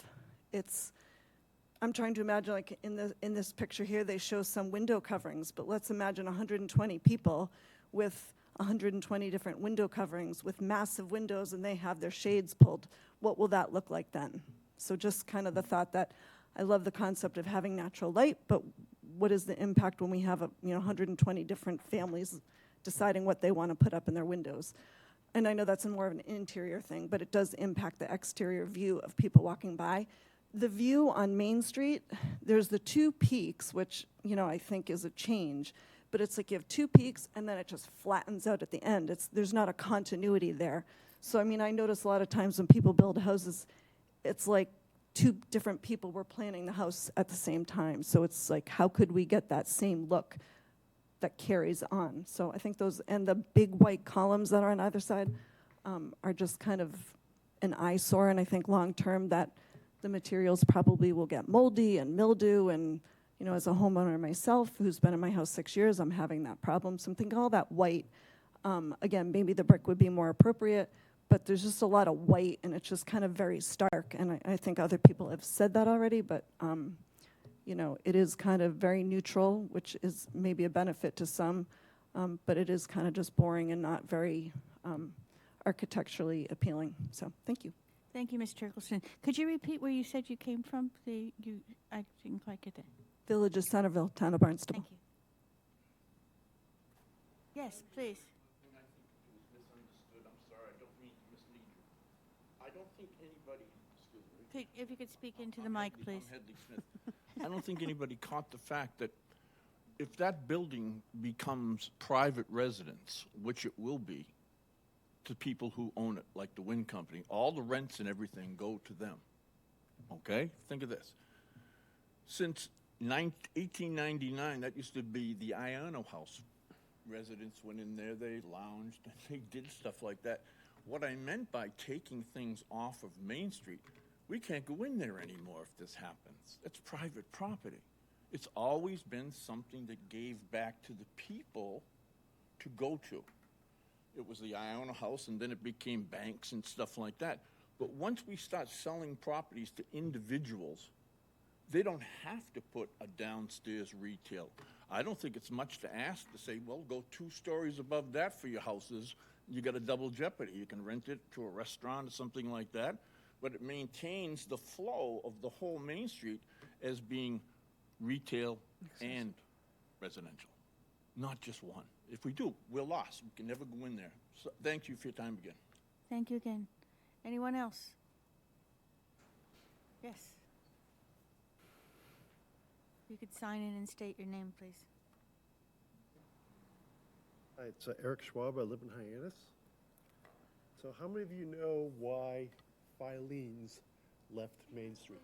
I'm trying to imagine, like in this picture here, they show some window coverings, but let's imagine 120 people with 120 different window coverings with massive windows, and they have their shades pulled. What will that look like then? So just kind of the thought that I love the concept of having natural light, but what is the impact when we have 120 different families deciding what they want to put up in their windows? And I know that's more of an interior thing, but it does impact the exterior view of people walking by. The view on Main Street, there's the two peaks, which I think is a change, but it's like you have two peaks and then it just flattens out at the end. There's not a continuity there. So I notice a lot of times when people build houses, it's like two different people were planning the house at the same time. So it's like, how could we get that same look that carries on? So I think those, and the big white columns that are on either side are just kind of an eyesore, and I think long term that the materials probably will get moldy and mildew, and as a homeowner myself who's been in my house 6 years, I'm having that problem. So I'm thinking all that white, again, maybe the brick would be more appropriate, but there's just a lot of white and it's just kind of very stark, and I think other people have said that already, but it is kind of very neutral, which is maybe a benefit to some, but it is kind of just boring and not very architecturally appealing. So thank you. Thank you, Ms. Turkelson. Could you repeat where you said you came from? I didn't quite get that. Village of Centerville, town of Barnstable. Thank you. Yes, please. I think it was misunderstood. I'm sorry, I don't mean to mislead you. I don't think anybody, excuse me. If you could speak into the mic, please. I'm Hedley Smith. I don't think anybody caught the fact that if that building becomes private residence, which it will be, to people who own it, like the wind company, all the rents and everything go to them. Okay? Think of this. Since 1899, that used to be the Hyannis house. Residents went in there, they lounged, they did stuff like that. What I meant by taking things off of Main Street, we can't go in there anymore if this happens. It's private property. It's always been something that gave back to the people to go to. It was the Iona house, and then it became banks and stuff like that. But once we start selling properties to individuals, they don't have to put a downstairs retail. I don't think it's much to ask to say, well, go 2 stories above that for your houses. You got a double jeopardy. You can rent it to a restaurant or something like that, but it maintains the flow of the whole Main Street as being retail and residential, not just one. If we do, we're lost. We can never go in there. So thank you for your time again. Thank you again. Anyone else? Yes. You could sign in and state your name, please. Hi, it's Eric Schwab. I live in Hyannis. So how many of you know why Filene's left Main Street?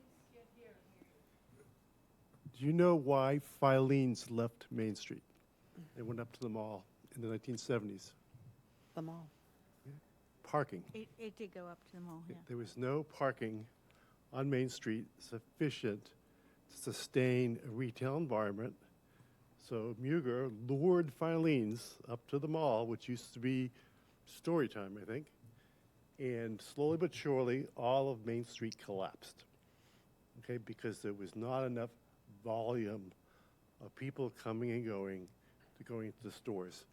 Do you know why Filene's left Main Street? They went up to the mall in the 1970s. The mall. Parking. It did go up to the mall, yeah. There was no parking on Main Street sufficient to sustain a retail environment. So Muger lured Filene's up to the mall, which used to be Storytime, I think. And slowly but surely, all of Main Street collapsed. Okay, because there was not enough volume of people coming and going into the stores.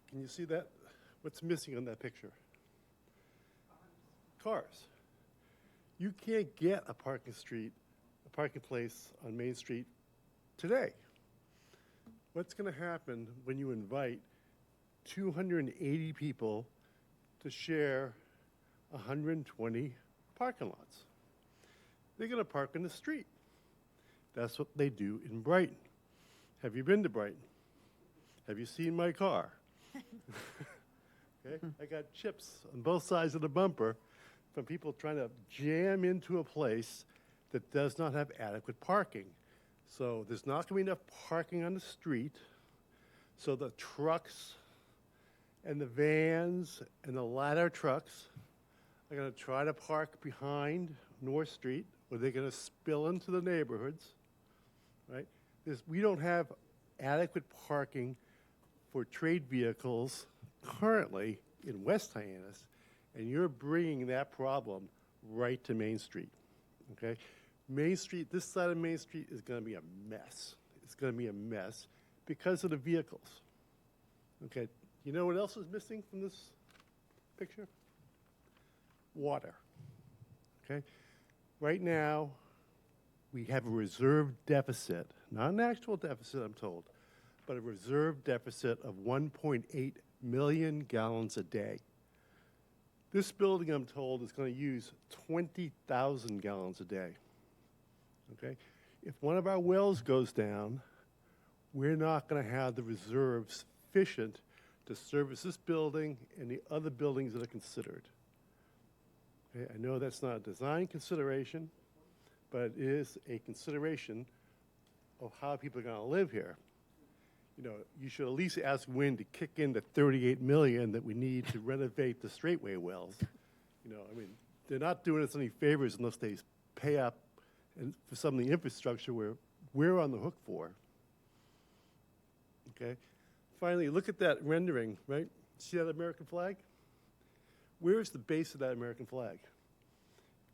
Can you see that? What's missing on that picture? Cars. You can't get a parking place on Main Street today. What's going to happen when you invite 280 people to share 120 parking lots? They're going to park in the street. That's what they do in Brighton. Have you been to Brighton? Have you seen my car? Okay? I got chips on both sides of the bumper from people trying to jam into a place that does not have adequate parking. So there's not going to be enough parking on the street. So the trucks and the vans and the ladder trucks are going to try to park behind North Street, or they're going to spill into the neighborhoods, right? We don't have adequate parking for trade vehicles currently in West Hyannis, and you're bringing that problem right to Main Street, okay? Main Street, this side of Main Street is going to be a mess. It's going to be a mess because of the vehicles, okay? You know what else is missing from this picture? Water, okay? Right now, we have a reserve deficit, not an actual deficit, I'm told, but a reserve deficit of 1.8 million gallons a day. This building, I'm told, is going to use 20,000 gallons a day. Okay? If one of our wells goes down, we're not going to have the reserves sufficient to service this building and the other buildings that are considered. Okay? I know that's not a design consideration, but it is a consideration of how people are going to live here. You know, you should at least ask Wynn to kick in the 38 million that we need to renovate the straightway wells. You know, I mean, they're not doing us any favors unless they pay up for some of the infrastructure we're on the hook for. Okay? Finally, look at that rendering, right? See that American flag? Where's the base of that American flag?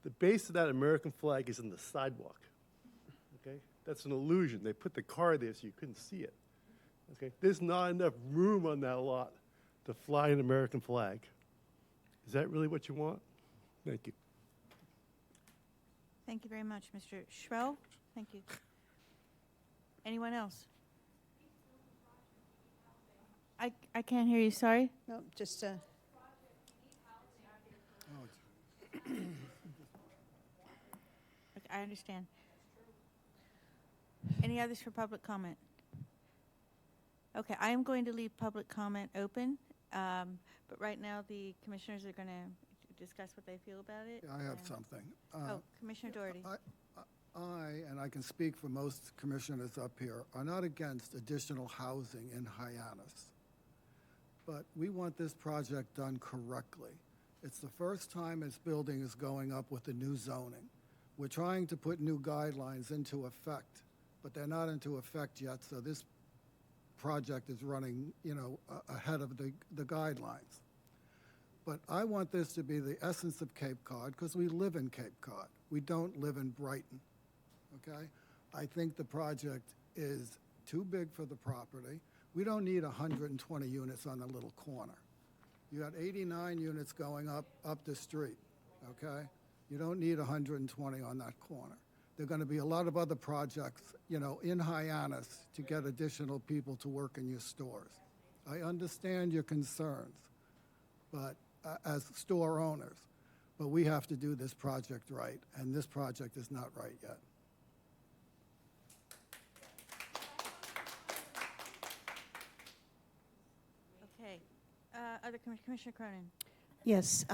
The base of that American flag is in the sidewalk. Okay? That's an illusion. They put the car there so you couldn't see it. Okay? There's not enough room on that lot to fly an American flag. Is that really what you want? Thank you. Thank you very much, Mr. Schroe. Thank you. Anyone else? I can't hear you, sorry. No, just, Okay, I understand. Any others for public comment? Okay, I am going to leave public comment open, but right now the commissioners are going to discuss what they feel about it. Yeah, I have something. Commissioner Doherty. And I can speak for most commissioners up here, are not against additional housing in Hyannis. But we want this project done correctly. It's the first time this building is going up with the new zoning. We're trying to put new guidelines into effect, but they're not into effect yet, so this project is running, you know, ahead of the guidelines. But I want this to be the essence of Cape Cod, because we live in Cape Cod. We don't live in Brighton, okay? I think the project is too big for the property. We don't need 120 units on the little corner. You got 89 units going up the street, okay? You don't need 120 on that corner. There are going to be a lot of other projects, you know, in Hyannis to get additional people to work in your stores. I understand your concerns, but as store owners, but we have to do this project right, and this project is not right yet. Okay. Other Commissioner Cronin. Yes,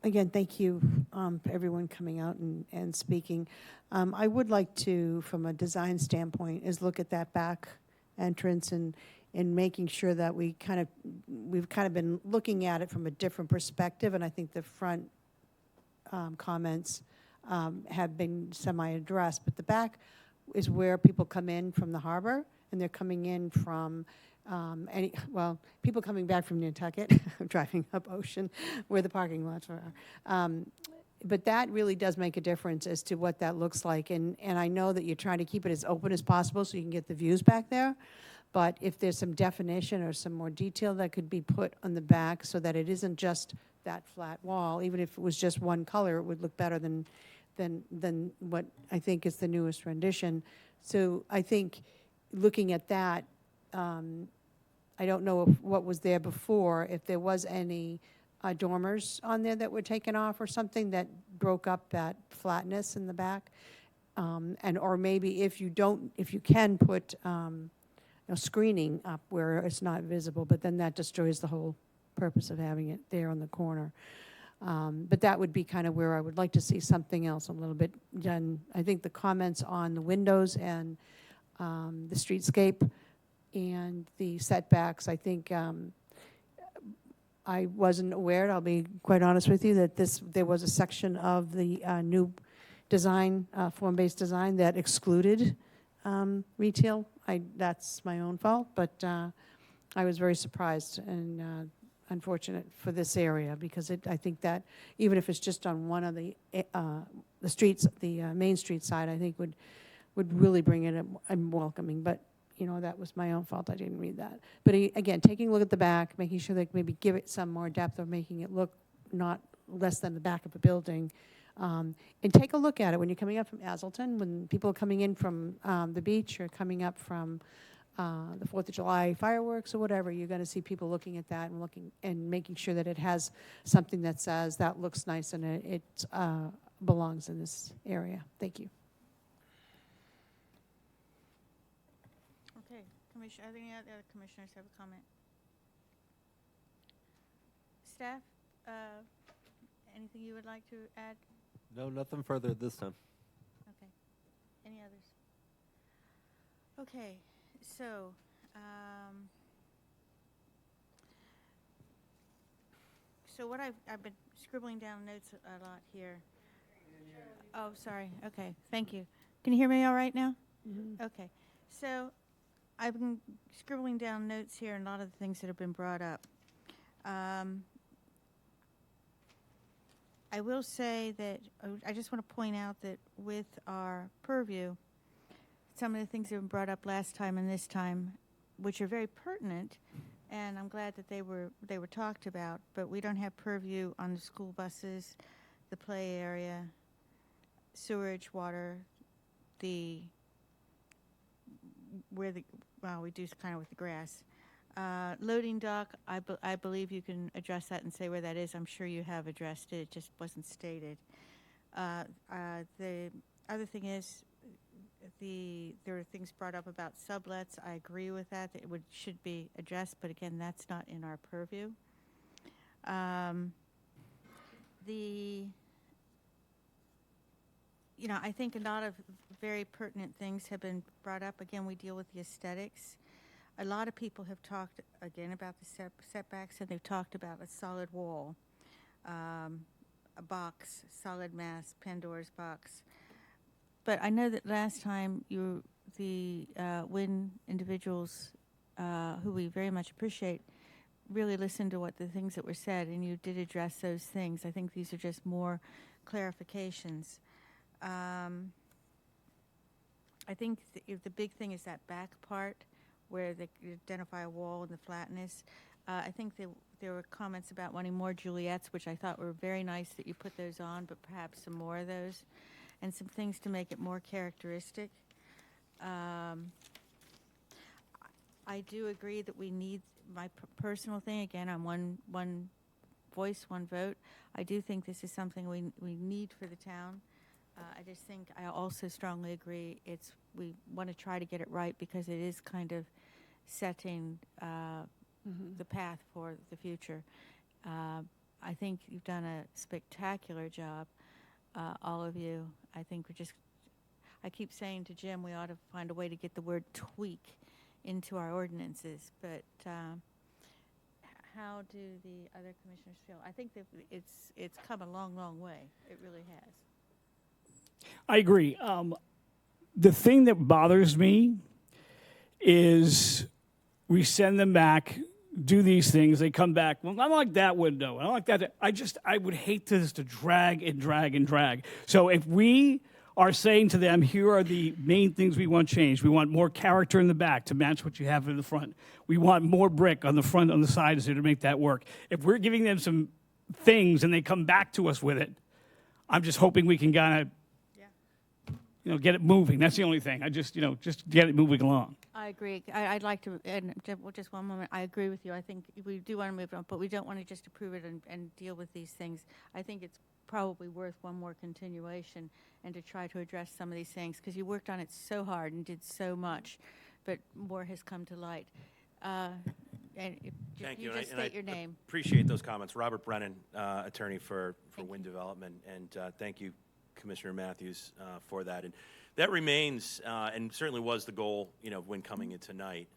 again, thank you for everyone coming out and speaking. I would like to, from a design standpoint, is look at that back entrance and making sure that we've kind of been looking at it from a different perspective, and I think the front comments have been semi-addressed, but the back is where people come in from the harbor, and they're coming in from people coming back from Nantucket, driving up Ocean, where the parking lots are. But that really does make a difference as to what that looks like. And I know that you're trying to keep it as open as possible so you can get the views back there. But if there's some definition or some more detail that could be put on the back so that it isn't just that flat wall, even if it was just one color, it would look better than what I think is the newest rendition. So I think looking at that, I don't know what was there before, if there was any dormers on there that were taken off or something that broke up that flatness in the back. Or maybe if you can put screening up where it's not visible, but then that destroys the whole purpose of having it there on the corner. But that would be kind of where I would like to see something else a little bit done. I think the comments on the windows and the streetscape and the setbacks, I think I wasn't aware, I'll be quite honest with you, that there was a section of the new design, form-based design, that excluded retail. That's my own fault, but I was very surprised and unfortunate for this area, because I think that even if it's just on one of the streets, the Main Street side, I think would really bring it welcoming. But that was my own fault. I didn't read that. But again, taking a look at the back, making sure that maybe give it some more depth, or making it look not less than the back of a building. And take a look at it when you're coming up from Azleton, when people are coming in from the beach or coming up from the 4th of July fireworks or whatever, you're going to see people looking at that and looking and making sure that it has something that says that looks nice and it belongs in this area. Thank you. Okay, Commissioner, are there any other commissioners have a comment? Staff, anything you would like to add? No, nothing further at this time. Okay. Any others? Okay, so what I've been scribbling down notes a lot here. Oh, sorry. Okay, thank you. Can you hear me all right now? Mm-hmm. Okay, so I've been scribbling down notes here and a lot of the things that have been brought up. I will say that I just want to point out that with our purview, some of the things that have been brought up last time and this time, which are very pertinent, and I'm glad that they were talked about, but we don't have purview on the school buses, the play area, sewerage, water, we do kind of with the grass. Loading dock, I believe you can address that and say where that is. I'm sure you have addressed it. It just wasn't stated. The other thing is, there are things brought up about sublets. I agree with that. It should be addressed, but again, that's not in our purview. I think a lot of very pertinent things have been brought up. Again, we deal with the aesthetics. A lot of people have talked, again, about the setbacks, and they've talked about a solid wall, a box, solid mass, Pandora's box. But I know that last time the WIN individuals, who we very much appreciate, really listened to what the things that were said, and you did address those things. I think these are just more clarifications. I think the big thing is that back part where they identify a wall and the flatness. I think there were comments about wanting more Juliettes, which I thought were very nice that you put those on, but perhaps some more of those, and some things to make it more characteristic. I do agree that we need, my personal thing, again, I'm one voice, one vote. I do think this is something we need for the town. I just think I also strongly agree we want to try to get it right because it is kind of setting the path for the future. I think you've done a spectacular job, all of you. I think I keep saying to Jim, we ought to find a way to get the word tweak into our ordinances, but how do the other commissioners feel? I think that it's come a long, long way. It really has. I agree. The thing that bothers me is we send them back, do these things, they come back. Well, I don't like that window. I don't like that. I would hate this to drag and drag and drag. So if we are saying to them, here are the main things we want changed. We want more character in the back to match what you have in the front. We want more brick on the front, on the sides there to make that work. If we're giving them some things and they come back to us with it, I'm just hoping we can kind of, get it moving. That's the only thing. Just get it moving along. I agree. I'd like to, and just one moment, I agree with you. I think we do want to move on, but we don't want to just approve it and deal with these things. I think it's probably worth one more continuation and to try to address some of these things, because you worked on it so hard and did so much, but more has come to light. And Thank you you. just state your name. Appreciate those comments. Robert Brennan, attorney for Wind Development, and thank you, Commissioner Matthews, for that. And that remains, and certainly was the goal, when coming in tonight.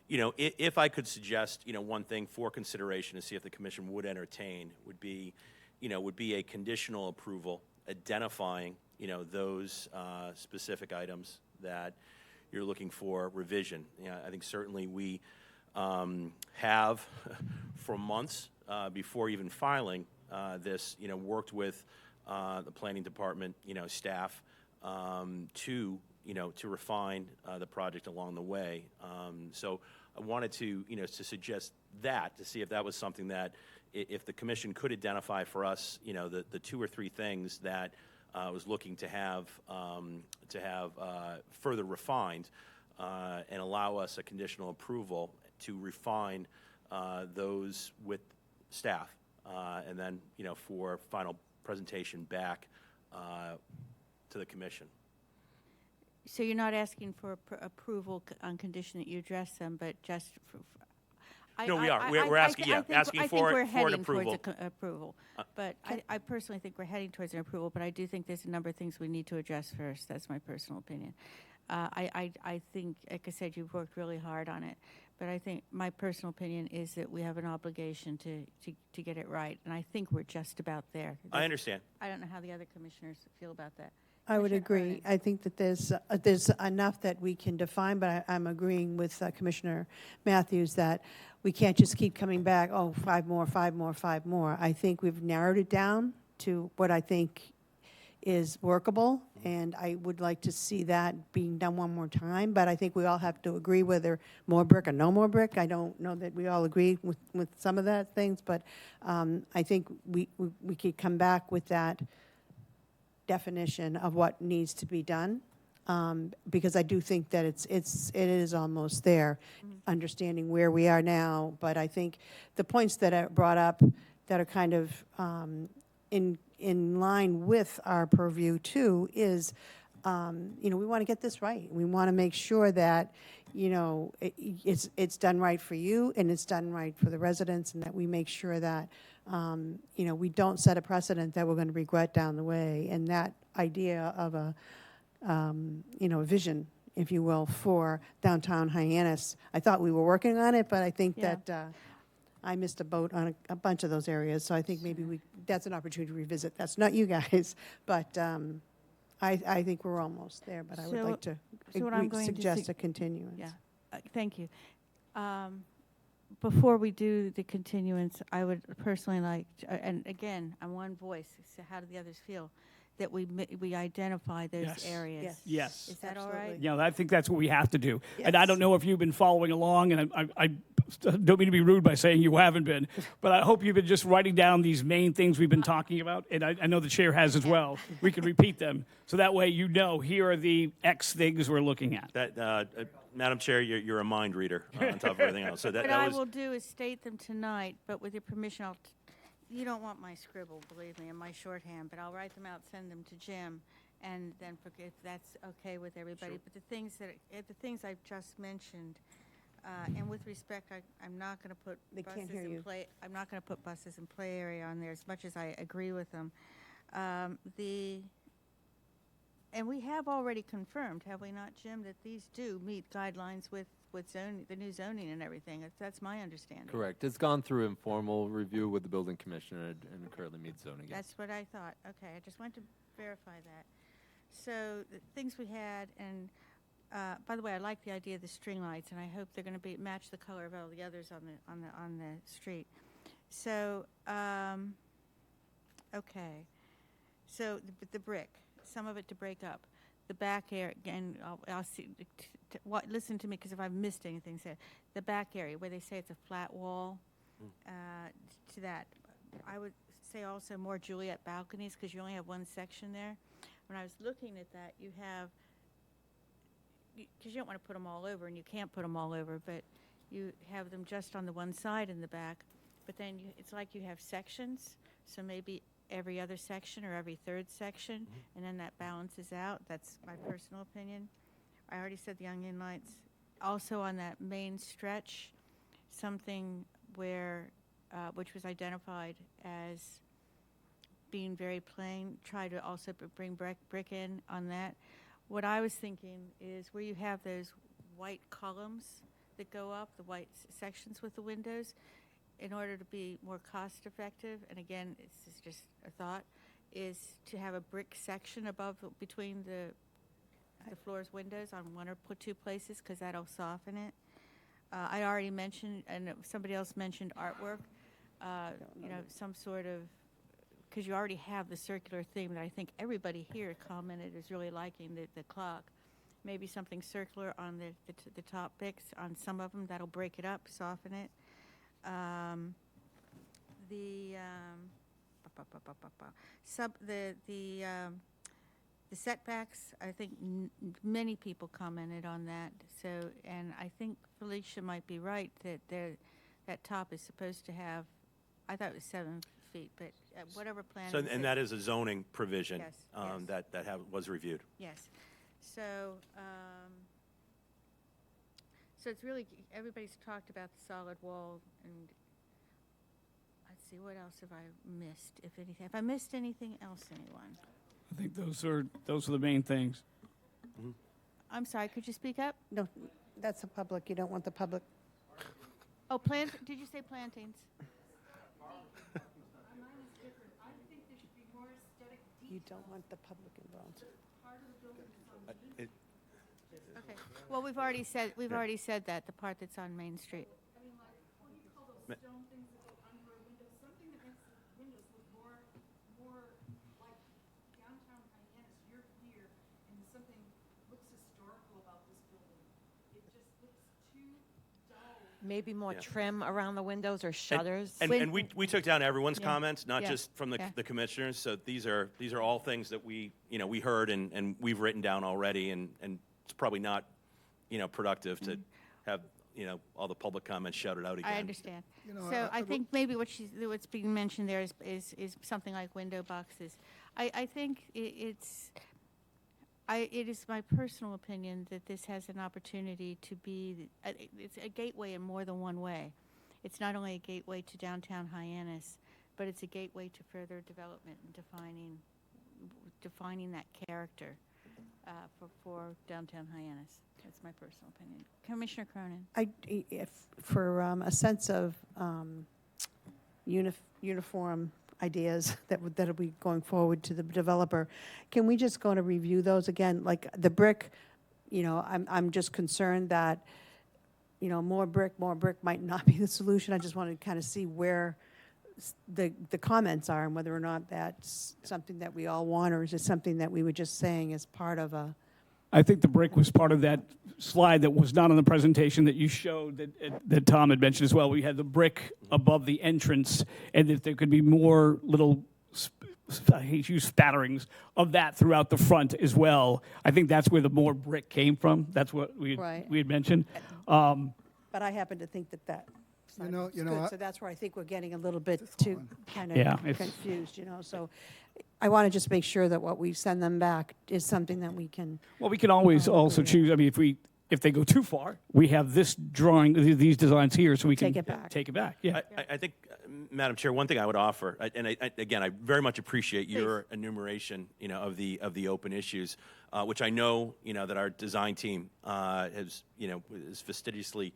If I could suggest, one thing for consideration to see if the commission would entertain would be a conditional approval identifying, those specific items that you're looking for revision. I think certainly we have for months before even filing this, worked with the planning department, staff to refine the project along the way. So I wanted to, to suggest that, to see if that was something that, if the commission could identify for us, the 2 or 3 things that was looking to have further refined, and allow us a conditional approval to refine those with staff, and then, for final presentation back to the commission. So you're not asking for approval on condition that you address them, but just No, we are. We're asking, asking for an approval. Approval. But I personally think we're heading towards an approval, but I do think there's a number of things we need to address first. That's my personal opinion. I think, like I said, you've worked really hard on it, but I think my personal opinion is that we have an obligation to get it right, and I think we're just about there. I understand. I don't know how the other commissioners feel about that. I would agree. I think that there's enough that we can define, but I'm agreeing with Commissioner Matthews that we can't just keep coming back, 5 more, 5 more, 5 more. I think we've narrowed it down to what I think is workable, and I would like to see that being done one more time, but I think we all have to agree whether more brick or no more brick. I don't know that we all agree with some of that things, but I think we could come back with that definition of what needs to be done, because I do think that it is almost there, understanding where we are now. But I think the points that are brought up that are kind of in line with our purview too is, we want to get this right. We want to make sure that it's done right for you and it's done right for the residents, and that we make sure that we don't set a precedent that we're going to regret down the way. And that idea of a vision, if you will, for downtown Hyannis, I thought we were working on it, but I think that I missed a boat on a bunch of those areas. So I think maybe that's an opportunity to revisit. That's not you guys, but I think we're almost there. But I would like to suggest a continuance. Yeah, thank you. Before we do the continuance, I would personally like, and again, I'm one voice, so how do the others feel, that we identify those areas? Yes. Is that all right? I think that's what we have to do. Yes. And I don't know if you've been following along, and I don't mean to be rude by saying you haven't been, but I hope you've been just writing down these main things we've been talking about, and I know the chair has as well. We can repeat them, so that way you know here are the X things we're looking at. That, Madam Chair, you're a mind reader on top of everything else. So that, What that I was will do is state them tonight, but with your permission, you don't want my scribble, believe me, and my shorthand, but I'll write them out, send them to Jim, and then if that's okay with everybody. But the things I've just mentioned, and with respect, I'm not going to put They can't buses hear in you. play. I'm not going to put buses in play area on there as much as I agree with them. And we have already confirmed, have we not, Jim, that these do meet guidelines with zoning, the new zoning and everything. That's my understanding. Correct. It's gone through informal review with the building commissioner and currently meets zoning. Yes. That's what I thought. Okay, I just wanted to verify that. So the things we had, and by the way, I like the idea of the string lights, and I hope they're going to match the color of all the others on the street. So okay, so the brick, some of it to break up. The back area, and I'll see. Listen to me, because if I've missed anything, say the back area where they say it's a flat wall. To that, I would say also more Juliet balconies, because you only have one section there. When I was looking at that, you have, because you don't want to put them all over, and you can't put them all over, but you have them just on the one side in the back. But then it's like you have sections, so maybe every other section or every third section, and then that balances out. That's my personal opinion. I already said the onion lights. Also on that main stretch, something where, which was identified as being very plain, try to also bring brick in on that. What I was thinking is where you have those white columns that go up, the white sections with the windows, in order to be more cost effective, and again, it's just a thought, is to have a brick section above, between the floor's windows on one or two places, because that'll soften it. I already mentioned, and somebody else mentioned artwork, some sort of, because you already have the circular theme that I think everybody here commented is really liking, the clock. Maybe something circular on the top picks on some of them, that'll break it up, soften it. The setbacks, I think many people commented on that. So, and I think Felicia might be right that that top is supposed to have, I thought it was 7 feet, but whatever plan. So, and that is a zoning provision. Yes, that was reviewed. Yes. So, so it's really, everybody's talked about the solid wall, and let's see, what else have I missed, if anything? Have I missed anything else, anyone? I think those are the main things. I'm sorry, could you speak up? No, that's a public. You don't want the public. Oh, did you say plantings? You don't want the public involved. Okay. Well, we've already said that, the part that's on Main Street. I mean, like, what do you call those stone things that go under a window? Something that makes the windows look more like downtown Hyannis. You're here, and something looks historical about this building. It just looks too dull. Maybe more trim around the windows or shutters. And we took down everyone's comments, not just from the commissioners. So these are all things that we heard and we've written down already, and it's probably not productive to have all the public comments shouted out again. I understand. So I think maybe what's being mentioned there is something like window boxes. I think it is my personal opinion that this has an opportunity to be, it's a gateway in more than one way. It's not only a gateway to downtown Hyannis, but it's a gateway to further development and defining that character for downtown Hyannis. That's my personal opinion. Commissioner Cronin. For a sense of uniform ideas that will be going forward to the developer, can we just go to review those again? Like the brick, I'm just concerned that, more brick might not be the solution. I just want to kind of see where the comments are and whether or not that's something that we all want, or is it something that we were just saying as part of a I think the brick was part of that slide that was not on the presentation that you showed that Tom had mentioned as well. We had the brick above the entrance, and that there could be more little, I hate to use spatterings of that throughout the front as well. I think that's where the more brick came from. That's what we Right. had mentioned. But I happen to think that You know, good. So that's where I think we're getting a little bit too kind of Yeah, it's- confused, So I want to just make sure that what we send them back is something that we can. Well, we can always also choose. I mean, if they go too far, we have this drawing, these designs here, so we can Take it back. Take it back. Yeah. I think, Madam Chair, one thing I would offer, again, I very much appreciate your enumeration, of the open issues, which I know, that our design team has, is fastidiously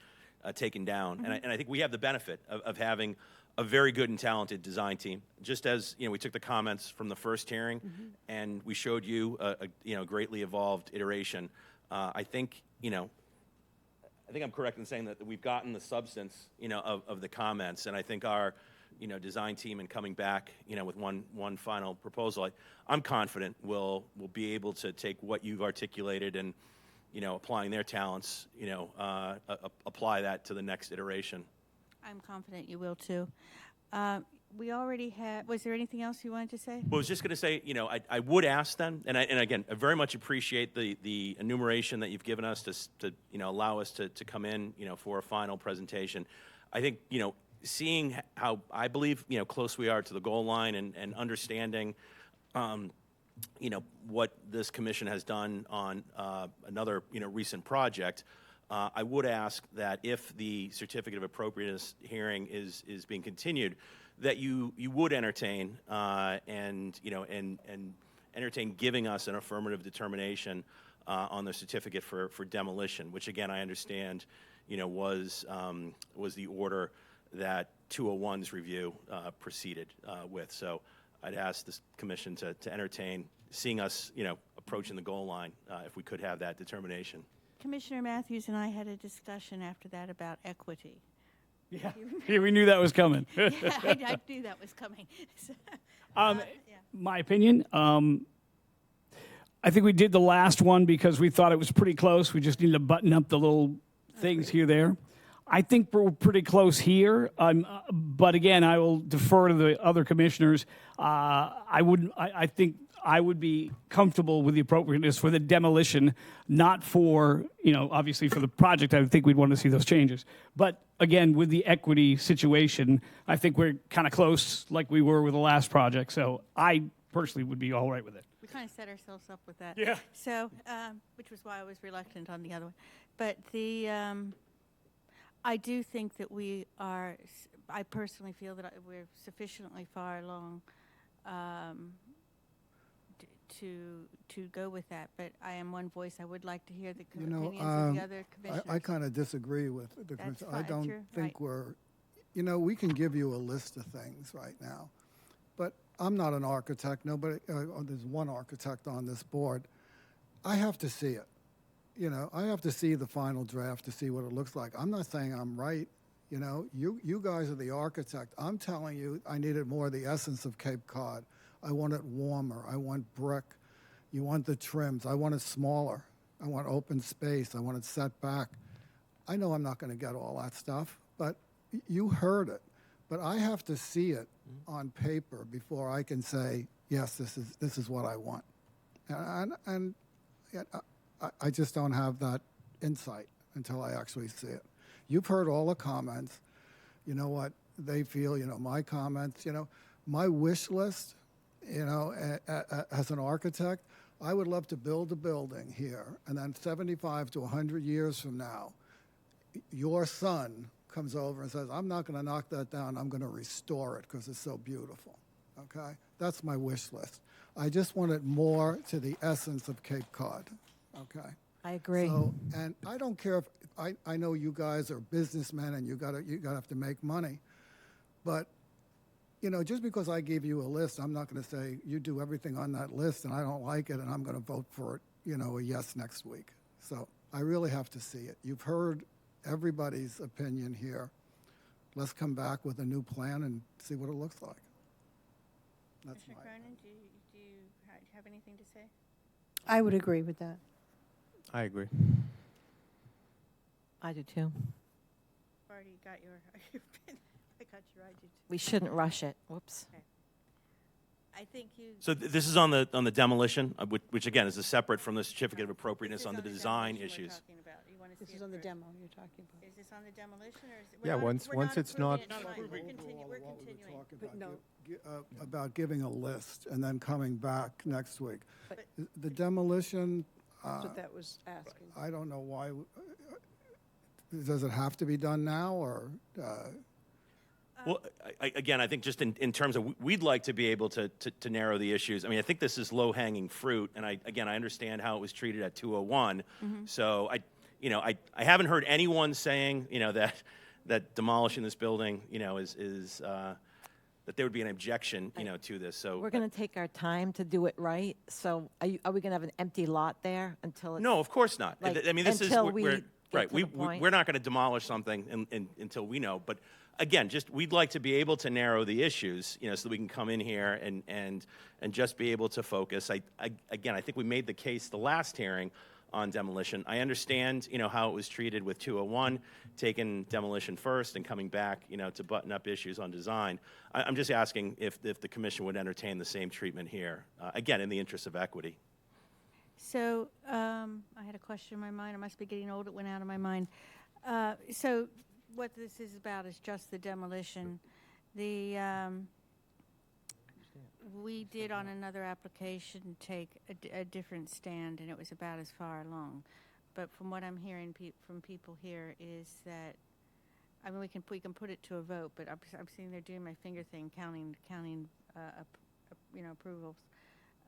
taken down. And I think we have the benefit of having a very good and talented design team. Just as, we took the comments from the first hearing and we showed you a greatly evolved iteration. I think I'm correct in saying that we've gotten the substance, of the comments, and I think our, design team in coming back, with one final proposal, I'm confident we'll be able to take what you've articulated and, applying their talents, apply that to the next iteration. I'm confident you will too. We already had, was there anything else you wanted to say? Well, I was just going to say, I would ask them, and again, I very much appreciate the enumeration that you've given us to allow us to come in, for a final presentation. I think, seeing how I believe, close we are to the goal line and understanding, what this commission has done on another, recent project, I would ask that if the certificate of appropriateness hearing is being continued, that you would entertain and entertain giving us an affirmative determination on the certificate for demolition, which again I understand, was the order that 201's review proceeded with. So I'd ask this commission to entertain seeing us, approaching the goal line if we could have that determination. Commissioner Matthews and I had a discussion after that about equity. Yeah, yeah, we knew that was coming. Yeah, I knew that was coming. My opinion, I think we did the last one because we thought it was pretty close. We just needed to button up the little things here, there. I think we're pretty close here, but again, I will defer to the other commissioners. I think I would be comfortable with the appropriateness for the demolition, not for, obviously for the project. I think we'd want to see those changes. But again, with the equity situation, I think we're kind of close like we were with the last project. So I personally would be all right with it. We kind of set ourselves up with that. Yeah. So, which was why I was reluctant on the other one. But I do think that I personally feel that we're sufficiently far along to go with that, but I am one voice. I would like to hear the opinions of the other commissioners. I kind of disagree with the commissioner. I don't think right. we can give you a list of things right now, but I'm not an architect. Nobody, there's one architect on this board. I have to see it. I have to see the final draft to see what it looks like. I'm not saying I'm right. You guys are the architect. I'm telling you, I needed more of the essence of Cape Cod. I want it warmer. I want brick. You want the trims. I want it smaller. I want open space. I want it set back. I know I'm not going to get all that stuff, but you heard it. But I have to see it on paper before I can say, yes, this is what I want. And I just don't have that insight until I actually see it. You've heard all the comments. You know what they feel, my comments, my wish list, as an architect, I would love to build a building here, and then 75 to 100 years from now, your son comes over and says, I'm not going to knock that down, I'm going to restore it because it's so beautiful, okay? That's my wish list. I just want it more to the essence of Cape Cod, okay? I agree. So, and I don't care if, I know you guys are businessmen and you gotta have to make money, but just because I gave you a list, I'm not going to say you do everything on that list and I don't like it and I'm going to vote for it, a yes next week. So I really have to see it. You've heard everybody's opinion here. Let's come back with a new plan and see what it looks like. That's Commissioner Cronin, do you have anything to say? I would agree with that. I agree. I do too. Already got your, I got your, I do too. We shouldn't rush it. Whoops. Okay. I think you. So this is on the demolition, which again is a separate from the certificate of appropriateness on the design issues. This is on the demo you're talking about. Is this on the demolition or is it? Yeah, once it's not. We're continuing. About, no. about giving a list and then coming back next week. The demolition, That's what that was asking. I don't know why. Does it have to be done now, or? Well, again, I think just in terms of, we'd like to be able to narrow the issues. I mean, I think this is low-hanging fruit, and I understand how it was treated at 201. So I haven't heard anyone saying, that demolishing this building, is that there would be an objection, to this. So We're going to take our time to do it right. So are we going to have an empty lot there until it's... No, of course not. Like, I mean, this until is we we're get right. to the point. We're not going to demolish something until we know. But again, we'd like to be able to narrow the issues, so that we can come in here and just be able to focus. I think we made the case the last hearing on demolition. I understand, how it was treated with 201, taking demolition first and coming back, to button up issues on design. I'm just asking if the commission would entertain the same treatment here, again, in the interest of equity. So I had a question in my mind. I must be getting old. It went out of my mind. So what this is about is just the demolition. We did on another application take a different stand, and it was about as far along. But from what I'm hearing from people here is that, I mean, we can put it to a vote, but I'm sitting there doing my finger thing, counting, approvals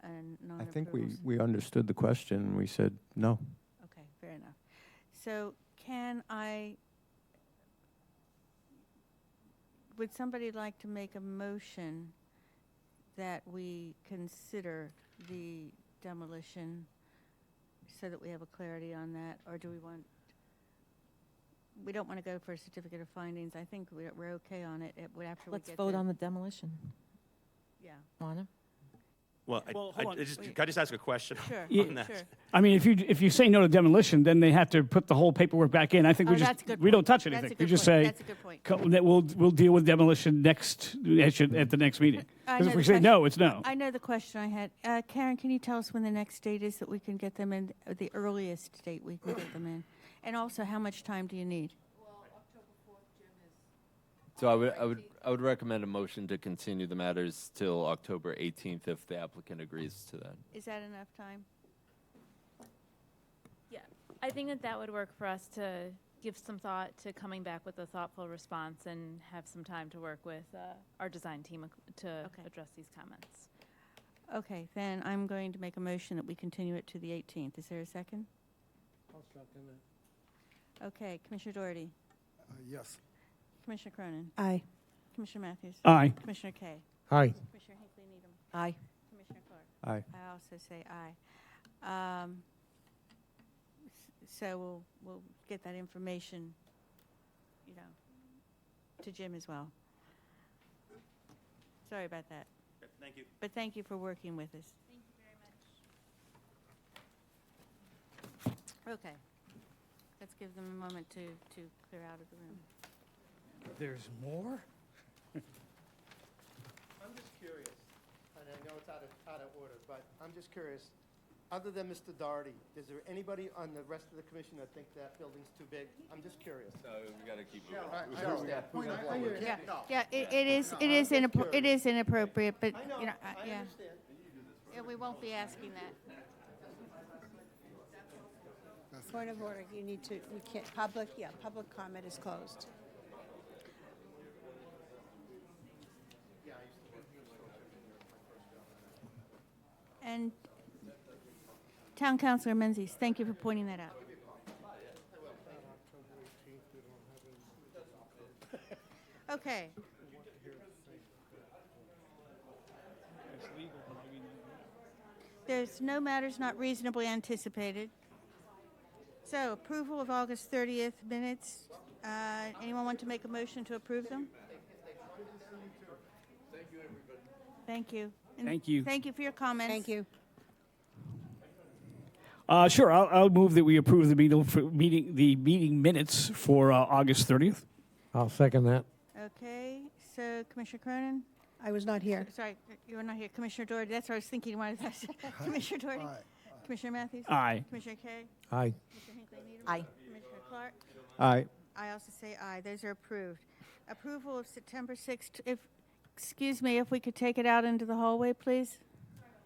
and I non-approvals. think we understood the question, and we said no. Okay, fair enough. So would somebody like to make a motion that we consider the demolition so that we have a clarity on that? Or do we don't want to go for a certificate of findings. I think we're okay on it after Let's we get vote the- on the demolition. Yeah. Wanna? Well, Well, can hold on. I just ask a question Sure, on that? sure. I mean, if you say no to demolition, then they have to put the whole paperwork back in. I think Oh, that's a good we don't point. touch That's a anything. good We just point. say That's a good point. that we'll deal with demolition next at the next meeting. I Because know if we the say question- no, it's no. I know the question I had. Karen, can you tell us when the next date is that we can get them in, the earliest date we can get them in? And also, how much time do you need? So I would recommend a motion to continue the matters till October 18th if the applicant agrees to that. Is that enough time? Yeah, I think that would work for us to give some thought to coming back with a thoughtful response and have some time to work with our design team to address these comments. Okay, then I'm going to make a motion that we continue it to the 18th. Is there a second? I'll second it. Okay, Commissioner Doherty. Yes. Commissioner Cronin. Aye. Commissioner Matthews. Aye. Commissioner Kay. Aye. Commissioner Hinckley Needham. Aye. Commissioner Clark. Aye. I also say aye. So we'll get that information, to Jim as well. Sorry about that. Thank you. But thank you for working with us. Thank you very much. Okay. Let's give them a moment to clear out of the room. There's more? I'm just curious, and I know it's out of order, but I'm just curious. Other than Mr. Doherty, is there anybody on the rest of the commission that think that building's too big? I'm just curious. So we got to keep I understand. Yeah, it is inappropriate, but, I know, I yeah. understand. Yeah, we won't be asking that. Point of order, we can't, public comment is closed. And Town Councilor Menzies, thank you for pointing that out. Okay. There's no matters not reasonably anticipated. So, approval of August 30th minutes. Anyone want to make a motion to approve them? Thank you. And Thank you. Thank you for your comments. Thank you. Sure, I'll move that we approve the meeting minutes for August 30th. I'll second that. Okay, so Commissioner Cronin? I was not here. Sorry, you were not here. Commissioner Doherty, that's what I was thinking. Commissioner Doherty? Commissioner Matthews? Aye. Commissioner Kay? Aye. Commissioner Hinckley-Needham? Aye. Commissioner Clark? Aye. I also say aye. Those are approved. Approval of September 6th. Excuse me, if we could take it out into the hallway, please?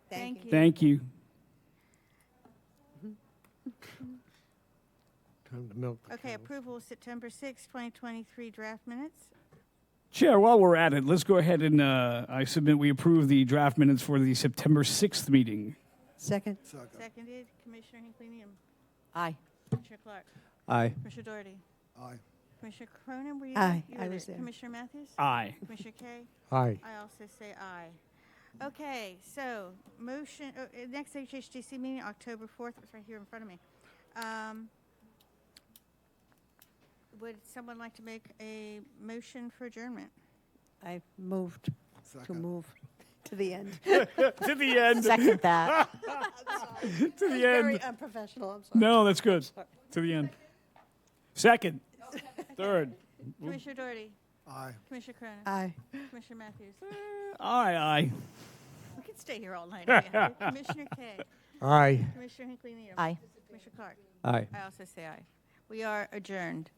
Thank you. Thank you. Time to milk the Okay, cows. approval of September 6th, 2023 draft minutes. Chair, while we're at it, let's go ahead and I submit we approve the draft minutes for the September 6th meeting. Second. Seconded. Commissioner Hinckley-Needham? Aye. Commissioner Clark? Aye. Commissioner Doherty? Aye. Commissioner Cronin, were you Aye, there? You I were was there. Commissioner Matthews? Aye. Commissioner Kay? Aye. I also say aye. Okay, so motion, next HHDC meeting, October 4th, it's right here in front of me. Would someone like to make a motion for adjournment? I moved to Second. move to the end. To the end. Second that. To the Very end. unprofessional, I'm sorry. No, that's good. To the end. Second. Third. Commissioner Doherty? Aye. Commissioner Cronin? Aye. Commissioner Matthews? Aye. We could stay here all night. if we had to. Commissioner Kay? Aye. Commissioner Hinckley-Needham? Aye. Commissioner Clark? Aye. I also say aye. We are adjourned.